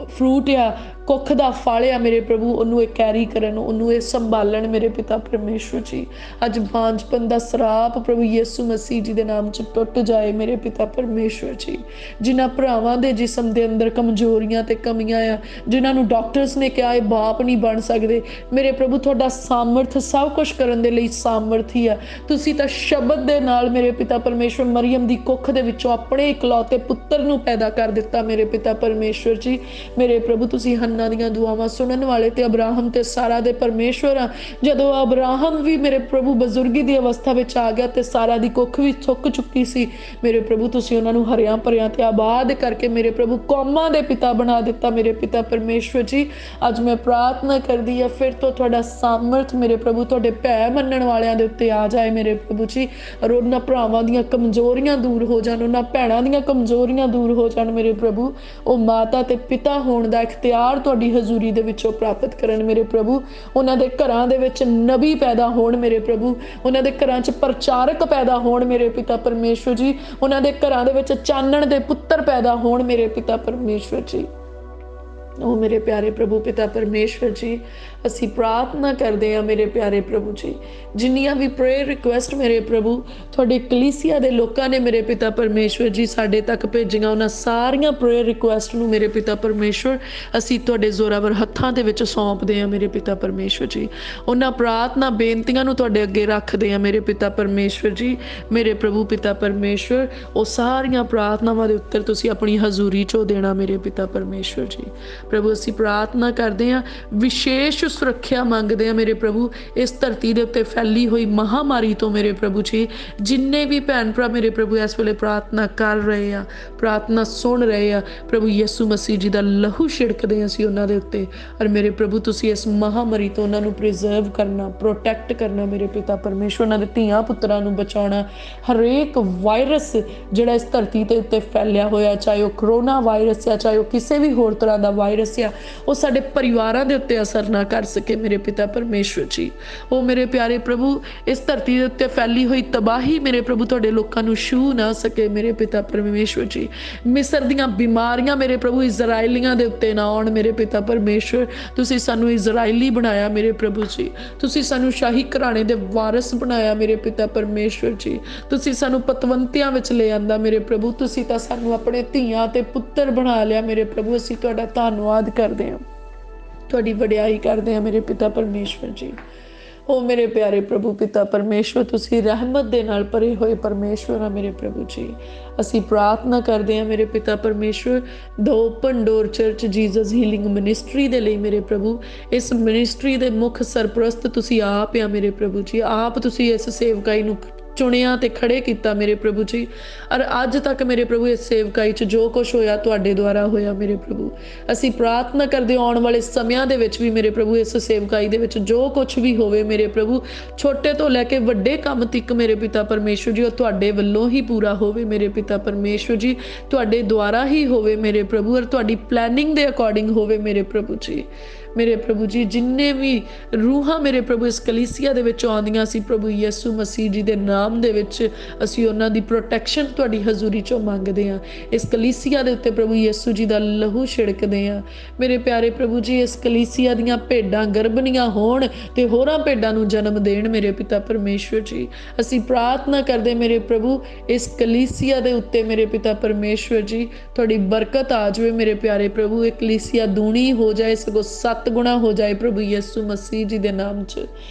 ਫਰੂਟ ਆ ਕੁੱਖ ਦਾ ਫਲ ਆ ਮੇਰੇ ਪ੍ਰਭੂ, ਉਹਨੂੰ ਇਹ ਕੈਰੀ ਕਰਨ, ਉਹਨੂੰ ਇਹ ਸੰਭਾਲਣ ਮੇਰੇ ਪਿਤਾ ਪਰਮੇਸ਼ਵਰ ਜੀ। ਅੱਜ ਬਾਂਝਪਨ ਦਾ ਸਰਾਪ ਪ੍ਰਭੂ ਯਿਸੂ ਮਸੀਹ ਜੀ ਦੇ ਨਾਮ 'ਚ ਟੁੱਟ ਜਾਏ ਮੇਰੇ ਪਿਤਾ ਪਰਮੇਸ਼ਵਰ ਜੀ। ਜਿਨ੍ਹਾਂ ਭਰਾਵਾਂ ਦੇ ਜਿਸਮ ਦੇ ਅੰਦਰ ਕਮਜ਼ੋਰੀਆਂ ਤੇ ਕਮੀਆਂ ਆ, ਜਿਨ੍ਹਾਂ ਨੂੰ ਡਾਕਟਰਸ ਨੇ ਕਿਹਾ ਇਹ ਬਾਪ ਨਹੀਂ ਬਣ ਸਕਦੇ, ਮੇਰੇ ਪ੍ਰਭੂ ਤੁਹਾਡਾ ਸਾਮਰਥ ਸਭ ਕੁਛ ਕਰਨ ਦੇ ਲਈ ਸਾਮਰਥੀ ਆ। ਤੁਸੀਂ ਤਾਂ ਸ਼ਬਦ ਦੇ ਨਾਲ ਮੇਰੇ ਪਿਤਾ ਪਰਮੇਸ਼ਵਰ ਮਰੀਅਮ ਦੀ ਕੁੱਖ ਦੇ ਵਿੱਚੋਂ ਆਪਣੇ ਇਕਲੌਤੇ ਪੁੱਤਰ ਨੂੰ ਪੈਦਾ ਕਰ ਦਿੱਤਾ ਮੇਰੇ ਪਿਤਾ ਪਰਮੇਸ਼ਵਰ ਜੀ। ਮੇਰੇ ਪ੍ਰਭੂ ਤੁਸੀਂ ਹੰਨਾ ਦੀਆਂ ਦੁਆਵਾਂ ਸੁਣਨ ਵਾਲੇ ਤੇ ਅਬਰਾਹਮ ਤੇ ਸਾਰਾ ਦੇ ਪਰਮੇਸ਼ਵਰ ਆ। ਜਦੋਂ ਅਬਰਾਹਮ ਵੀ ਮੇਰੇ ਪ੍ਰਭੂ ਬਜ਼ੁਰਗੀ ਦੀ ਅਵਸਥਾ ਵਿੱਚ ਆ ਗਿਆ ਤੇ ਸਾਰਾ ਦੀ ਕੁੱਖ ਵੀ ਸੁੱਕ ਚੁੱਕੀ ਸੀ ਮੇਰੇ ਪ੍ਰਭੂ, ਤੁਸੀਂ ਉਹਨਾਂ ਨੂੰ ਹਰਿਆਂ ਭਰਿਆਂ ਤੇ ਆਬਾਦ ਕਰਕੇ ਮੇਰੇ ਪ੍ਰਭੂ ਕੌਮਾਂ ਦੇ ਪਿਤਾ ਬਣਾ ਦਿੱਤਾ ਮੇਰੇ ਪਿਤਾ ਪਰਮੇਸ਼ਵਰ ਜੀ। ਅੱਜ ਮੈਂ ਪ੍ਰਾਰਥਨਾ ਕਰਦੀ ਆ ਫਿਰ ਤੋਂ ਤੁਹਾਡਾ ਸਾਮਰਥ ਮੇਰੇ ਪ੍ਰਭੂ ਤੁਹਾਡੇ ਭੈ ਮੰਨਣ ਵਾਲਿਆਂ ਦੇ ਉੱਤੇ ਆ ਜਾਏ ਮੇਰੇ ਪ੍ਰਭੂ ਜੀ। ਔਰ ਉਹਨਾਂ ਭਰਾਵਾਂ ਦੀਆਂ ਕਮਜ਼ੋਰੀਆਂ ਦੂਰ ਹੋ ਜਾਣ, ਉਹਨਾਂ ਭੈਣਾਂ ਦੀਆਂ ਕਮਜ਼ੋਰੀਆਂ ਦੂਰ ਹੋ ਜਾਣ ਮੇਰੇ ਪ੍ਰਭੂ। ਉਹ ਮਾਤਾ ਤੇ ਪਿਤਾ ਹੋਣ ਦਾ ਇਖਤਿਆਰ ਤੁਹਾਡੀ ਹਜ਼ੂਰੀ ਦੇ ਵਿੱਚੋਂ ਪ੍ਰਾਪਤ ਕਰਨ ਮੇਰੇ ਪ੍ਰਭੂ। ਉਹਨਾਂ ਦੇ ਘਰਾਂ ਦੇ ਵਿੱਚ ਨਬੀ ਪੈਦਾ ਹੋਣ ਮੇਰੇ ਪ੍ਰਭੂ, ਉਹਨਾਂ ਦੇ ਘਰਾਂ 'ਚ ਪ੍ਰਚਾਰਕ ਪੈਦਾ ਹੋਣ ਮੇਰੇ ਪਿਤਾ ਪਰਮੇਸ਼ਵਰ ਜੀ। ਉਹਨਾਂ ਦੇ ਘਰਾਂ ਦੇ ਵਿੱਚ ਚਾਨਣ ਦੇ ਪੁੱਤਰ ਪੈਦਾ ਹੋਣ ਮੇਰੇ ਪਿਤਾ ਪਰਮੇਸ਼ਵਰ ਜੀ। ਉਹ ਮੇਰੇ ਪਿਆਰੇ ਪ੍ਰਭੂ ਪਿਤਾ ਪਰਮੇਸ਼ਵਰ ਜੀ। ਅਸੀਂ ਪ੍ਰਾਰਥਨਾ ਕਰਦੇ ਹਾਂ ਮੇਰੇ ਪਿਆਰੇ ਪ੍ਰਭੂ ਜੀ, ਜਿੰਨੀਆਂ ਵੀ ਪ੍ਰੇਅਰ ਰਿਕੁਐਸਟ ਮੇਰੇ ਪ੍ਰਭੂ ਤੁਹਾਡੇ ਕਲੀਸਿਆ ਦੇ ਲੋਕਾਂ ਨੇ ਮੇਰੇ ਪਿਤਾ ਪਰਮੇਸ਼ਵਰ ਜੀ ਸਾਡੇ ਤੱਕ ਭੇਜੀਆਂ, ਉਹਨਾਂ ਸਾਰੀਆਂ ਪ੍ਰੇਅਰ ਰਿਕੁਐਸਟ ਨੂੰ ਮੇਰੇ ਪਿਤਾ ਪਰਮੇਸ਼ਵਰ ਅਸੀਂ ਤੁਹਾਡੇ ਜ਼ੋਰਾਵਰ ਹੱਥਾਂ ਦੇ ਵਿੱਚ ਸੌਂਪਦੇ ਹਾਂ ਮੇਰੇ ਪਿਤਾ ਪਰਮੇਸ਼ਵਰ ਜੀ। ਉਹਨਾਂ ਪ੍ਰਾਰਥਨਾ ਬੇਨਤੀਆਂ ਨੂੰ ਤੁਹਾਡੇ ਅੱਗੇ ਰੱਖਦੇ ਹਾਂ ਮੇਰੇ ਪਿਤਾ ਪਰਮੇਸ਼ਵਰ ਜੀ। ਮੇਰੇ ਪ੍ਰਭੂ ਪਿਤਾ ਪਰਮੇਸ਼ਵਰ, ਉਹ ਸਾਰੀਆਂ ਪ੍ਰਾਰਥਨਾਵਾਂ ਦੇ ਉੱਤਰ ਤੁਸੀਂ ਆਪਣੀ ਹਜ਼ੂਰੀ 'ਚੋਂ ਦੇਣਾ ਮੇਰੇ ਪਿਤਾ ਪਰਮੇਸ਼ਵਰ ਜੀ। ਪ੍ਰਭੂ ਅਸੀਂ ਪ੍ਰਾਰਥਨਾ ਕਰਦੇ ਹਾਂ, ਵਿਸ਼ੇਸ਼ ਸੁਰੱਖਿਆ ਮੰਗਦੇ ਹਾਂ ਮੇਰੇ ਪ੍ਰਭੂ ਇਸ ਧਰਤੀ ਦੇ ਉੱਤੇ ਫੈਲੀ ਹੋਈ ਮਹਾਮਾਰੀ ਤੋਂ ਮੇਰੇ ਪ੍ਰਭੂ ਜੀ। ਜਿੰਨੇ ਵੀ ਭੈਣ ਭਰਾ ਮੇਰੇ ਪ੍ਰਭੂ ਇਸ ਵੇਲੇ ਪ੍ਰਾਰਥਨਾ ਕਰ ਰਹੇ ਆ, ਪ੍ਰਾਰਥਨਾ ਸੁਣ ਰਹੇ ਆ, ਪ੍ਰਭੂ ਯਿਸੂ ਮਸੀਹ ਜੀ ਦਾ ਲਹੂ ਛਿੜਕਦੇ ਹਾਂ ਅਸੀਂ ਉਹਨਾਂ ਦੇ ਉੱਤੇ। ਔਰ ਮੇਰੇ ਪ੍ਰਭੂ ਤੁਸੀਂ ਇਸ ਮਹਾਮਾਰੀ ਤੋਂ ਉਹਨਾਂ ਨੂੰ ਪ੍ਰੀਜ਼ਰਵ ਕਰਨਾ, ਪ੍ਰੋਟੈਕਟ ਕਰਨਾ ਮੇਰੇ ਪਿਤਾ ਪਰਮੇਸ਼ਵਰ। ਉਹਨਾਂ ਦੇ ਧੀਆਂ ਪੁੱਤਰਾਂ ਨੂੰ ਬਚਾਉਣਾ। ਹਰੇਕ ਵਾਇਰਸ ਜਿਹੜਾ ਇਸ ਧਰਤੀ ਦੇ ਉੱਤੇ ਫੈਲਿਆ ਹੋਇਆ, ਚਾਹੇ ਉਹ ਕਰੋਨਾ ਵਾਇਰਸ ਆ, ਚਾਹੇ ਉਹ ਕਿਸੇ ਵੀ ਹੋਰ ਤਰ੍ਹਾਂ ਦਾ ਵਾਇਰਸ ਆ, ਉਹ ਸਾਡੇ ਪਰਿਵਾਰਾਂ ਦੇ ਉੱਤੇ ਅਸਰ ਨਾ ਕਰ ਸਕੇ ਮੇਰੇ ਪਿਤਾ ਪਰਮੇਸ਼ਵਰ ਜੀ। ਉਹ ਮੇਰੇ ਪਿਆਰੇ ਪ੍ਰਭੂ ਇਸ ਧਰਤੀ ਦੇ ਉੱਤੇ ਫੈਲੀ ਹੋਈ ਤਬਾਹੀ ਮੇਰੇ ਪ੍ਰਭੂ ਤੁਹਾਡੇ ਲੋਕਾਂ ਨੂੰ ਛੂਹ ਨਾ ਸਕੇ ਮੇਰੇ ਪਿਤਾ ਪਰਮੇਸ਼ਵਰ ਜੀ। ਮਿਸਰ ਦੀਆਂ ਬਿਮਾਰੀਆਂ ਮੇਰੇ ਪ੍ਰਭੂ ਇਜ਼ਰਾਈਲੀਆਂ ਦੇ ਉੱਤੇ ਨਾ ਆਉਣ ਮੇਰੇ ਪਿਤਾ ਪਰਮੇਸ਼ਵਰ। ਤੁਸੀਂ ਸਾਨੂੰ ਇਜ਼ਰਾਈਲੀ ਬਣਾਇਆ ਮੇਰੇ ਪ੍ਰਭੂ ਜੀ, ਤੁਸੀਂ ਸਾਨੂੰ ਸ਼ਾਹੀ ਘਰਾਣੇ ਦੇ ਵਾਰਿਸ ਬਣਾਇਆ ਮੇਰੇ ਪਿਤਾ ਪਰਮੇਸ਼ਵਰ ਜੀ। ਤੁਸੀਂ ਸਾਨੂੰ ਪਤਵੰਤਿਆਂ ਵਿੱਚ ਲੈ ਆਂਦਾ ਮੇਰੇ ਪ੍ਰਭੂ, ਤੁਸੀਂ ਤਾਂ ਸਾਨੂੰ ਆਪਣੇ ਧੀਆਂ ਤੇ ਪੁੱਤਰ ਬਣਾ ਲਿਆ ਮੇਰੇ ਪ੍ਰਭੂ। ਅਸੀਂ ਤੁਹਾਡਾ ਧੰਨਵਾਦ ਕਰਦੇ ਹਾਂ, ਤੁਹਾਡੀ ਵਡਿਆਈ ਕਰਦੇ ਹਾਂ ਮੇਰੇ ਪਿਤਾ ਪਰਮੇਸ਼ਵਰ ਜੀ। ਉਹ ਮੇਰੇ ਪਿਆਰੇ ਪ੍ਰਭੂ ਪਿਤਾ ਪਰਮੇਸ਼ਵਰ, ਤੁਸੀਂ ਰਹਿਮਤ ਦੇ ਨਾਲ ਭਰੇ ਹੋਏ ਪਰਮੇਸ਼ਵਰ ਆ ਮੇਰੇ ਪ੍ਰਭੂ ਜੀ। ਅਸੀਂ ਪ੍ਰਾਰਥਨਾ ਕਰਦੇ ਹਾਂ ਮੇਰੇ ਪਿਤਾ ਪਰਮੇਸ਼ਵਰ the open door church Jesus healing ministry ਦੇ ਲਈ ਮੇਰੇ ਪ੍ਰਭੂ। ਇਸ ਮਿਨਿਸਟਰੀ ਦੇ ਮੁੱਖ ਸਰਪ੍ਰਸਤ ਤੁਸੀਂ ਆਪ ਆ ਮੇਰੇ ਪ੍ਰਭੂ ਜੀ। ਆਪ ਤੁਸੀਂ ਇਸ ਸੇਵਕਾਈ ਨੂੰ ਚੁਣਿਆ ਤੇ ਖੜੇ ਕੀਤਾ ਮੇਰੇ ਪ੍ਰਭੂ ਜੀ। ਔਰ ਅੱਜ ਤੱਕ ਮੇਰੇ ਪ੍ਰਭੂ ਇਸ ਸੇਵਕਾਈ 'ਚ ਜੋ ਕੁਛ ਹੋਇਆ ਤੁਹਾਡੇ ਦੁਆਰਾ ਹੋਇਆ ਮੇਰੇ ਪ੍ਰਭੂ। ਅਸੀਂ ਪ੍ਰਾਰਥਨਾ ਕਰਦੇ ਆਉਣ ਵਾਲੇ ਸਮਿਆਂ ਦੇ ਵਿੱਚ ਵੀ ਮੇਰੇ ਪ੍ਰਭੂ ਇਸ ਸੇਵਕਾਈ ਦੇ ਵਿੱਚ ਜੋ ਕੁਛ ਵੀ ਹੋਵੇ ਮੇਰੇ ਪ੍ਰਭੂ, ਛੋਟੇ ਤੋਂ ਲੈ ਕੇ ਵੱਡੇ ਕੰਮ ਤੱਕ ਮੇਰੇ ਪਿਤਾ ਪਰਮੇਸ਼ਵਰ ਜੀ, ਉਹ ਤੁਹਾਡੇ ਵੱਲੋਂ ਹੀ ਪੂਰਾ ਹੋਵੇ ਮੇਰੇ ਪਿਤਾ ਪਰਮੇਸ਼ਵਰ ਜੀ। ਤੁਹਾਡੇ ਦੁਆਰਾ ਹੀ ਹੋਵੇ ਮੇਰੇ ਪ੍ਰਭੂ, ਔਰ ਤੁਹਾਡੀ ਪਲੈਨਿੰਗ ਦੇ ਅਕੋਰਡਿੰਗ ਹੋਵੇ ਮੇਰੇ ਪ੍ਰਭੂ ਜੀ। ਮੇਰੇ ਪ੍ਰਭੂ ਜੀ ਜਿੰਨੇ ਵੀ ਰੂਹਾਂ ਮੇਰੇ ਪ੍ਰਭੂ ਇਸ ਕਲੀਸਿਆ ਦੇ ਵਿੱਚ ਆਉਂਦੀਆਂ ਸੀ ਪ੍ਰਭੂ ਯਿਸੂ ਮਸੀਹ ਜੀ ਦੇ ਨਾਮ ਦੇ ਵਿੱਚ ਅਸੀਂ ਉਹਨਾਂ ਦੀ ਪ੍ਰੋਟੈਕਸ਼ਨ ਤੁਹਾਡੀ ਹਜ਼ੂਰੀ 'ਚੋਂ ਮੰਗਦੇ ਹਾਂ। ਇਸ ਕਲੀਸਿਆ ਦੇ ਉੱਤੇ ਪ੍ਰਭੂ ਯਿਸੂ ਜੀ ਦਾ ਲਹੂ ਛਿੜਕਦੇ ਹਾਂ ਮੇਰੇ ਪਿਆਰੇ ਪ੍ਰਭੂ ਜੀ। ਇਸ ਕਲੀਸਿਆ ਦੀਆਂ ਭੇਡਾਂ ਗਰਭਣੀਆਂ ਹੋਣ ਤੇ ਹੋਰਾਂ ਭੇਡਾਂ ਨੂੰ ਜਨਮ ਦੇਣ ਮੇਰੇ ਪਿਤਾ ਪਰਮੇਸ਼ਵਰ ਜੀ। ਅਸੀਂ ਪ੍ਰਾਰਥਨਾ ਕਰਦੇ ਮੇਰੇ ਪ੍ਰਭੂ ਇਸ ਕਲੀਸਿਆ ਦੇ ਉੱਤੇ ਮੇਰੇ ਪਿਤਾ ਪਰਮੇਸ਼ਵਰ ਜੀ ਤੁਹਾਡੀ ਬਰਕਤ ਆ ਜਾਵੇ ਮੇਰੇ ਪਿਆਰੇ ਪ੍ਰਭੂ। ਇਹ ਕਲੀਸਿਆ ਦੂਣੀ ਹੋ ਜਾਏ, ਸਗੋਂ 7 ਗੁਣਾ ਹੋ ਜਾਏ ਪ੍ਰਭੂ ਯਿਸੂ ਮਸੀਹ ਜੀ ਦੇ ਨਾਮ 'ਚ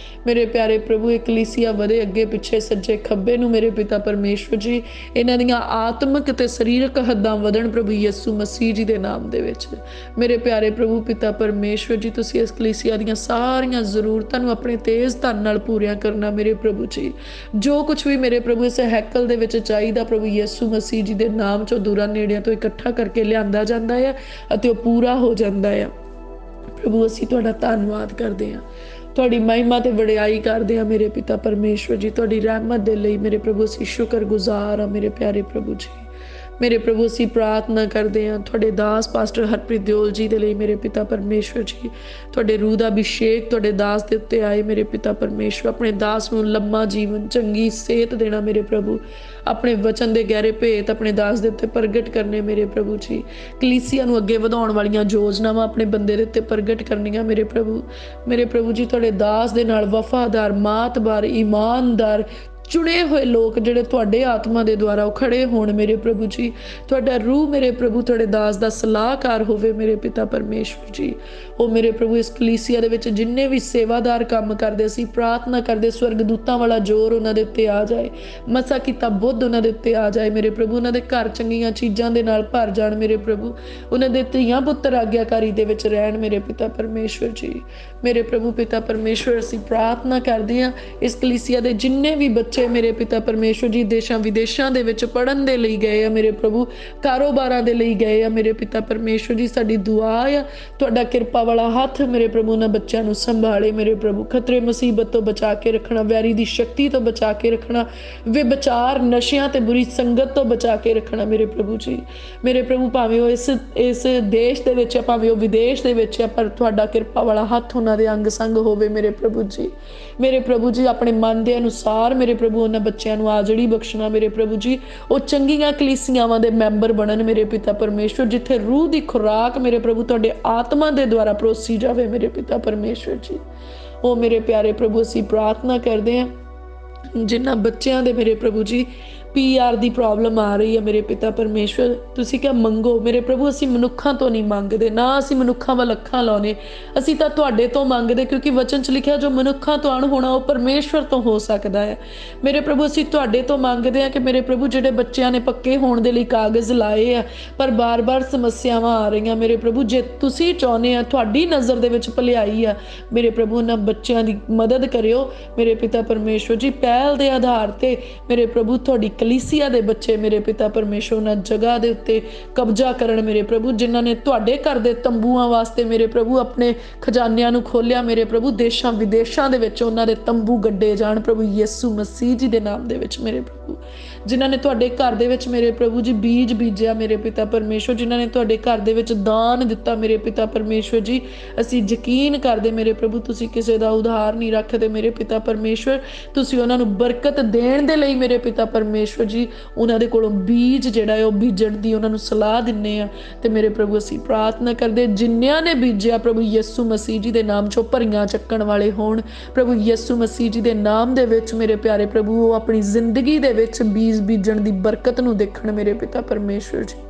ਮੇਰੇ ਪਿਆਰੇ ਪ੍ਰਭੂ। ਇਹ ਕਲੀਸਿਆ ਵਧੇ ਅੱਗੇ ਪਿੱਛੇ ਸੱਜੇ ਖੱਬੇ ਨੂੰ ਮੇਰੇ ਪਿਤਾ ਪਰਮੇਸ਼ਵਰ ਜੀ। ਇਹਨਾਂ ਦੀਆਂ ਆਤਮਿਕ ਤੇ ਸਰੀਰਕ ਹੱਦਾਂ ਵਧਣ ਪ੍ਰਭੂ ਯਿਸੂ ਮਸੀਹ ਜੀ ਦੇ ਨਾਮ ਦੇ ਵਿੱਚ ਮੇਰੇ ਪਿਆਰੇ ਪ੍ਰਭੂ ਪਿਤਾ ਪਰਮੇਸ਼ਵਰ ਜੀ। ਤੁਸੀਂ ਇਸ ਕਲੀਸਿਆ ਦੀਆਂ ਸਾਰੀਆਂ ਜ਼ਰੂਰਤਾਂ ਨੂੰ ਆਪਣੇ ਤੇਜ਼ ਧਨ ਨਾਲ ਪੂਰੀਆਂ ਕਰਨਾ ਮੇਰੇ ਪ੍ਰਭੂ ਜੀ। ਜੋ ਕੁਛ ਵੀ ਮੇਰੇ ਪ੍ਰਭੂ ਇਸ ਹੈਕਲ ਦੇ ਵਿੱਚ ਚਾਹੀਦਾ ਪ੍ਰਭੂ ਯਿਸੂ ਮਸੀਹ ਜੀ ਦੇ ਨਾਮ 'ਚੋਂ ਦੂਰਾਂ ਨੇੜਿਆਂ ਤੋਂ ਇਕੱਠਾ ਕਰਕੇ ਲਿਆਂਦਾ ਜਾਂਦਾ ਹੈ ਅਤੇ ਉਹ ਪੂਰਾ ਹੋ ਜਾਂਦਾ ਹੈ ਪ੍ਰਭੂ। ਅਸੀਂ ਤੁਹਾਡਾ ਧੰਨਵਾਦ ਕਰਦੇ ਹਾਂ, ਤੁਹਾਡੀ ਮਹਿਮਾ ਤੇ ਵਡਿਆਈ ਕਰਦੇ ਹਾਂ ਮੇਰੇ ਪਿਤਾ ਪਰਮੇਸ਼ਵਰ ਜੀ। ਤੁਹਾਡੀ ਰਹਿਮਤ ਦੇ ਲਈ ਮੇਰੇ ਪ੍ਰਭੂ ਅਸੀਂ ਸ਼ੁਕਰਗੁਜ਼ਾਰ ਹਾਂ ਮੇਰੇ ਪਿਆਰੇ ਪ੍ਰਭੂ ਜੀ। ਮੇਰੇ ਪ੍ਰਭੂ ਅਸੀਂ ਪ੍ਰਾਰਥਨਾ ਕਰਦੇ ਹਾਂ ਤੁਹਾਡੇ ਦਾਸ ਪਾਸਟਰ ਹਰਪ੍ਰੀਤ ਦਿਓਲ ਜੀ ਦੇ ਲਈ ਮੇਰੇ ਪਿਤਾ ਪਰਮੇਸ਼ਵਰ ਜੀ। ਤੁਹਾਡੇ ਰੂਹ ਦਾ ਅਭਿਸ਼ੇਕ ਤੁਹਾਡੇ ਦਾਸ ਦੇ ਉੱਤੇ ਆਏ ਮੇਰੇ ਪਿਤਾ ਪਰਮੇਸ਼ਵਰ। ਆਪਣੇ ਦਾਸ ਨੂੰ ਲੰਮਾ ਜੀਵਨ, ਚੰਗੀ ਸਿਹਤ ਦੇਣਾ ਮੇਰੇ ਪ੍ਰਭੂ। ਆਪਣੇ ਵਚਨ ਦੇ ਗਹਿਰੇ ਭੇਤ ਆਪਣੇ ਦਾਸ ਦੇ ਉੱਤੇ ਪ੍ਰਗਟ ਕਰਨੇ ਮੇਰੇ ਪ੍ਰਭੂ ਜੀ। ਕਲੀਸਿਆ ਨੂੰ ਅੱਗੇ ਵਧਾਉਣ ਵਾਲੀਆਂ ਯੋਜਨਾਵਾਂ ਆਪਣੇ ਬੰਦੇ ਦੇ ਉੱਤੇ ਪ੍ਰਗਟ ਕਰਨੀਆਂ ਮੇਰੇ ਪ੍ਰਭੂ। ਮੇਰੇ ਪ੍ਰਭੂ ਜੀ ਤੁਹਾਡੇ ਦਾਸ ਦੇ ਨਾਲ ਵਫਾਦਾਰ, ਮਾਤਬਾਰ, ਈਮਾਨਦਾਰ ਚੁਣੇ ਹੋਏ ਲੋਕ ਜਿਹੜੇ ਤੁਹਾਡੇ ਆਤਮਾ ਦੇ ਦੁਆਰਾ ਉਹ ਖੜੇ ਹੋਣ ਮੇਰੇ ਪ੍ਰਭੂ ਜੀ। ਤੁਹਾਡਾ ਰੂਹ ਮੇਰੇ ਪ੍ਰਭੂ ਤੁਹਾਡੇ ਦਾਸ ਦਾ ਸਲਾਹਕਾਰ ਹੋਵੇ ਮੇਰੇ ਪਿਤਾ ਪਰਮੇਸ਼ਵਰ ਜੀ। ਉਹ ਮੇਰੇ ਪ੍ਰਭੂ ਇਸ ਕਲੀਸਿਆ ਦੇ ਵਿੱਚ ਜਿੰਨੇ ਵੀ ਸੇਵਾਦਾਰ ਕੰਮ ਕਰਦੇ ਸੀ ਪ੍ਰਾਰਥਨਾ ਕਰਦੇ, ਸਵਰਗਦੂਤਾਂ ਵਾਲਾ ਜ਼ੋਰ ਉਹਨਾਂ ਦੇ ਉੱਤੇ ਆ ਜਾਏ, ਮਸਾ ਕੀਤਾ ਬੁੱਧ ਉਹਨਾਂ ਦੇ ਉੱਤੇ ਆ ਜਾਏ ਮੇਰੇ ਪ੍ਰਭੂ। ਉਹਨਾਂ ਦੇ ਘਰ ਚੰਗੀਆਂ ਚੀਜ਼ਾਂ ਦੇ ਨਾਲ ਭਰ ਜਾਣ ਮੇਰੇ ਪ੍ਰਭੂ। ਉਹਨਾਂ ਦੇ ਧੀਆਂ ਪੁੱਤਰ ਆਗਿਆਕਾਰੀ ਦੇ ਵਿੱਚ ਰਹਿਣ ਮੇਰੇ ਪਿਤਾ ਪਰਮੇਸ਼ਵਰ ਜੀ। ਮੇਰੇ ਪ੍ਰਭੂ ਪਿਤਾ ਪਰਮੇਸ਼ਵਰ ਅਸੀਂ ਪ੍ਰਾਰਥਨਾ ਕਰਦੇ ਹਾਂ ਇਸ ਕਲੀਸਿਆ ਦੇ ਜਿੰਨੇ ਵੀ ਬੱਚੇ ਮੇਰੇ ਪਿਤਾ ਪਰਮੇਸ਼ਵਰ ਜੀ ਦੇਸ਼ਾਂ ਵਿਦੇਸ਼ਾਂ ਦੇ ਵਿੱਚ ਪੜ੍ਹਨ ਦੇ ਲਈ ਗਏ ਆ ਮੇਰੇ ਪ੍ਰਭੂ, ਕਾਰੋਬਾਰਾਂ ਦੇ ਲਈ ਗਏ ਆ ਮੇਰੇ ਪਿਤਾ ਪਰਮੇਸ਼ਵਰ ਜੀ। ਸਾਡੀ ਦੁਆ ਆ ਤੁਹਾਡਾ ਕਿਰਪਾ ਵਾਲਾ ਹੱਥ ਮੇਰੇ ਪ੍ਰਭੂ ਉਹਨਾਂ ਬੱਚਿਆਂ ਨੂੰ ਸੰਭਾਲੇ ਮੇਰੇ ਪ੍ਰਭੂ। ਖਤਰੇ ਮੁਸੀਬਤ ਤੋਂ ਬਚਾ ਕੇ ਰੱਖਣਾ, ਵੈਰੀ ਦੀ ਸ਼ਕਤੀ ਤੋਂ ਬਚਾ ਕੇ ਰੱਖਣਾ, ਵਿਚਾਰ ਨਸ਼ਿਆਂ ਤੇ ਬੁਰੀ ਸੰਗਤ ਤੋਂ ਬਚਾ ਕੇ ਰੱਖਣਾ ਮੇਰੇ ਪ੍ਰਭੂ ਜੀ। ਮੇਰੇ ਪ੍ਰਭੂ ਭਾਵੇਂ ਉਹ ਇਸ ਦੇਸ਼ ਦੇ ਵਿੱਚ, ਭਾਵੇਂ ਉਹ ਵਿਦੇਸ਼ ਦੇ ਵਿੱਚ ਆ, ਪਰ ਤੁਹਾਡਾ ਕਿਰਪਾ ਵਾਲਾ ਹੱਥ ਉਹਨਾਂ ਦੇ ਅੰਗ ਸੰਗ ਹੋਵੇ ਮੇਰੇ ਪ੍ਰਭੂ ਜੀ। ਮੇਰੇ ਪ੍ਰਭੂ ਜੀ ਆਪਣੇ ਮਨ ਦੇ ਅਨੁਸਾਰ ਮੇਰੇ प्रभु उन्होंने बच्चों को आजड़ी बख्शना मेरे प्रभु जी। वो चंगियां कलीसियावां दे मैंबर बनन मेरे पिता परमेश्वर, जिथे रूह की खुराक मेरे प्रभु तुहाडे आत्मा के द्वारा परोसी जाए मेरे पिता परमेश्वर जी। ओ मेरे प्यारे प्रभु असीं प्रार्थना करते हैं जिन्हां बच्चों के मेरे प्रभु जी PR की प्रॉब्लम आ रही है मेरे पिता परमेश्वर, तुसीं क्या मंगो मेरे प्रभु। असीं मनुखां तो नहीं मंगते, ना असीं मनुखां वल अखां लाउने, असीं तां तुहाडे तो मंगदे, क्योंकि वचन च लिखिया जो मनुखां तो अणहोणा वो परमेश्वर तो हो सकता है मेरे प्रभु। असीं तुहाडे तो मंगदे हैं कि मेरे प्रभु जिहड़े बच्चों ने पक्के होण दे लई कागज़ लाए आ पर बार बार समस्यावां आ रही मेरे प्रभु, जे तुसीं चाहुंदे आ तुहाडी नज़र दे विच भलाई आ मेरे प्रभु उन्हां बच्चों की मदद करियो मेरे पिता परमेश्वर जी। पहल दे आधार ते मेरे प्रभु तुहाडी कलीसिया दे बच्चे मेरे पिता परमेश्वर उन्हां जगह दे उत्ते कब्जा करन मेरे प्रभु, जिन्हां ने तुहाडे घर दे तंबूआं वास्ते मेरे प्रभु अपने खजानिਆਂ ਨੂੰ खोलिया मेरे प्रभु। देशां विदेशां दे विच उन्हां दे तंबू गड्डे जाण प्रभु यीशु मसीह जी दे नाम दे विच मेरे प्रभु। जिन्हां ने तुहाडे घर दे विच मेरे प्रभु जी बीज बीजिया मेरे पिता परमेश्वर, जिन्हां ने तुहाडे घर दे विच दान दिता मेरे पिता परमेश्वर जी, असीं यकीन करदे मेरे प्रभु तुसीं किसी दा उधार नहीं रखदे मेरे पिता परमेश्वर। तुसीं उन्हां नूं बरकत देण दे लई मेरे पिता परमेश्वर जी उन्हां दे कोलों बीज जिहड़ा है ओह बीजण दी उन्हां नूं सलाह दिंदे आ ते मेरे प्रभु असीं प्रार्थना करदे जिन्नियां ने बीजिया प्रभु यीशु मसीह जी दे नाम चों भरियां चक्कण वाले होण प्रभु यीशु मसीह जी दे नाम दे विच मेरे प्यारे प्रभु। वो अपनी जिंदगी दे विच बीज बीजण दी बरकत नूं देखण मेरे पिता परमेश्वर जी।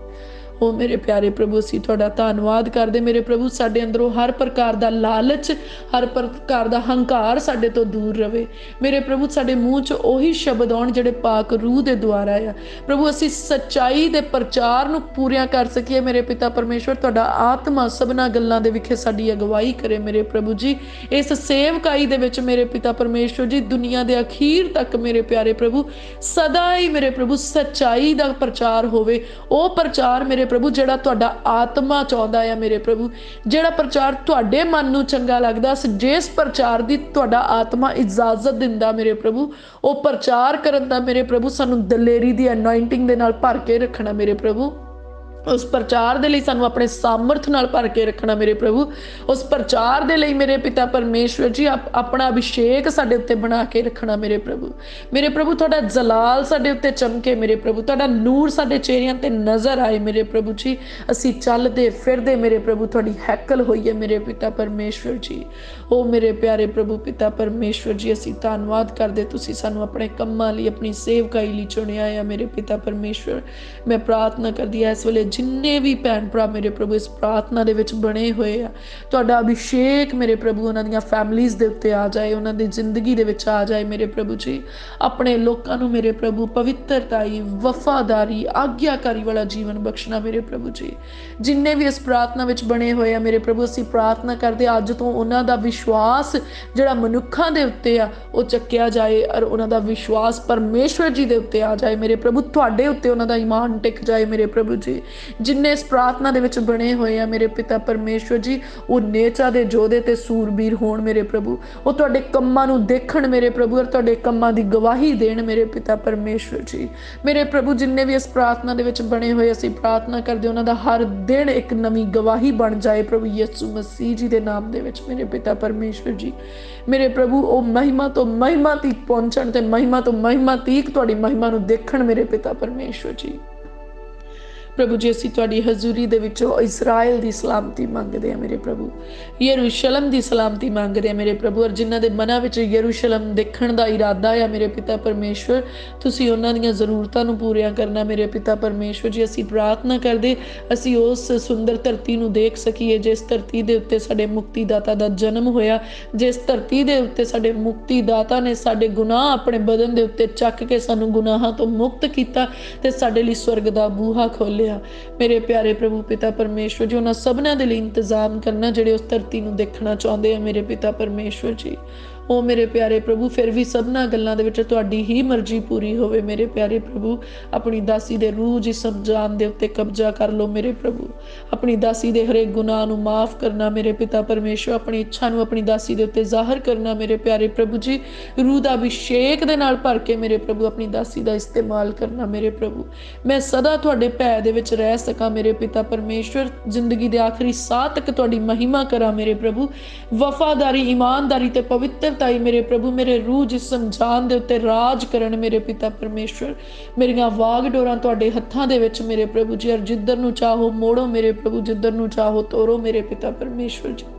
ओ मेरे प्यारे प्रभु असीं तुहाडा धन्नवाद करदे मेरे प्रभु। साडे अंदरों हर प्रकार दा लालच, हर प्रकार दा हंकार साडे तो दूर रहे मेरे प्रभु। साडे मूँह च ओही शब्द आउण जिहड़े पाक रूह दे द्वारा आ प्रभु। असीं सच्चाई दे प्रचार नूं पूरियां कर सकीए मेरे पिता परमेश्वर। तुहाडा आत्मा सबना गल्लां दे विखे साडी अगवाई करे मेरे प्रभु जी। इस सेवकाई दे विच मेरे पिता परमेश्वर जी दुनिया दे अखीर तक मेरे प्यारे प्रभु सदा ही मेरे प्रभु सच्चाई दा प्रचार होवे। ओ प्रचार मेरे प्रभु जिहड़ा तुहाडा आत्मा चाहुंदा है मेरे प्रभु, जिहड़ा प्रचार तुहाडे मन नूं चंगा लगदा, जिस प्रचार दी तुहाडा आत्मा इजाजत दिंदा मेरे प्रभु, ओ प्रचार करन दा मेरे प्रभु सानूं दलेरी दी अनॉइंटिंग दे नाल भर के रखना मेरे प्रभु। उस प्रचार दे लई सानूं अपने सामर्थ नाल भर के रखना मेरे प्रभु। उस प्रचार दे लई मेरे पिता परमेश्वर जी अपना अभिषेक साडे उत्ते बना के रखना मेरे प्रभु। मेरे प्रभु तुहाडा जलाल साडे उत्ते चमके मेरे प्रभु, तुहाडा नूर साडे चेहरिਆਂ ते नज़र आए मेरे प्रभु जी। असीं चलदे फिरदे मेरे प्रभु तुहाडी हैकल होईए मेरे पिता परमेश्वर जी। ओ मेरे प्यारे प्रभु पिता परमेश्वर जी असीं धन्नवाद करदे तुसीं सानूं अपने कम्मां लई अपनी सेवकाई लई चुणिया है मेरे पिता परमेश्वर। मैं प्रार्थना करदी ऐ इस वेले जिन्ने भी भैन भरा मेरे प्रभु इस प्रार्थना दे विच बने हुए आ, तुहाडा अभिषेक मेरे प्रभु उन्हां दीयां फैमिलीज़ दे उत्ते आ जाए, उन्हां दी जिंदगी दे विच आ जाए मेरे प्रभु जी। अपने लोकां नूं मेरे प्रभु पवित्रताई, वफादारी, आग्याकारी वाला जीवन बख्शना मेरे प्रभु जी। जिन्ने भी इस प्रार्थना विच बने हुए आ मेरे प्रभु असीं प्रार्थना करदे अज तो उन्हां दा विश्वास जिहड़ा मनुखां दे उत्ते आ वो चक्किया जाए और उन्हां दा विश्वास परमेश्वर जी दे उत्ते आ जाए मेरे प्रभु। तुहाडे उत्ते उन्हां दा ईमान टिक जाए मेरे प्रभु जी। जिन्ने इस प्रार्थना दे विच बने हुए आ मेरे पिता परमेश्वर जी वो नेचा दे जोधे ते सूरबीर होण मेरे प्रभु। वो तुहाडे कम्मां नूं देखण मेरे प्रभु और तुहाडे कम्मां दी गवाही देण मेरे पिता परमेश्वर जी। मेरे प्रभु जिन्ने भी इस प्रार्थना दे विच बने हुए असीं प्रार्थना करदे उन्हां दा हर दिन एक नवीं गवाही बन जाए प्रभु यीशु मसीह जी दे नाम दे विच मेरे पिता परमेश्वर जी। मेरे प्रभु ओ महिमा तो महिमा तीक पहुंचण ते महिमा तो महिमा तीक तुहाडी महिमा नूं देखण मेरे पिता परमेश्वर जी। प्रभु जी असीं तुहाडी हजूरी दे विचों इजराइल दी सलामती मंगदे आ मेरे प्रभु, यरूशलेम दी सलामती मंगदे आ मेरे प्रभु। और जिन्हां दे मनां विच यरूशलेम देखण दा इरादा आ मेरे पिता परमेश्वर तुसीं उन्हां दीयां ज़रूरतां नूं पूरियां करना मेरे पिता परमेश्वर जी। असीं प्रार्थना करदे असीं उस सुंदर धरती नूं देख सकीए जिस धरती दे उत्ते साडे मुक्तिदाता दा जन्म होया, जिस धरती दे उत्ते साडे मुक्तिदाता ने साडे गुनाह अपने बदन दे उत्ते चक के सानूं गुनाहां तो मुक्त कीता ते साडे लई स्वर्ग दा बूहा खोलिया। मेरे प्यारे प्रभु पिता परमेश्वर जी उन्हां सबना दे लई इंतजाम करना जिहड़े उस धरती नूं देखना चाहुंदे आ मेरे पिता परमेश्वर जी। ओ मेरे प्यारे प्रभु फिर भी सबना गल्लां दे विच तुहाडी ही मर्जी पूरी होवे मेरे प्यारे प्रभु। अपनी दासी दे रूह जिस्म जान दे उत्ते कब्जा कर लो मेरे प्रभु। अपनी दासी दे हरेक गुनाह नूं माफ़ करना मेरे पिता परमेश्वर। अपनी इच्छा नूं अपनी दासी दे उत्ते ज़ाहिर करना मेरे प्यारे प्रभु जी। रूह दा अभिषेक दे नाल भर के मेरे प्रभु अपनी दासी दा इस्तेमाल करना मेरे प्रभु। मैं सदा तुहाडे भै दे विच रह सकां मेरे पिता परमेश्वर। जिंदगी दे आखिरी साह तक तुहाडी महिमा करा मेरे प्रभु। वफादारी, ईमानदारी ते पवित्र ताई मेरे प्रभु मेरे रूह जिसम जान दे उत्ते राज करन मेरे पिता परमेश्वर। मेरियां वाग डोरां तुहाडे हत्थां दे विच मेरे प्रभु जी, और जिधर नूं चाहो मोड़ो मेरे प्रभु, जिधर नूं चाहो तोरो मेरे पिता परमेश्वर जी।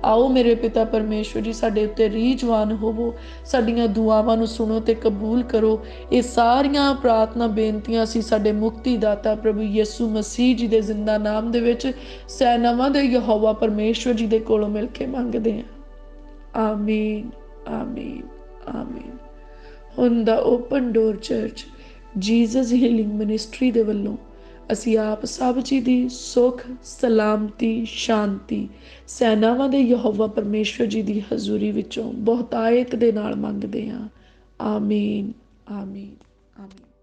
आओ मेरे पिता परमेश्वर जी, साडे उत्ते रीझवान होवो, साडीआं दुआवां नूं सुनो ते कबूल करो। ये सारियां प्रार्थना बेनतियां असीं साडे मुक्तिदाता प्रभु यीशु मसीह जी दे जिंदा नाम दे विच सैनावां दे यहोवा परमेश्वर जी दे कोलों मिल के मंगदे हां। आमीन, आमीन, आमीन। हुण the open door church Jesus healing ministry दे वल्लों ਅਸੀਂ ਆਪ ਸਭ ਜੀ ਦੀ ਸੁਖ ਸਲਾਮਤੀ ਸ਼ਾਂਤੀ ਸੈਨਾਵਾਂ ਦੇ ਯਹੋਵਾ ਪਰਮੇਸ਼ਵਰ ਜੀ ਦੀ ਹਜ਼ੂਰੀ ਵਿੱਚੋਂ ਬਹੁਤਾਇਤ ਦੇ ਨਾਲ ਮੰਗਦੇ ਹਾਂ। ਆਮੀਨ, ਆਮੀਨ, ਆਮੀਨ।